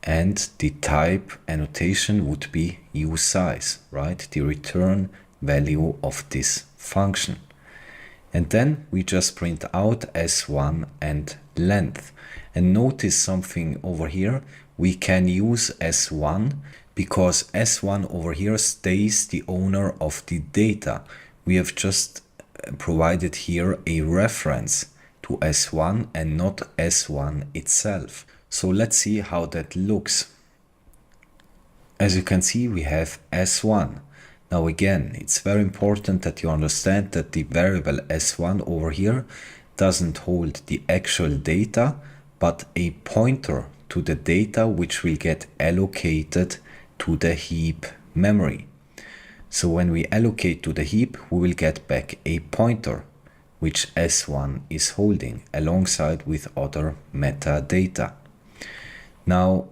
and the type annotation would be usize, right? The return value of this function. And then we just print out S1 and length. And notice something over here. We can use S1 because S1 over here stays the owner of the data. We have just provided here a reference to S1 and not S1 itself. So let's see how that looks. As you can see, we have S1. Now again, it's very important that you understand that the variable S1 over here doesn't hold the actual data, but a pointer to the data which will get allocated to the heap memory. So when we allocate to the heap, we will get back a pointer, which S1 is holding alongside with other metadata. Now,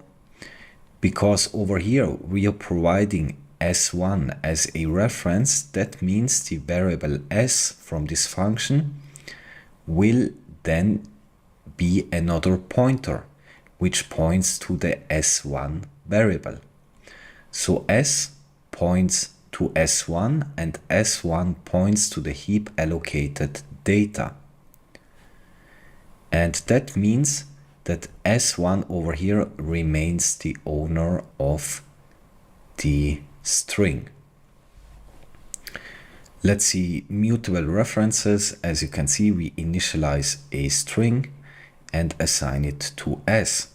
because over here we are providing S1 as a reference, that means the variable S from this function will then be another pointer, which points to the S1 variable. So S points to S1 and S1 points to the heap allocated data. And that means that S1 over here remains the owner of the string. Let's see mutable references. As you can see, we initialize a string and assign it to S.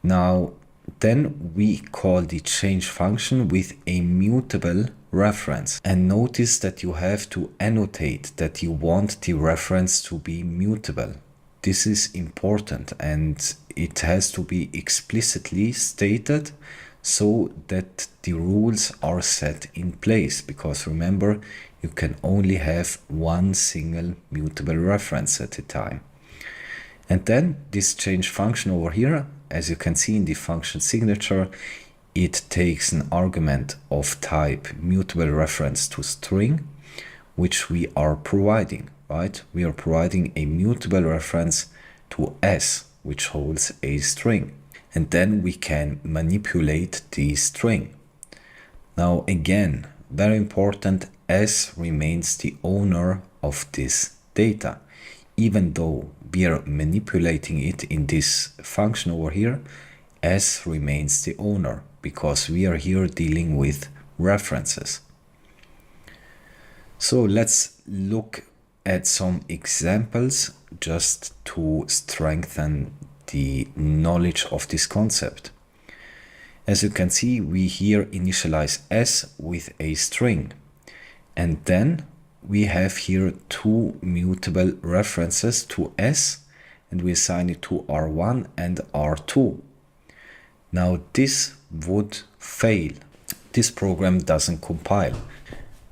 Now, then we call the change function with a mutable reference. And notice that you have to annotate that you want the reference to be mutable. This is important and it has to be explicitly stated so that the rules are set in place, because remember, you can only have one single mutable reference at a time. And then this change function over here, as you can see in the function signature, it takes an argument of type mutable reference to string, which we are providing, right? We are providing a mutable reference to S, which holds a string. And then we can manipulate the string. Now again, very important, S remains the owner of this data. Even though we are manipulating it in this function over here, S remains the owner because we are here dealing with references. So let's look at some examples just to strengthen the knowledge of this concept. As you can see, we here initialize s with a string, and then we have here two mutable references to s, and we assign it to R1 and R2. Now this would fail. This program doesn't compile.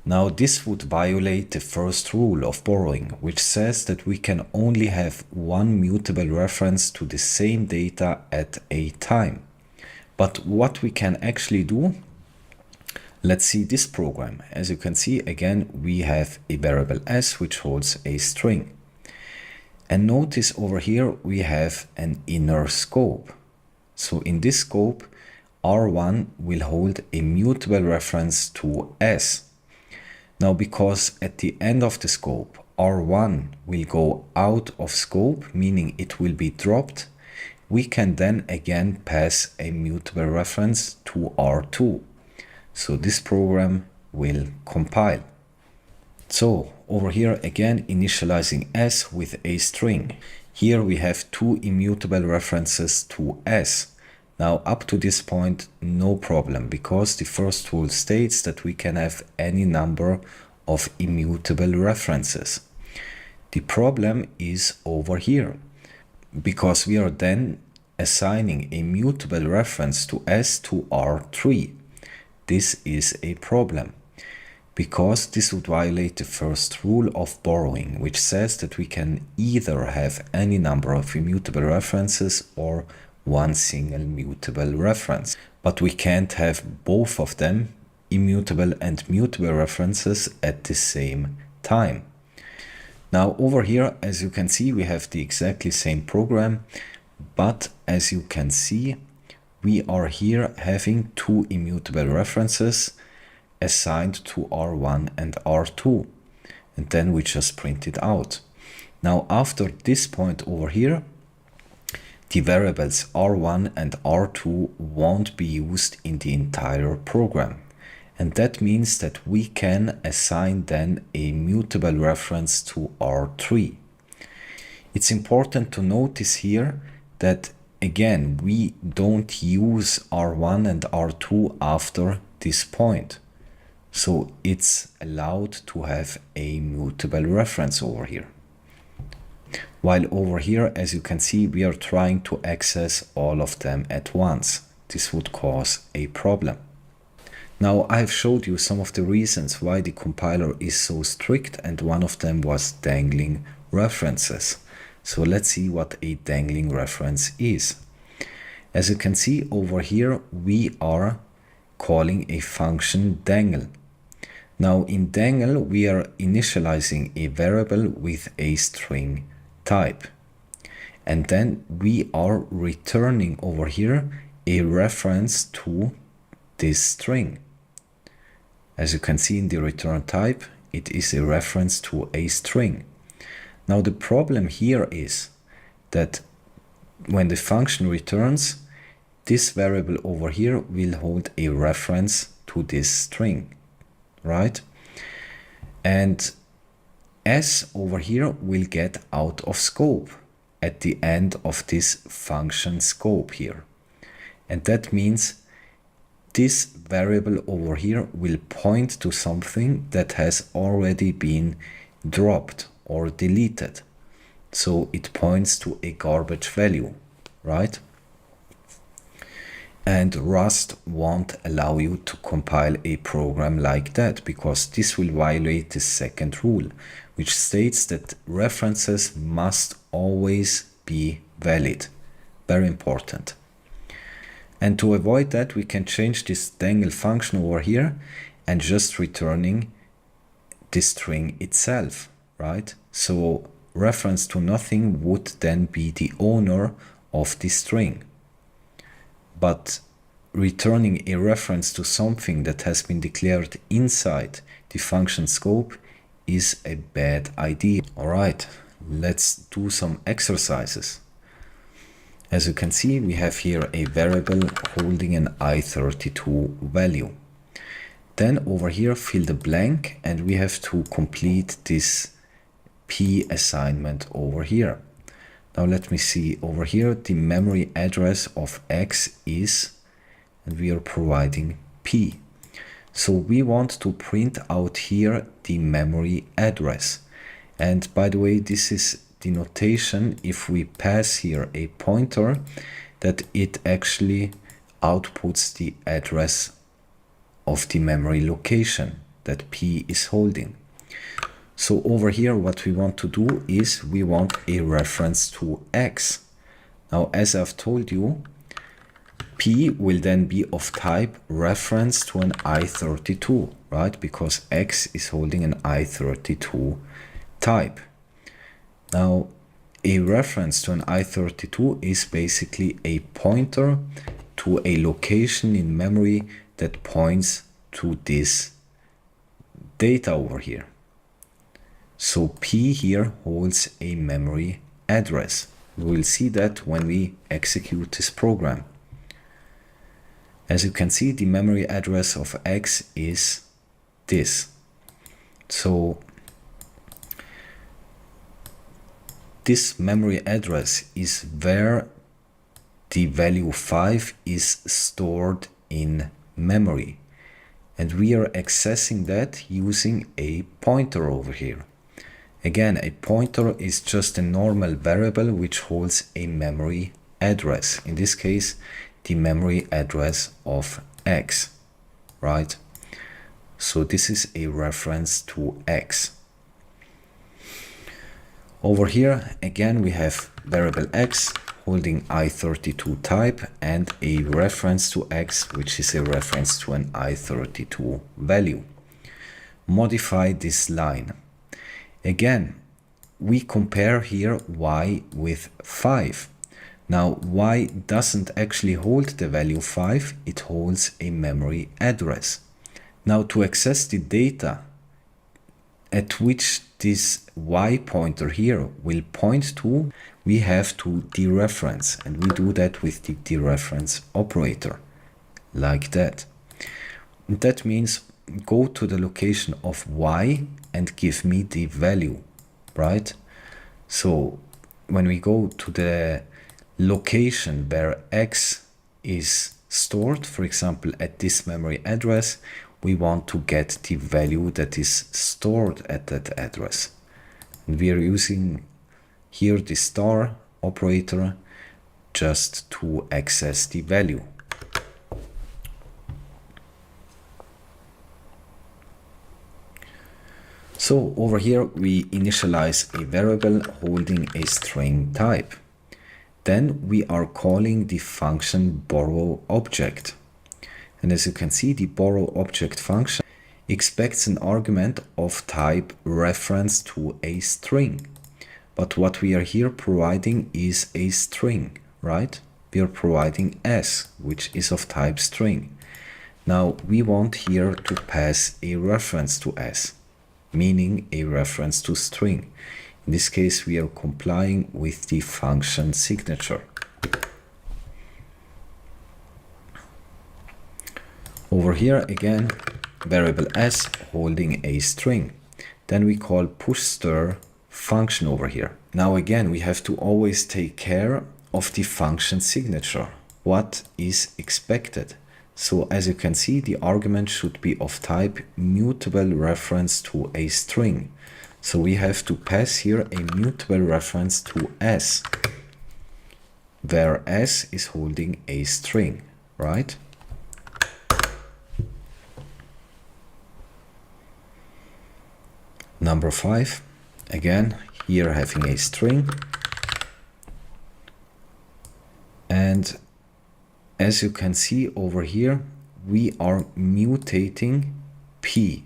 Now this would violate the first rule of borrowing, which says that we can only have one mutable reference to the same data at a time. But what we can actually do, let's see this program. As you can see, again, we have a variable s which holds a string. And notice over here we have an inner scope. So in this scope, R1 will hold a mutable reference to s. Now, because at the end of the scope, R1 will go out of scope, meaning it will be dropped, we can then again pass a mutable reference to R2. So this program will compile. So over here again, initializing s with a string. Here we have two immutable references to s. Now up to this point, no problem, because the first rule states that we can have any number of immutable references. The problem is over here, because we are then assigning a mutable reference to s to R3. This is a problem, because this would violate the first rule of borrowing, which says that we can either have any number of immutable references or one single mutable reference. But we can't have both of them, immutable and mutable references, at the same time. Now over here, as you can see, we have the exactly same program, but as you can see, we are here having two immutable references assigned to R1 and R2, and then we just print it out. Now after this point over here, the variables R1 and R2 won't be used in the entire program, and that means that we can assign then a mutable reference to R3. It's important to notice here that again we don't use R1 and R2 after this point. So it's allowed to have a mutable reference over here. While over here, as you can see, we are trying to access all of them at once. This would cause a problem. Now I've showed you some of the reasons why the compiler is so strict, and one of them was dangling references. So let's see what a dangling reference is. As you can see over here, we are calling a function dangle. Now in dangle, we are initializing a variable with a string type, and then we are returning over here a reference to this string. As you can see in the return type, it is a reference to a string. Now the problem here is that when the function returns, this variable over here will hold a reference to this string, right? And s over here will get out of scope at the end of this function scope here. And that means this variable over here will point to something that has already been dropped or deleted. So it points to a garbage value, right? And Rust won't allow you to compile a program like that, because this will violate the second rule, which states that references must always be valid. Very important. And to avoid that, we can change this dangle function over here and just returning the string itself, right? So reference to nothing would then be the owner of the string. But returning a reference to something that has been declared inside the function scope is a bad idea. All right, let's do some exercises. As you can see, we have here a variable holding an i32 value. Then over here, fill the blank, and we have to complete this p assignment over here. Now let me see over here, the memory address of x is, and we are providing p. So we want to print out here the memory address. And by the way, this is the notation if we pass here a pointer, that it actually outputs the address of the memory location that p is holding. So over here, what we want to do is we want a reference to x. Now, as I've told you, p will then be of type reference to an i32, right? Because x is holding an i32 type. Now, a reference to an i32 is basically a pointer to a location in memory that points to this data over here. So p here holds a memory address. We will see that when we execute this program. As you can see, the memory address of x is this. So this memory address is where the value 5 is stored in memory. And we are accessing that using a pointer over here. Again, a pointer is just a normal variable which holds a memory address. In this case, the memory address of x, right? So this is a reference to x. Over here, again, we have variable x holding i32 type and a reference to x, which is a reference to an i32 value. Modify this line. Again, we compare here y with 5. Now, y doesn't actually hold the value 5, it holds a memory address. Now, to access the data at which this y pointer here will point to, we have to dereference, and we do that with the dereference operator, like that. That means go to the location of y and give me the value, right? So when we go to the location where x is stored, for example, at this memory address, we want to get the value that is stored at that address. And we are using here the star operator just to access the value. So over here we initialize a variable holding a string type. Then we are calling the function borrow object. And as you can see, the borrow object function expects an argument of type reference to a string. But what we are here providing is a string, right? We are providing s, which is of type string. Now we want here to pass a reference to s, meaning a reference to string. In this case, we are complying with the function signature. Over here again, variable s holding a string. Then we call pushStir function over here. Now again, we have to always take care of the function signature. What is expected? So as you can see, the argument should be of type mutable reference to a string. So we have to pass here a mutable reference to s, where s is holding a string, right? Number 5, again, here having a string. And as you can see over here, we are mutating p.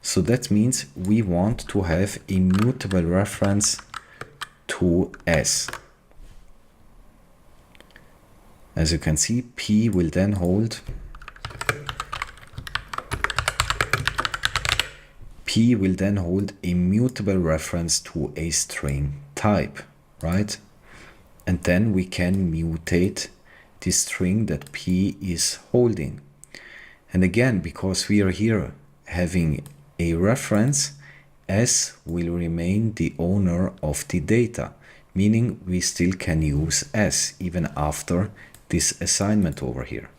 So that means we want to have a mutable reference to s. As you can see, p will then hold a mutable reference to a string type, right? And then we can mutate this string that P is holding. And again, because we are here having a reference, S will remain the owner of the data, meaning we still can use S even after this assignment over here.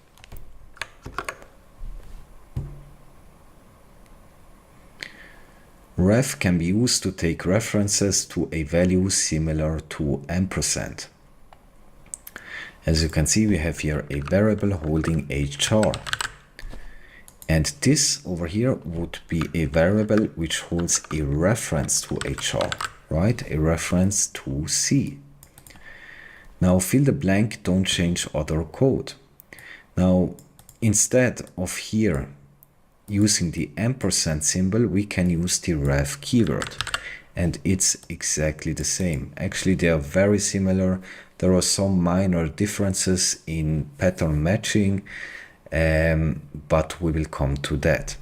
Ref can be used to take references to a value similar to ampersand. As you can see, we have here a variable holding HR. And this over here would be a variable which holds a reference to HR, right? A reference to C. Now fill the blank, don't change other code. Now, instead of here using the ampersand symbol, we can use the ref keyword. And it's exactly the same. Actually, they are very similar. There are some minor differences in pattern matching, but we will come to that.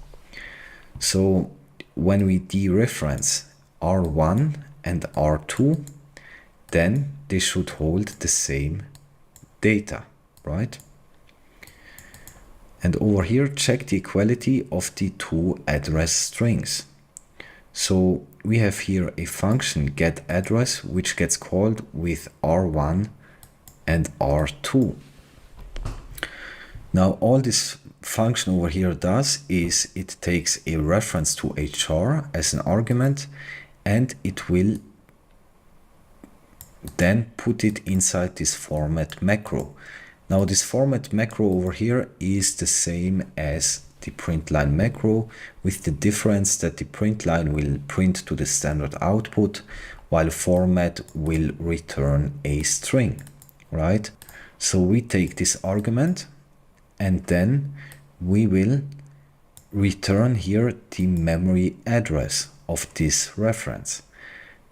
So when we dereference R1 and R2, then they should hold the same data, right? And over here, check the equality of the two address strings. So we have here a function getAddress, which gets called with R1 and R2. Now all this function over here does is it takes a reference to HR as an argument, and it will then put it inside this format macro. Now this format macro over here is the same as the print line macro, with the difference that the print line will print to the standard output, while format will return a string, right? So we take this argument, and then we will return here the memory address of this reference.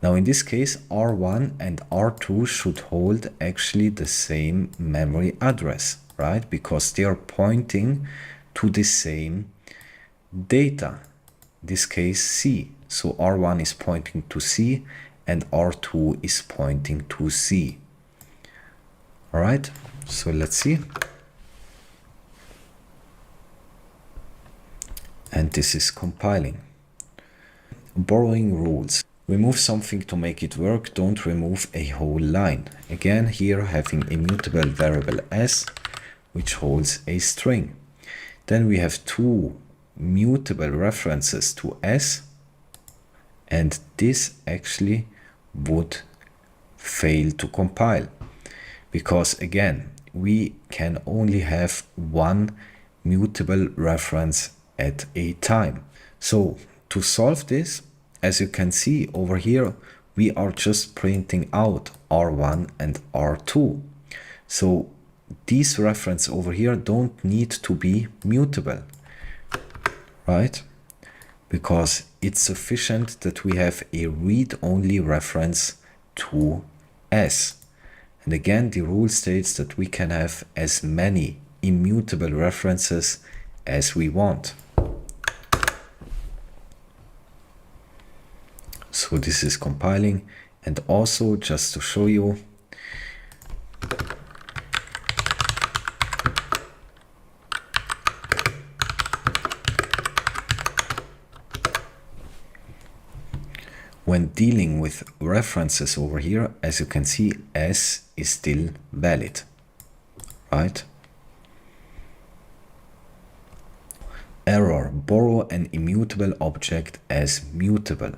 Now in this case, R1 and R2 should hold actually the same memory address, right? Because they are pointing to the same data, in this case C. So R1 is pointing to C and R2 is pointing to C. All right, so let's see. And this is compiling. Borrowing rules. Remove something to make it work, don't remove a whole line. Again, here having a mutable variable S, which holds a string. Then we have two mutable references to S, and this actually would fail to compile. Because again, we can only have one mutable reference at a time. So to solve this, as you can see over here, we are just printing out R1 and R2. So these references over here don't need to be mutable, right? Because it's sufficient that we have a read-only reference to S. And again, the rule states that we can have as many immutable references as we want. So this is compiling, and also just to show you, when dealing with references over here, as you can see, S is still valid, right? Error: borrow an immutable object as mutable.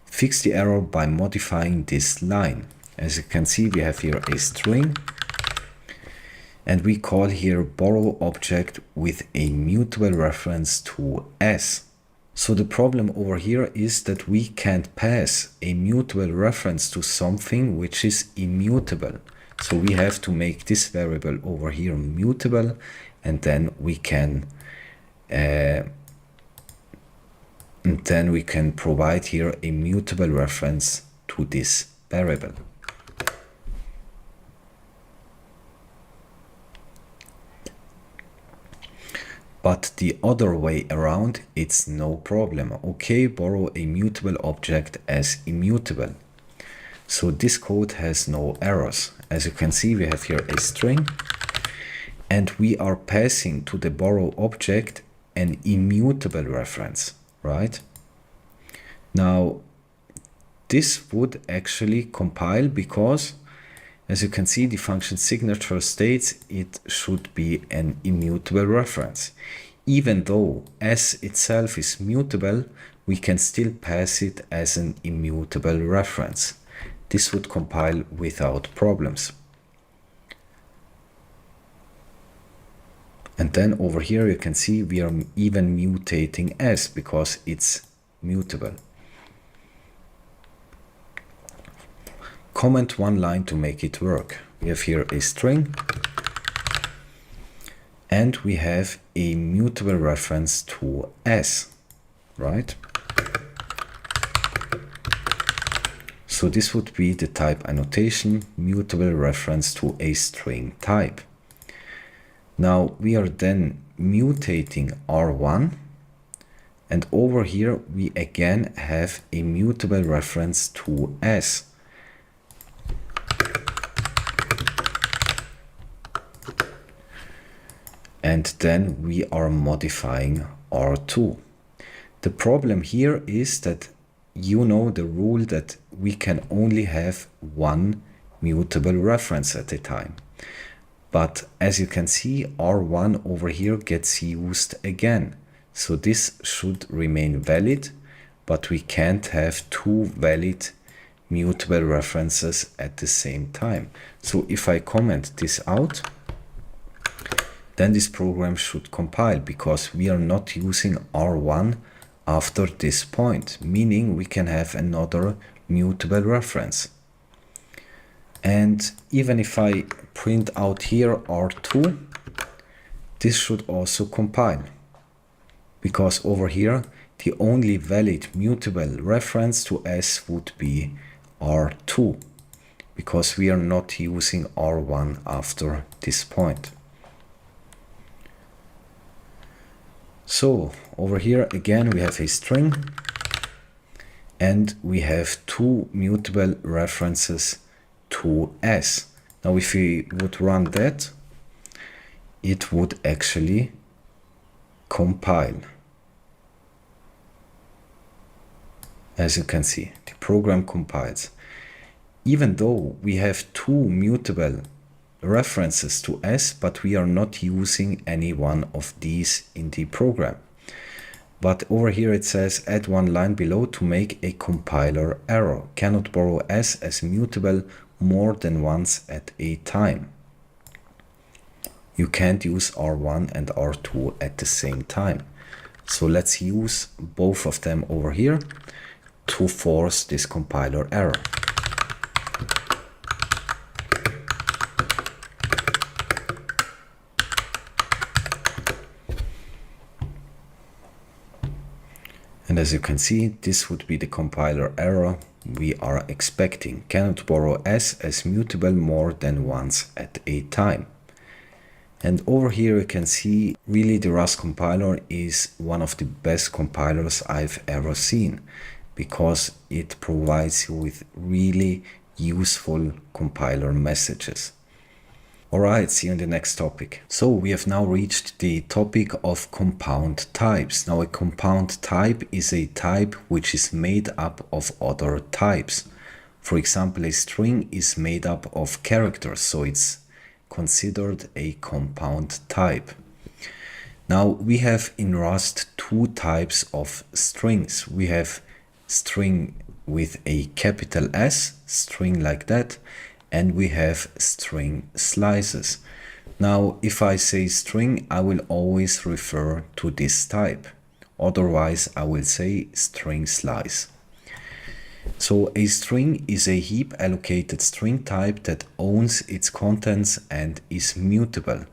Fix the error by modifying this line. As you can see, we have here a string, and we call here borrow object with a mutable reference to S. So the problem over here is that we can't pass a mutable reference to something which is immutable. So we have to make this variable over here mutable, and then we can provide here a mutable reference to this variable. But the other way around, it's no problem. Okay, borrow a mutable object as immutable. So this code has no errors. As you can see, we have here a string, and we are passing to the borrow object an immutable reference, right? Now, this would actually compile because, as you can see, the function signature states it should be an immutable reference. Even though s itself is mutable, we can still pass it as an immutable reference. This would compile without problems. And then over here you can see we are even mutating s because it's mutable. Comment one line to make it work. We have here a string, and we have a mutable reference to s, right? So this would be the type annotation, mutable reference to a string type. Now we are then mutating R1, and over here we again have a mutable reference to s. And then we are modifying R2. The problem here is that you know the rule that we can only have one mutable reference at a time. But as you can see, R1 over here gets used again. So this should remain valid, but we can't have two valid mutable references at the same time. So if I comment this out, then this program should compile because we are not using R1 after this point, meaning we can have another mutable reference. And even if I print out here R2, this should also compile, because over here the only valid mutable reference to s would be R2, because we are not using R1 after this point. So over here again we have a string, and we have two mutable references to s. Now if we would run that, it would actually compile. As you can see, the program compiles. Even though we have two mutable references to s, but we are not using any one of these in the program. But over here it says add one line below to make a compiler error. Cannot borrow s as mutable more than once at a time. You can't use R1 and R2 at the same time. So let's use both of them over here to force this compiler error. And as you can see, this would be the compiler error we are expecting. Cannot borrow s as mutable more than once at a time. And over here you can see really the Rust compiler is one of the best compilers I've ever seen, because it provides you with really useful compiler messages. Alright, see you in the next topic. So we have now reached the topic of compound types. Now a compound type is a type which is made up of other types. For example, a string is made up of characters, so it's considered a compound type. Now we have in Rust two types of strings. We have string with a capital S, string like that, and we have string slices. Now if I say string, I will always refer to this type. Otherwise I will say string slice. So a string is a heap allocated string type that owns its contents and is mutable.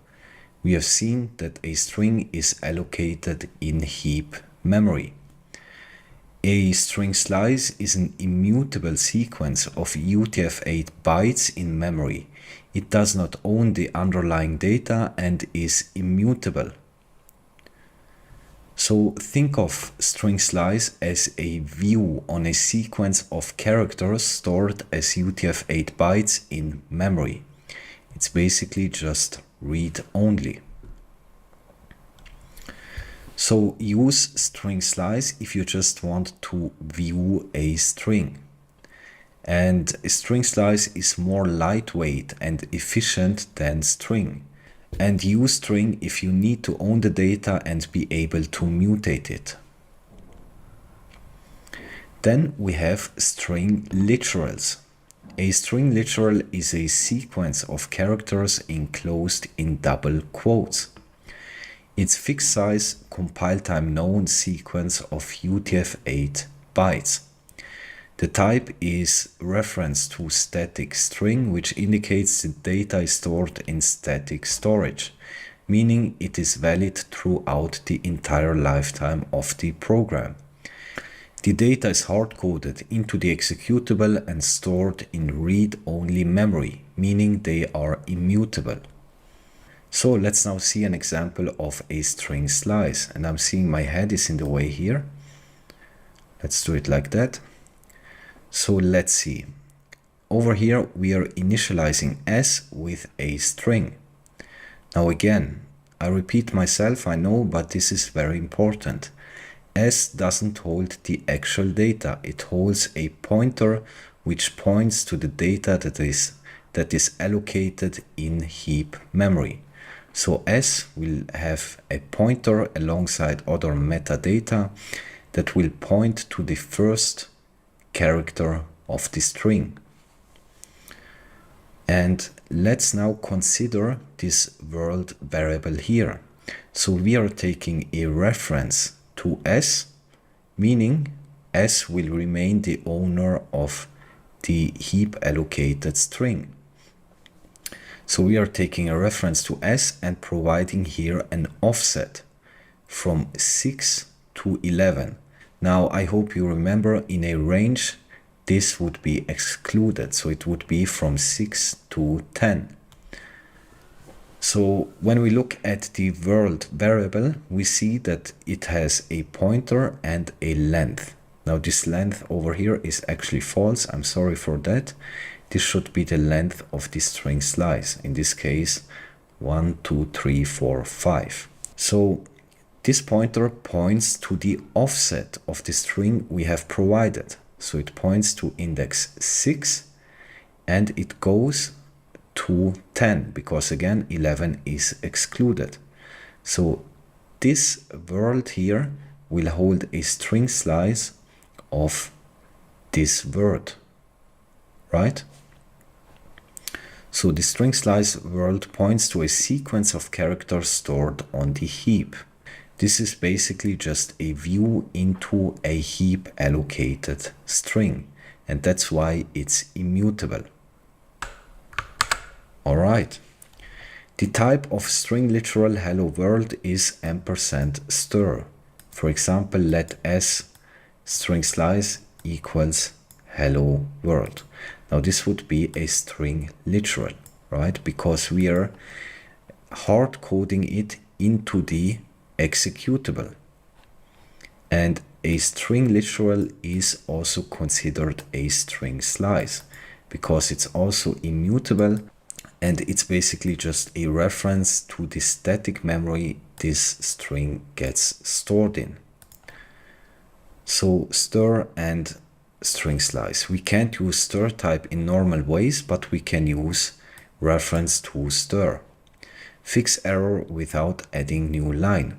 We have seen that a string is allocated in heap memory. A string slice is an immutable sequence of UTF-8 bytes in memory. It does not own the underlying data and is immutable. So think of string slice as a view on a sequence of characters stored as UTF-8 bytes in memory. It's basically just read only. So use string slice if you just want to view a string. And string slice is more lightweight and efficient than string. And use string if you need to own the data and be able to mutate it. Then we have string literals. A string literal is a sequence of characters enclosed in double quotes. It's fixed size, compile time known sequence of UTF-8 bytes. The type is reference to static string, which indicates the data is stored in static storage, meaning it is valid throughout the entire lifetime of the program. The data is hard-coded into the executable and stored in read-only memory, meaning they are immutable. So let's now see an example of a string slice, and I'm seeing my head is in the way here. Let's do it like that. So let's see. Over here we are initializing s with a string. Now again, I repeat myself, I know, but this is very important. S doesn't hold the actual data. It holds a pointer which points to the data that is allocated in heap memory. So S will have a pointer alongside other metadata that will point to the first character of the string. And let's now consider this world variable here. So we are taking a reference to S, meaning S will remain the owner of the heap allocated string. So we are taking a reference to S and providing here an offset from 6 to 11. Now I hope you remember, in a range this would be excluded, so it would be from 6 to 10. So when we look at the world variable, we see that it has a pointer and a length. Now this length over here is actually false. I'm sorry for that. This should be the length of the string slice. In this case, 1, 2, 3, 4, 5. So this pointer points to the offset of the string we have provided. So it points to index 6 and it goes to 10, because again 11 is excluded. So this world here will hold a string slice of this word, right? So the string slice world points to a sequence of characters stored on the heap. This is basically just a view into a heap allocated string, and that's why it's immutable. Alright, the type of string literal hello world is &stir. For example, let s string slice equals hello world. Now this would be a string literal, right? Because we are hard coding it into the executable. And a string literal is also considered a string slice because it's also immutable. And it's basically just a reference to the static memory this string gets stored in. So stir and string slice. We can't use stir type in normal ways, but we can use reference to stir. Fix error without adding new line.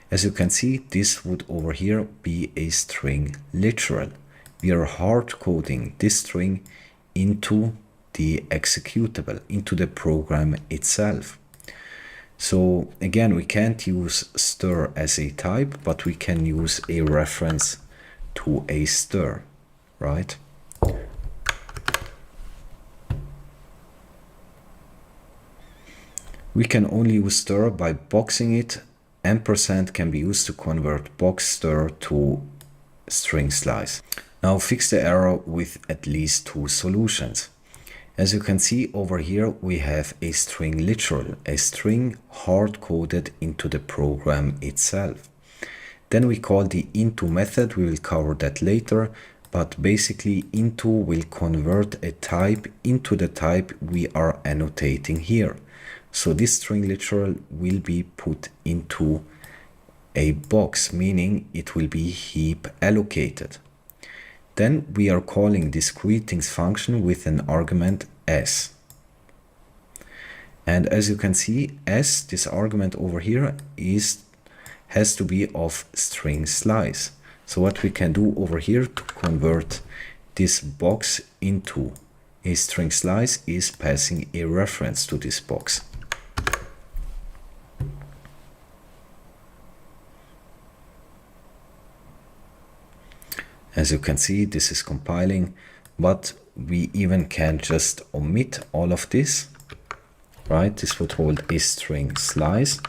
As you can see, this would over here be a string literal. We are hard coding this string into the executable, into the program itself. So again, we can't use stir as a type, but we can use a reference to a stir, right? We can only use stir by boxing it. Ampersand can be used to convert box stir to string slice. Now fix the error with at least two solutions. As you can see over here, we have a string literal, a string hard-coded into the program itself. Then we call the into method. We will cover that later, but basically into will convert a type into the type we are annotating here. So this string literal will be put into a box, meaning it will be heap allocated. Then we are calling this greetings function with an argument s. And as you can see, s, this argument over here, has to be of string slice. So what we can do over here to convert this box into a string slice is passing a reference to this box. As you can see, this is compiling, but we even can just omit all of this, right? This would hold a string slice,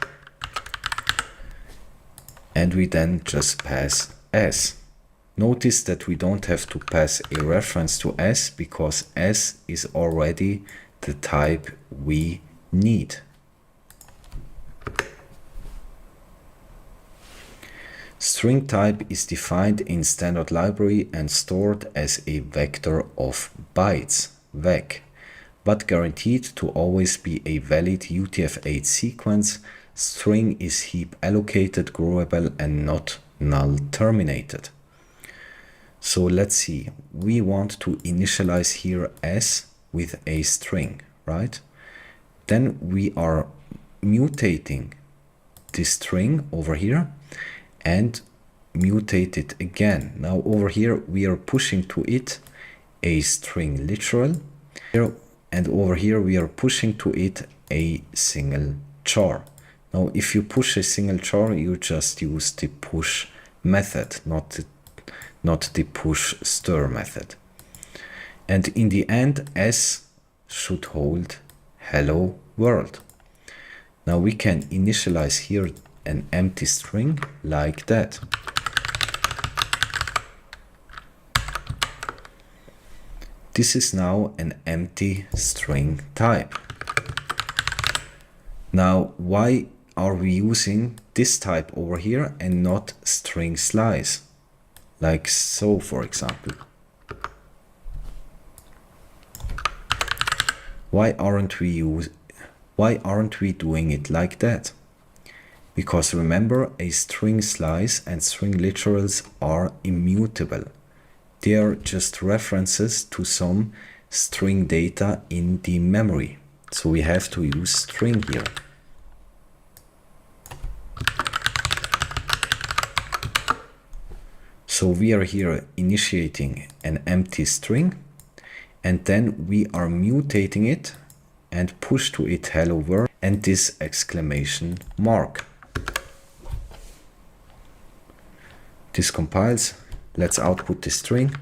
and we then just pass s. Notice that we don't have to pass a reference to s because s is already the type we need. String type is defined in standard library and stored as a vector of bytes, vec, but guaranteed to always be a valid UTF-8 sequence. String is heap allocated, growable, and not null terminated. So let's see, we want to initialize here s with a string, right? Then we are mutating this string over here and mutate it again. Now over here we are pushing to it a string literal, and over here we are pushing to it a single char. Now if you push a single char, you just use the push method, not the push stir method. And in the end, s should hold hello world. Now we can initialize here an empty string like that. This is now an empty string type. Now, why are we using this type over here and not string slice? Like so, for example. Why aren't we doing it like that? Because remember, a string slice and string literals are immutable. They are just references to some string data in the memory. So we have to use string here. So we are here initiating an empty string, and then we are mutating it and push to it hello world and this exclamation mark. This compiles. Let's output the string.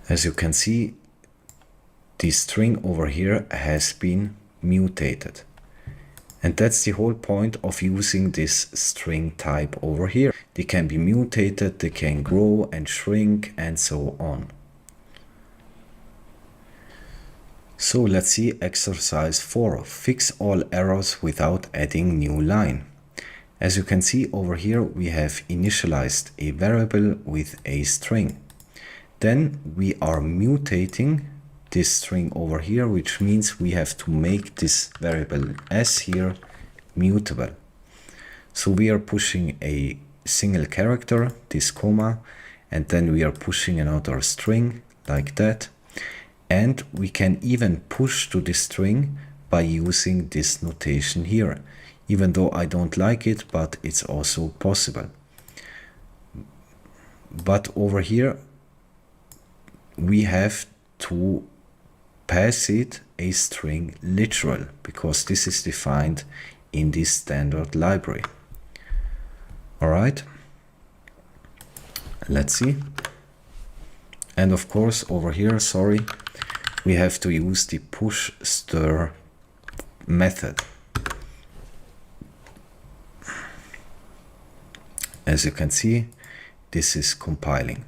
As you can see, the string over here has been mutated. And that's the whole point of using this string type over here. They can be mutated, they can grow and shrink and so on. So let's see exercise 4. Fix all errors without adding new line. As you can see over here, we have initialized a variable with a string. Then we are mutating this string over here, which means we have to make this variable s here mutable. So we are pushing a single character, this comma, and then we are pushing another string like that. And we can even push to this string by using this notation here, even though I don't like it, but it's also possible. But over here, we have to pass it a string literal, because this is defined in this standard library. All right, let's see. And of course, over here, sorry, we have to use the push stir method. As you can see, this is compiling.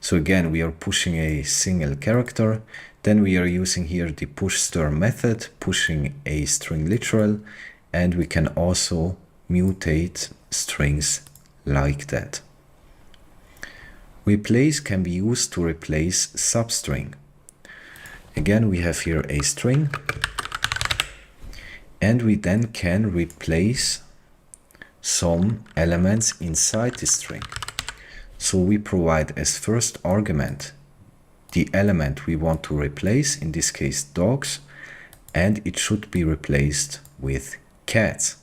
So again, we are pushing a single character. Then we are using here the push stir method, pushing a string literal, and we can also mutate strings like that. Replace can be used to replace substring. Again, we have here a string, and we then can replace some elements inside the string. So we provide as first argument the element we want to replace, in this case dogs, and it should be replaced with cats.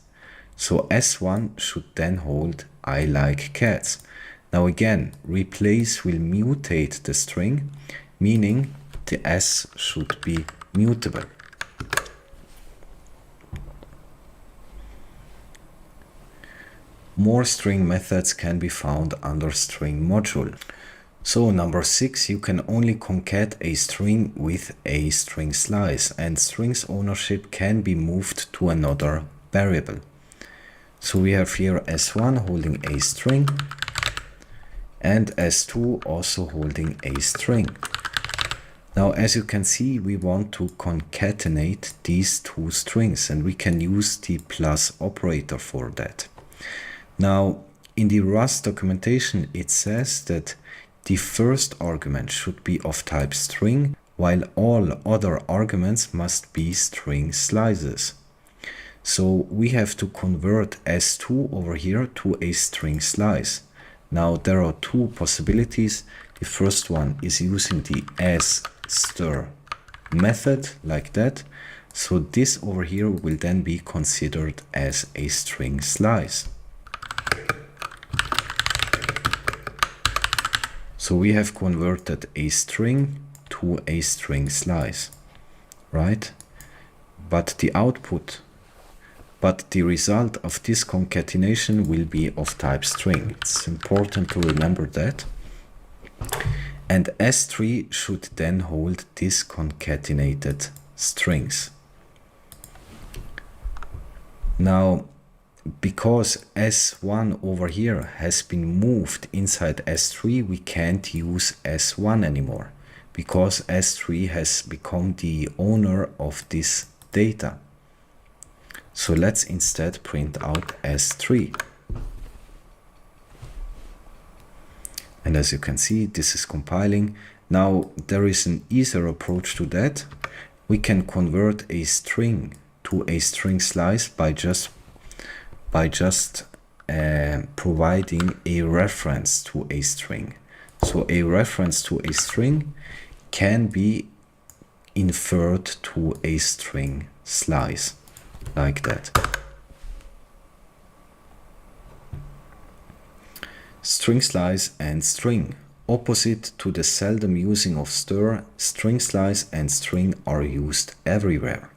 So S1 should then hold I like cats. Now again, replace will mutate the string, meaning the S should be mutable. More string methods can be found under string module. So number 6, you can only concat a string with a string slice, and strings ownership can be moved to another variable. So we have here S1 holding a string and S2 also holding a string. Now as you can see, we want to concatenate these two strings, and we can use the plus operator for that. Now in the Rust documentation it says that the first argument should be of type string, while all other arguments must be string slices. So we have to convert S2 over here to a string slice. Now there are two possibilities. The first one is using the stir method like that. So this over here will then be considered as a string slice. So we have converted a string to a string slice, right? But the result of this concatenation will be of type string. It's important to remember that. And S3 should then hold these concatenated strings. Now, because S1 over here has been moved inside S3, we can't use S1 anymore, because S3 has become the owner of this data. So let's instead print out S3. And as you can see, this is compiling. Now there is an easier approach to that. We can convert a string to a string slice by just providing a reference to a string. So a reference to a string can be inferred to a string slice like that. String slice and string. Opposite to the seldom using of stir, string slice and string are used everywhere.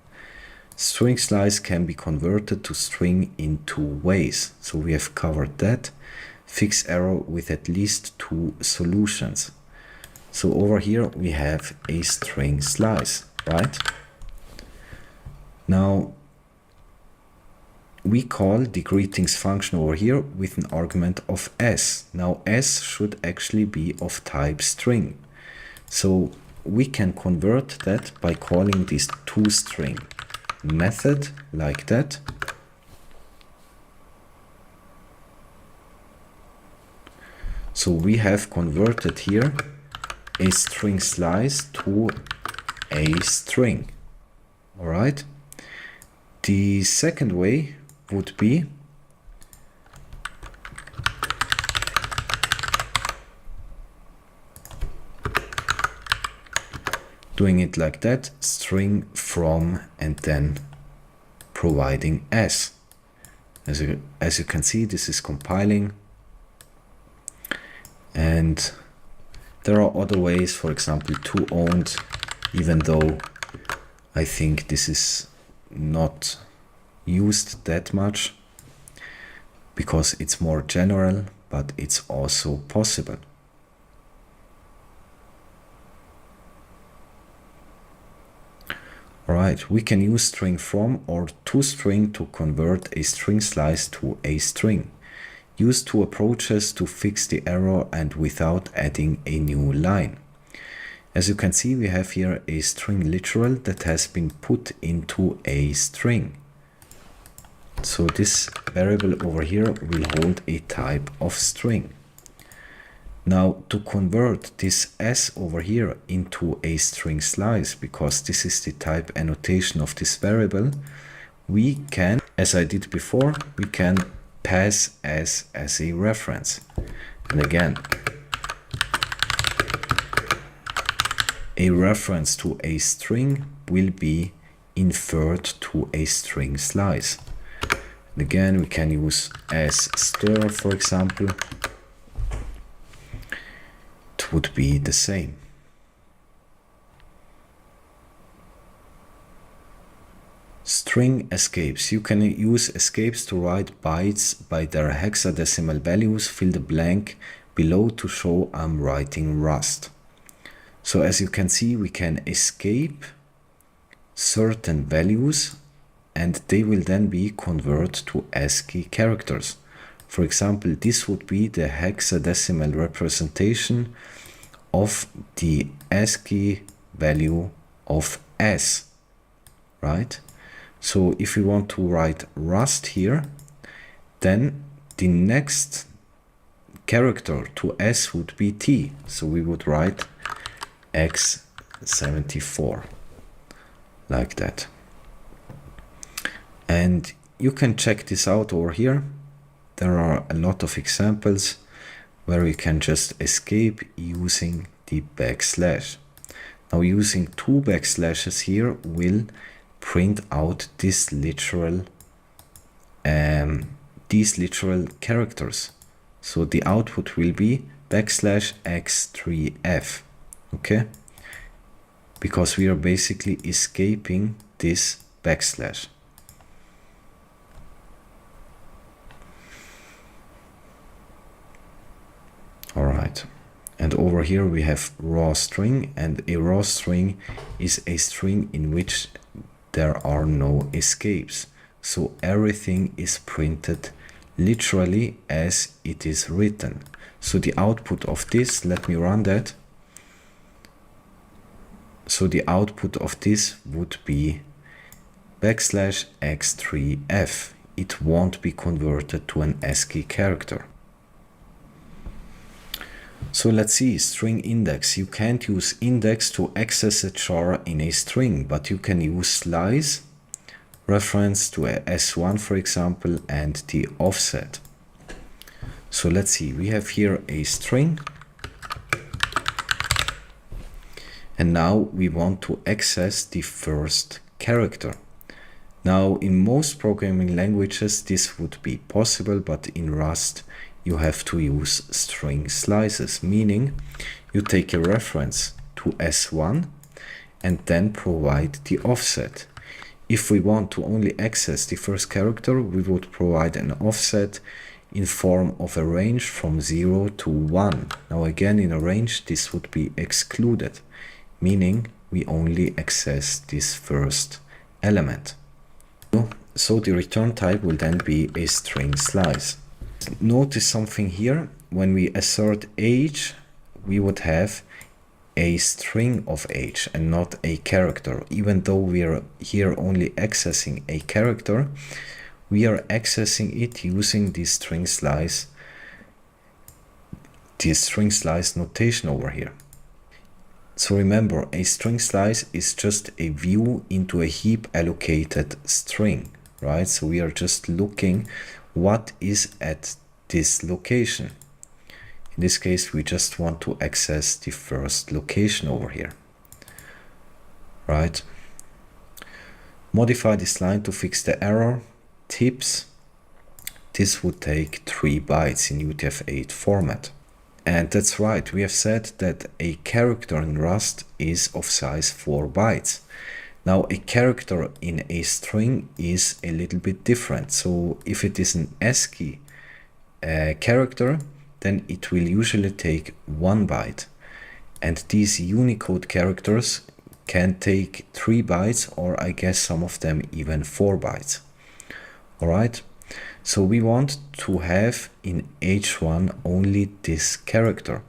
String slice can be converted to string in two ways. So we have covered that. Fix error with at least two solutions. So over here we have a string slice, right? Now we call the greetings function over here with an argument of s. Now s should actually be of type string. So we can convert that by calling this toString method like that. So we have converted here a string slice to a string. All right. The second way would be doing it like that, string from and then providing s. As you can see, this is compiling, and there are other ways, for example toOwned, even though I think this is not used that much because it's more general, but it's also possible. Alright, we can use string from or toString to convert a string slice to a string. Use two approaches to fix the error and without adding a new line. As you can see, we have here a string literal that has been put into a string. So this variable over here will hold a type of string. Now to convert this s over here into a string slice, because this is the type annotation of this variable, we can, as I did before, we can pass s as a reference. And again, a reference to a string will be inferred to a string slice. And again, we can use as stir, for example. It would be the same. String escapes. You can use escapes to write bytes by their hexadecimal values. Fill the blank below to show I'm writing Rust. So as you can see, we can escape certain values and they will then be converted to ASCII characters. For example, this would be the hexadecimal representation of the ASCII value of S, right? So if we want to write Rust here, then the next character to S would be T. So we would write X74 like that. And you can check this out over here. There are a lot of examples where you can just escape using the backslash. Now using two backslashes here will print out these literal characters. So the output will be backslash x3f, okay? Because we are basically escaping this backslash. All right, and over here we have raw string, and a raw string is a string in which there are no escapes. So everything is printed literally as it is written. So the output of this, let me run that. So the output of this would be backslash x3f. It won't be converted to an ASCII character. So let's see, string index. You can't use index to access a char in a string, but you can use slice, reference to a S1 for example, and the offset. So let's see, we have here a string. And now we want to access the first character. Now in most programming languages this would be possible, but in Rust you have to use string slices, meaning you take a reference to S1 and then provide the offset. If we want to only access the first character, we would provide an offset in form of a range from 0 to 1. Now again, in a range this would be excluded, meaning we only access this first element. So the return type will then be a string slice. Notice something here. When we assert age, we would have a string of age and not a character. Even though we are here only accessing a character, we are accessing it using this string slice notation over here. So remember, a string slice is just a view into a heap allocated string, right? So we are just looking what is at this location. In this case, we just want to access the first location over here, right? Modify this line to fix the error. Tips: this would take 3 bytes in UTF-8 format. And that's right, we have said that a character in Rust is of size 4 bytes. Now a character in a string is a little bit different. So if it is an ASCII character, then it will usually take 1 byte. And these Unicode characters can take 3 bytes, or I guess some of them even 4 bytes. Alright, So we want to have in H1 only this character.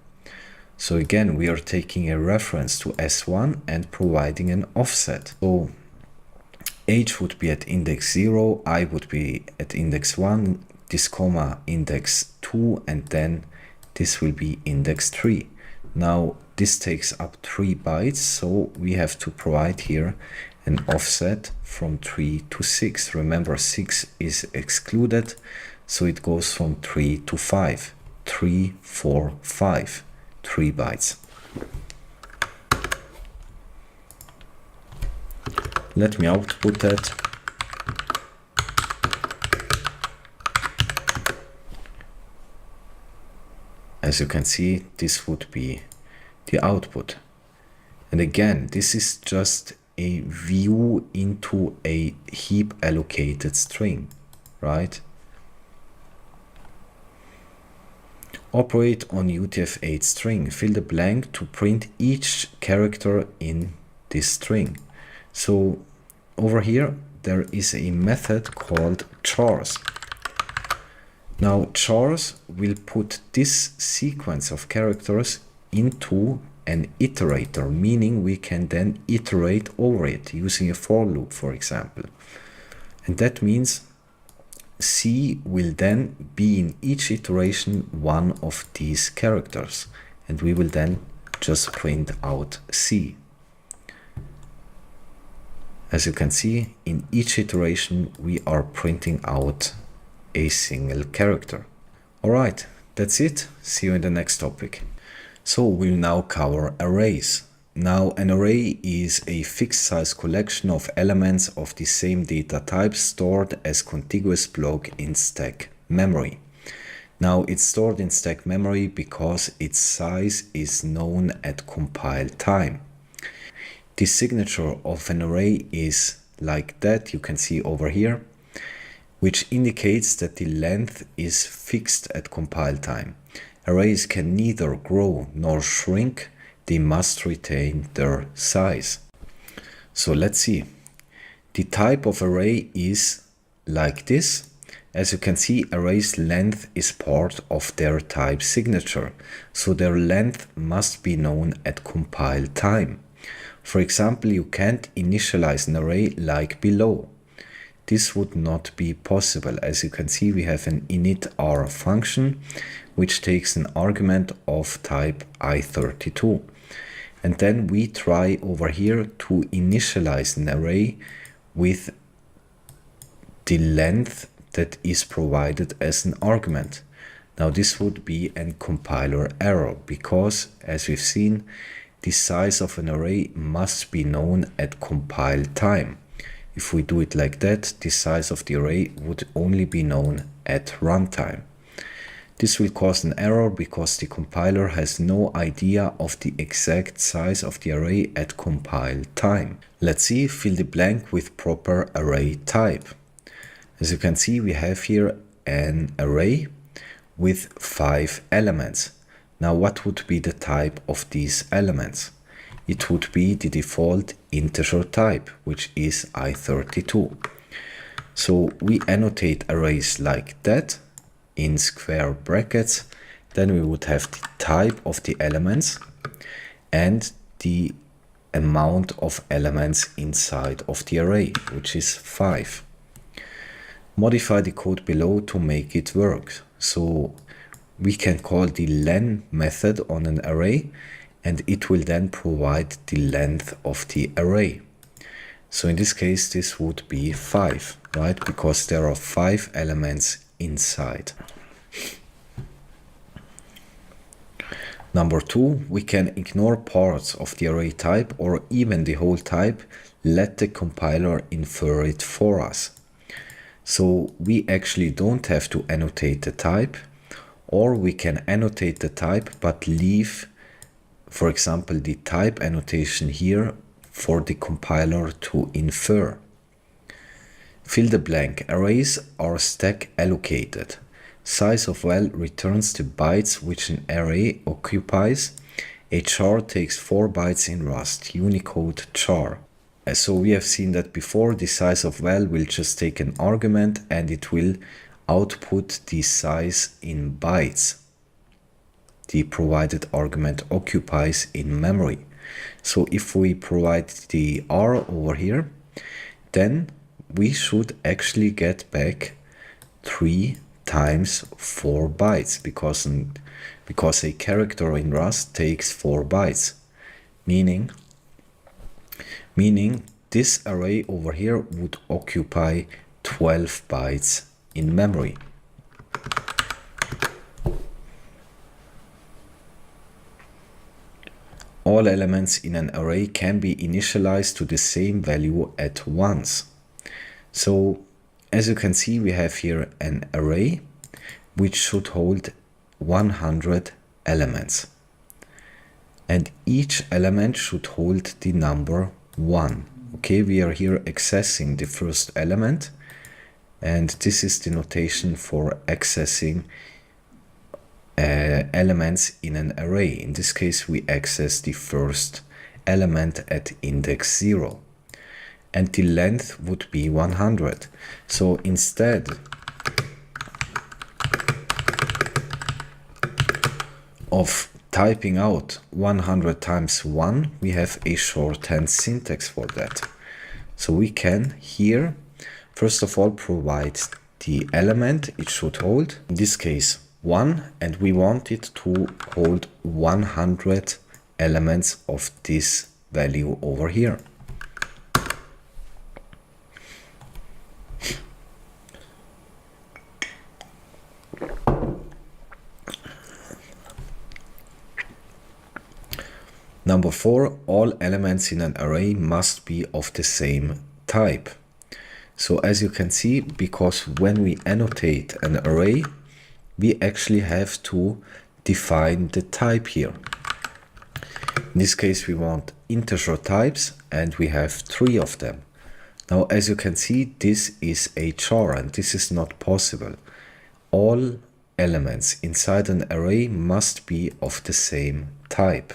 So again, we are taking a reference to S1 and providing an offset. So H would be at index 0, I would be at index 1, this comma index 2, and then this will be index 3. Now this takes up 3 bytes, so we have to provide here an offset from 3 to 6. Remember, 6 is excluded, so it goes from 3 to 5. 3, 4, 5. 3 bytes. Let me output that. As you can see, this would be the output. And again, this is just a view into a heap allocated string, right? Operate on UTF-8 string. Fill the blank to print each character in this string. So over here, there is a method called chars. Now chars will put this sequence of characters into an iterator, meaning we can then iterate over it using a for loop, for example. And that means C will then be in each iteration one of these characters, and we will then just print out C. As you can see, in each iteration we are printing out a single character. Alright, that's it. See you in the next topic. So we'll now cover arrays. Now an array is a fixed size collection of elements of the same data type stored as contiguous block in stack memory. Now it's stored in stack memory because its size is known at compile time. The signature of an array is like that, you can see over here, which indicates that the length is fixed at compile time. Arrays can neither grow nor shrink, they must retain their size. So let's see. The type of array is like this. As you can see, array's length is part of their type signature, so their length must be known at compile time. For example, you can't initialize an array like below. This would not be possible. As you can see, we have an init_r function which takes an argument of type i32. And then we try over here to initialize an array with the length that is provided as an argument. Now this would be a compiler error because, as we've seen, the size of an array must be known at compile time. If we do it like that, the size of the array would only be known at runtime. This will cause an error because the compiler has no idea of the exact size of the array at compile time. Let's see, fill the blank with proper array type. As you can see, we have here an array with 5 elements. Now what would be the type of these elements? It would be the default integer type, which is i32. So we annotate arrays like that in square brackets. Then we would have the type of the elements and the amount of elements inside of the array, which is 5. Modify the code below to make it work. So we can call the len method on an array, and it will then provide the length of the array. So in this case, this would be 5, right? Because there are 5 elements inside. Number 2, we can ignore parts of the array type or even the whole type. Let the compiler infer it for us. So we actually don't have to annotate the type, or we can annotate the type but leave, for example, the type annotation here for the compiler to infer. Fill the blank. Arrays are stack allocated. Size of val returns the bytes which an array occupies. A char takes 4 bytes in Rust, Unicode char. So we have seen that before. The size of val will just take an argument and it will output the size in bytes the provided argument occupies in memory. So if we provide the R over here, then we should actually get back 3 times 4 bytes because a character in Rust takes 4 bytes, meaning this array over here would occupy 12 bytes in memory. All elements in an array can be initialized to the same value at once. So as you can see, we have here an array which should hold 100 elements. And each element should hold the number 1. Okay, we are here accessing the first element, and this is the notation for accessing elements in an array. In this case, we access the first element at index 0, and the length would be 100. So instead of typing out 100 times 1, we have a shorthand syntax for that. So we can here first of all provide the element it should hold, in this case 1, and we want it to hold 100 elements of this value over here. Number 4, all elements in an array must be of the same type. So as you can see, because when we annotate an array, we actually have to define the type here. In this case, we want integer types, and we have 3 of them. Now, as you can see, this is a char, and this is not possible. All elements inside an array must be of the same type.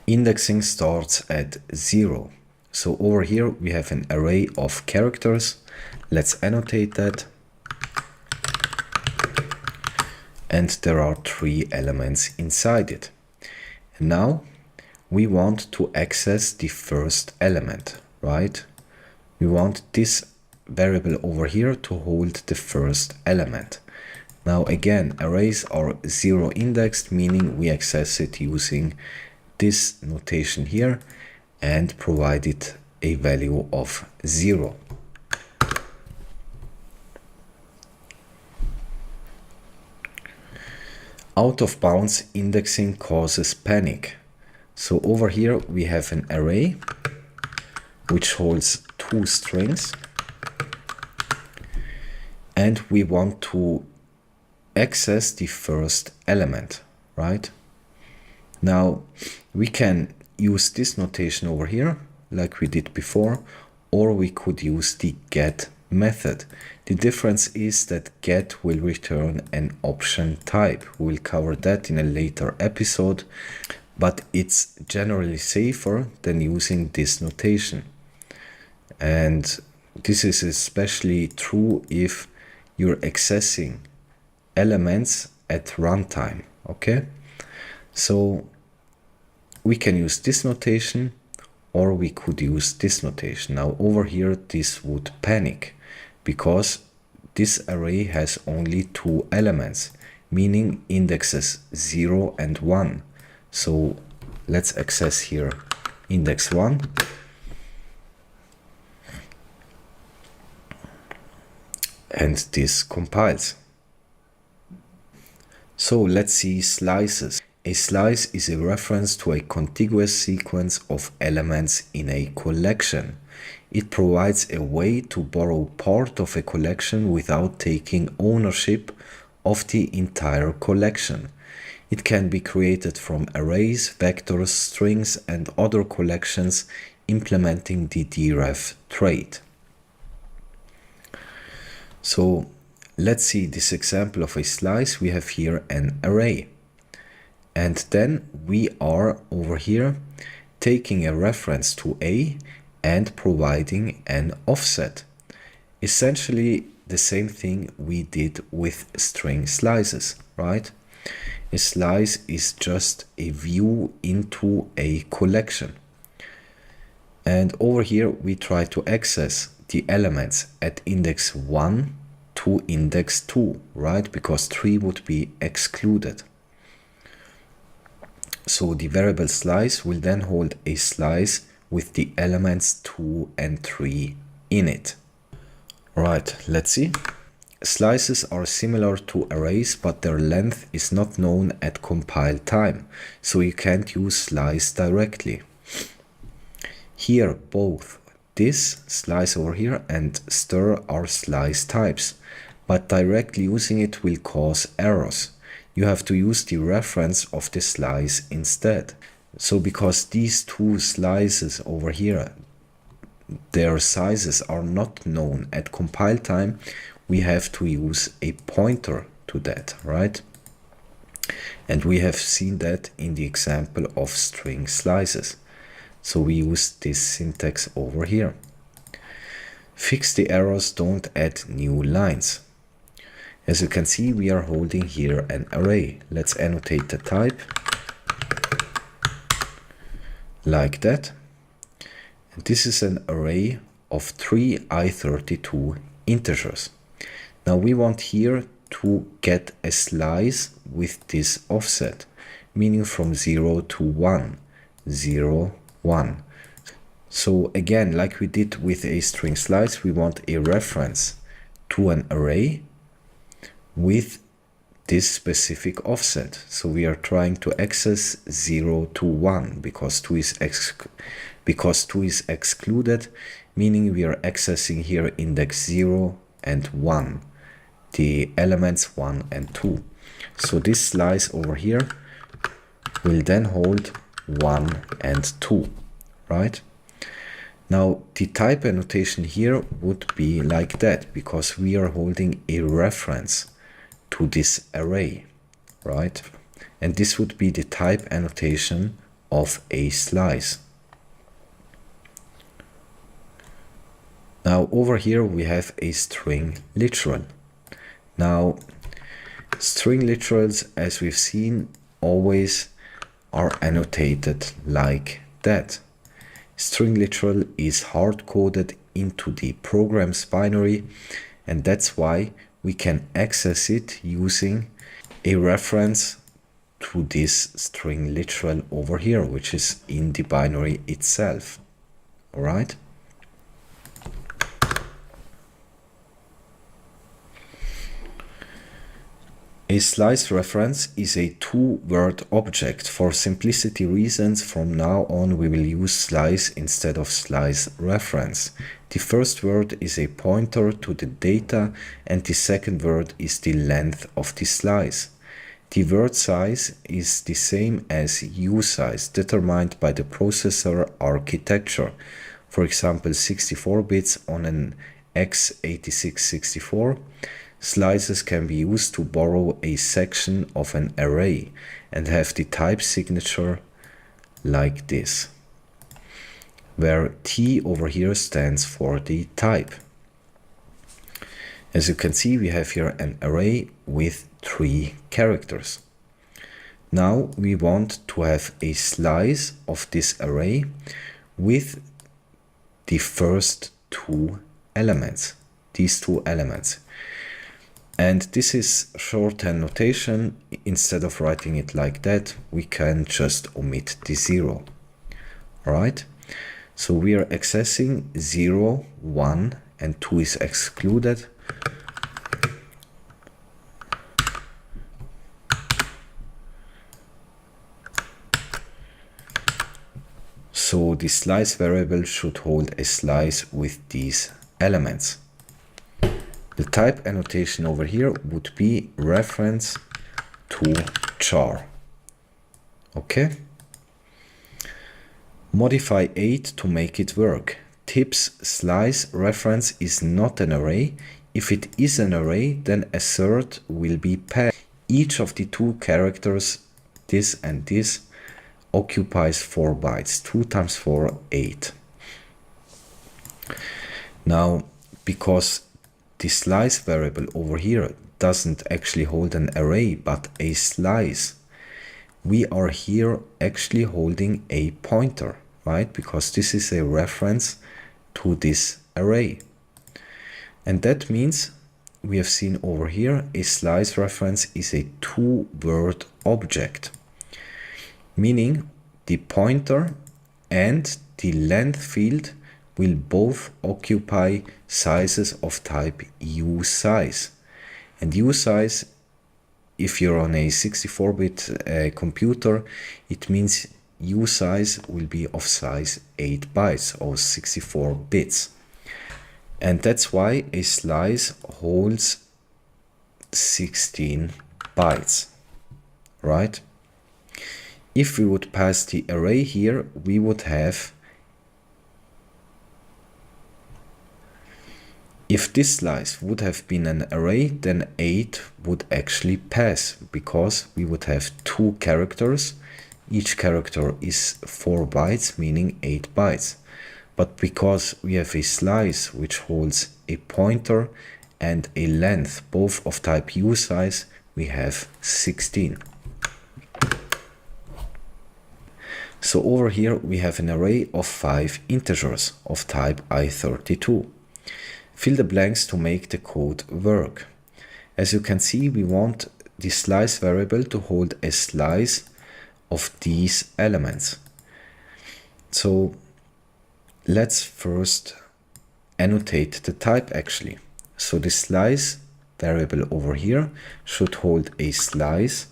Indexing starts at 0. So over here we have an array of characters. Let's annotate that. And there are 3 elements inside it. And now we want to access the first element, right? We want this variable over here to hold the first element. Now again, arrays are 0 indexed, meaning we access it using this notation here and provide it a value of 0. Out of bounds indexing causes panic. So over here we have an array which holds 2 strings, and we want to access the first element, right? Now we can use this notation over here like we did before, or we could use the get method. The difference is that get will return an option type. We'll cover that in a later episode, but it's generally safer than using this notation. And this is especially true if you're accessing elements at runtime, okay? So we can use this notation, or we could use this notation. Now over here this would panic because this array has only 2 elements, meaning indexes 0 and 1. So let's access here index 1. And this compiles. So let's see slices. A slice is a reference to a contiguous sequence of elements in a collection. It provides a way to borrow part of a collection without taking ownership of the entire collection. It can be created from arrays, vectors, strings, and other collections implementing the deref trait. So let's see this example of a slice. We have here an array. And then we are over here taking a reference to A and providing an offset. Essentially the same thing we did with string slices, right? A slice is just a view into a collection. And over here we try to access the elements at index 1 to index 2, right? Because 3 would be excluded. So the variable slice will then hold a slice with the elements 2 and 3 in it. Right, let's see. Slices are similar to arrays, but their length is not known at compile time, so you can't use slice directly. Here, both this slice over here and stir are slice types, but directly using it will cause errors. You have to use the reference of the slice instead. So because these two slices over here, their sizes are not known at compile time, we have to use a pointer to that, right? And we have seen that in the example of string slices. So we use this syntax over here. Fix the errors, don't add new lines. As you can see, we are holding here an array. Let's annotate the type like that. And this is an array of 3 I32 integers. Now we want here to get a slice with this offset, meaning from 0 to 1, 0, 1. So again, like we did with a string slice, we want a reference to an array with this specific offset. So we are trying to access 0 to 1 because 2 is excluded, meaning we are accessing here index 0 and 1, the elements 1 and 2. So this slice over here will then hold 1 and 2, right? Now the type annotation here would be like that because we are holding a reference to this array, right? And this would be the type annotation of a slice. Now over here we have a string literal. Now string literals, as we've seen, always are annotated like that. String literal is hard-coded into the program's binary, and that's why we can access it using a reference to this string literal over here, which is in the binary itself. All right. A slice reference is a two-word object. For simplicity reasons, from now on we will use slice instead of slice reference. The first word is a pointer to the data and the second word is the length of the slice. The word size is the same as usize, determined by the processor architecture. For example, 64 bits on an x86-64. Slices can be used to borrow a section of an array and have the type signature like this, where T over here stands for the type. As you can see, we have here an array with 3 characters. Now we want to have a slice of this array with the first 2 elements, these 2 elements. And this is shorthand notation. Instead of writing it like that, we can just omit the 0. Alright, so we are accessing 0, 1 and 2 is excluded. So the slice variable should hold a slice with these elements. The type annotation over here would be reference to char. Okay. Modify 8 to make it work. Tips slice reference is not an array. If it is an array, then assert will be passed. Each of the 2 characters, this and this, occupies 4 bytes. 2 times 4, 8. Now, because the slice variable over here doesn't actually hold an array but a slice, we are here actually holding a pointer, right? Because this is a reference to this array. And that means we have seen over here a slice reference is a two-word object, meaning the pointer and the length field will both occupy sizes of type usize. And usize, if you're on a 64-bit computer, it means usize will be of size 8 bytes or 64 bits. And that's why a slice holds 16 bytes, right? If we would pass the array here, we would have, if this slice would have been an array, then 8 would actually pass, because we would have 2 characters. Each character is 4 bytes, meaning 8 bytes. But because we have a slice which holds a pointer and a length, both of type usize, we have 16. So over here we have an array of 5 integers of type i32. Fill the blanks to make the code work. As you can see, we want the slice variable to hold a slice of these elements. So let's first annotate the type actually. So the slice variable over here should hold a slice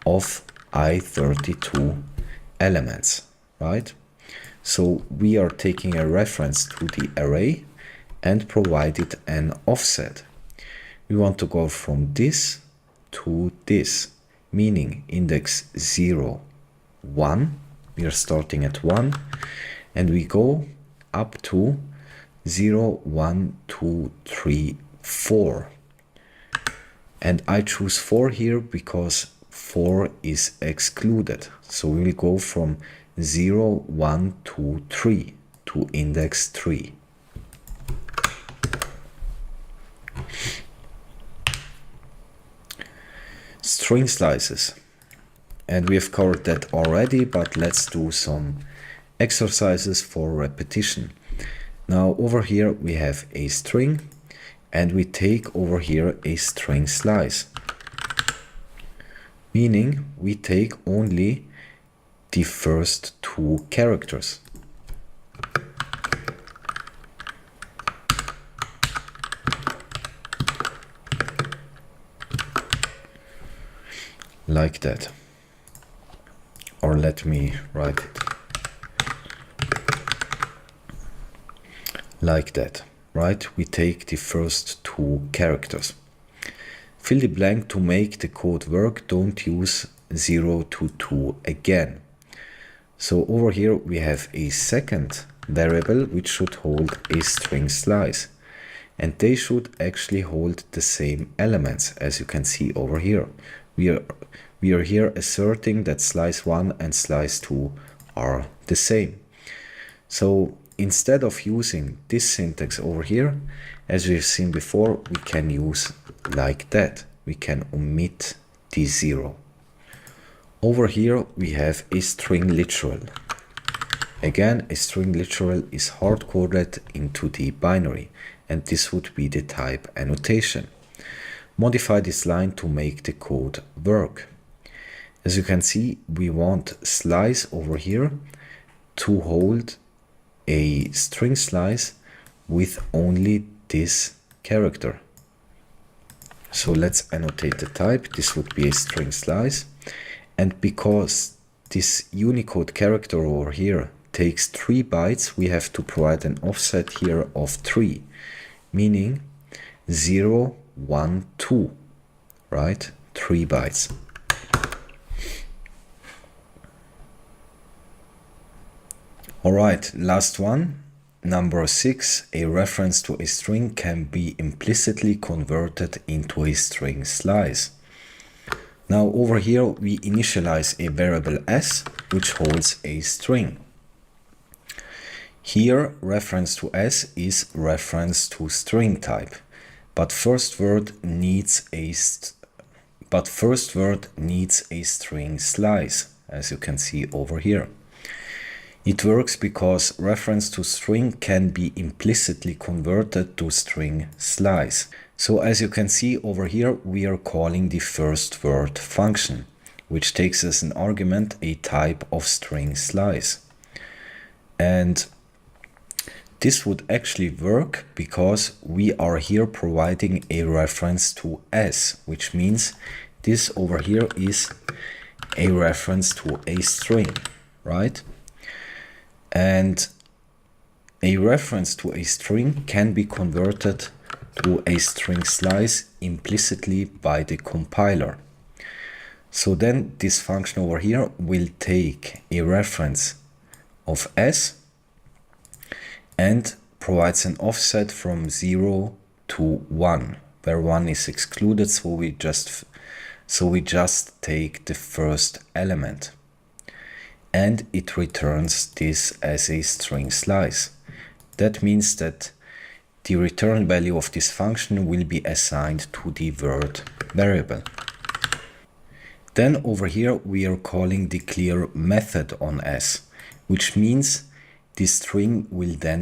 of i32 elements, right? So we are taking a reference to the array and provided an offset. We want to go from this to this, meaning index 0, 1. We are starting at 1 and we go up to 0, 1, 2, 3, 4. And I choose 4 here because 4 is excluded. So we will go from 0, 1, 2, 3 to index 3. String slices. And we have covered that already, but let's do some exercises for repetition. Now over here we have a string and we take over here a string slice, meaning we take only the first 2 characters. Like that. Or let me write it like that, right? We take the first 2 characters. Fill the blank to make the code work. Don't use 0 to 2 again. So over here we have a second variable which should hold a string slice, and they should actually hold the same elements. As you can see over here, we are here asserting that slice 1 and slice 2 are the same. So instead of using this syntax over here, as we've seen before, we can use like that. We can omit the 0. Over here we have a string literal. Again, a string literal is hard-coded into the binary, and this would be the type annotation. Modify this line to make the code work. As you can see, we want slice over here to hold a string slice with only this character. So let's annotate the type. This would be a string slice. And because this Unicode character over here takes 3 bytes, we have to provide an offset here of 3, meaning 0, 1, 2, right? 3 bytes. All right, last one. Number 6, a reference to a string can be implicitly converted into a string slice. Now over here we initialize a variable s which holds a string. Here, reference to S is reference to string type, but first word needs a string slice, as you can see over here. It works because reference to string can be implicitly converted to string slice. So as you can see over here, we are calling the first word function, which takes as an argument a type of string slice. And this would actually work because we are here providing a reference to S, which means this over here is a reference to a string, right? And a reference to a string can be converted to a string slice implicitly by the compiler. So then this function over here will take a reference of S and provides an offset from 0 to 1, where 1 is excluded, so we just take the first element. And it returns this as a string slice. That means that the return value of this function will be assigned to the word variable. Then over here we are calling the clear method on S, which means the string will then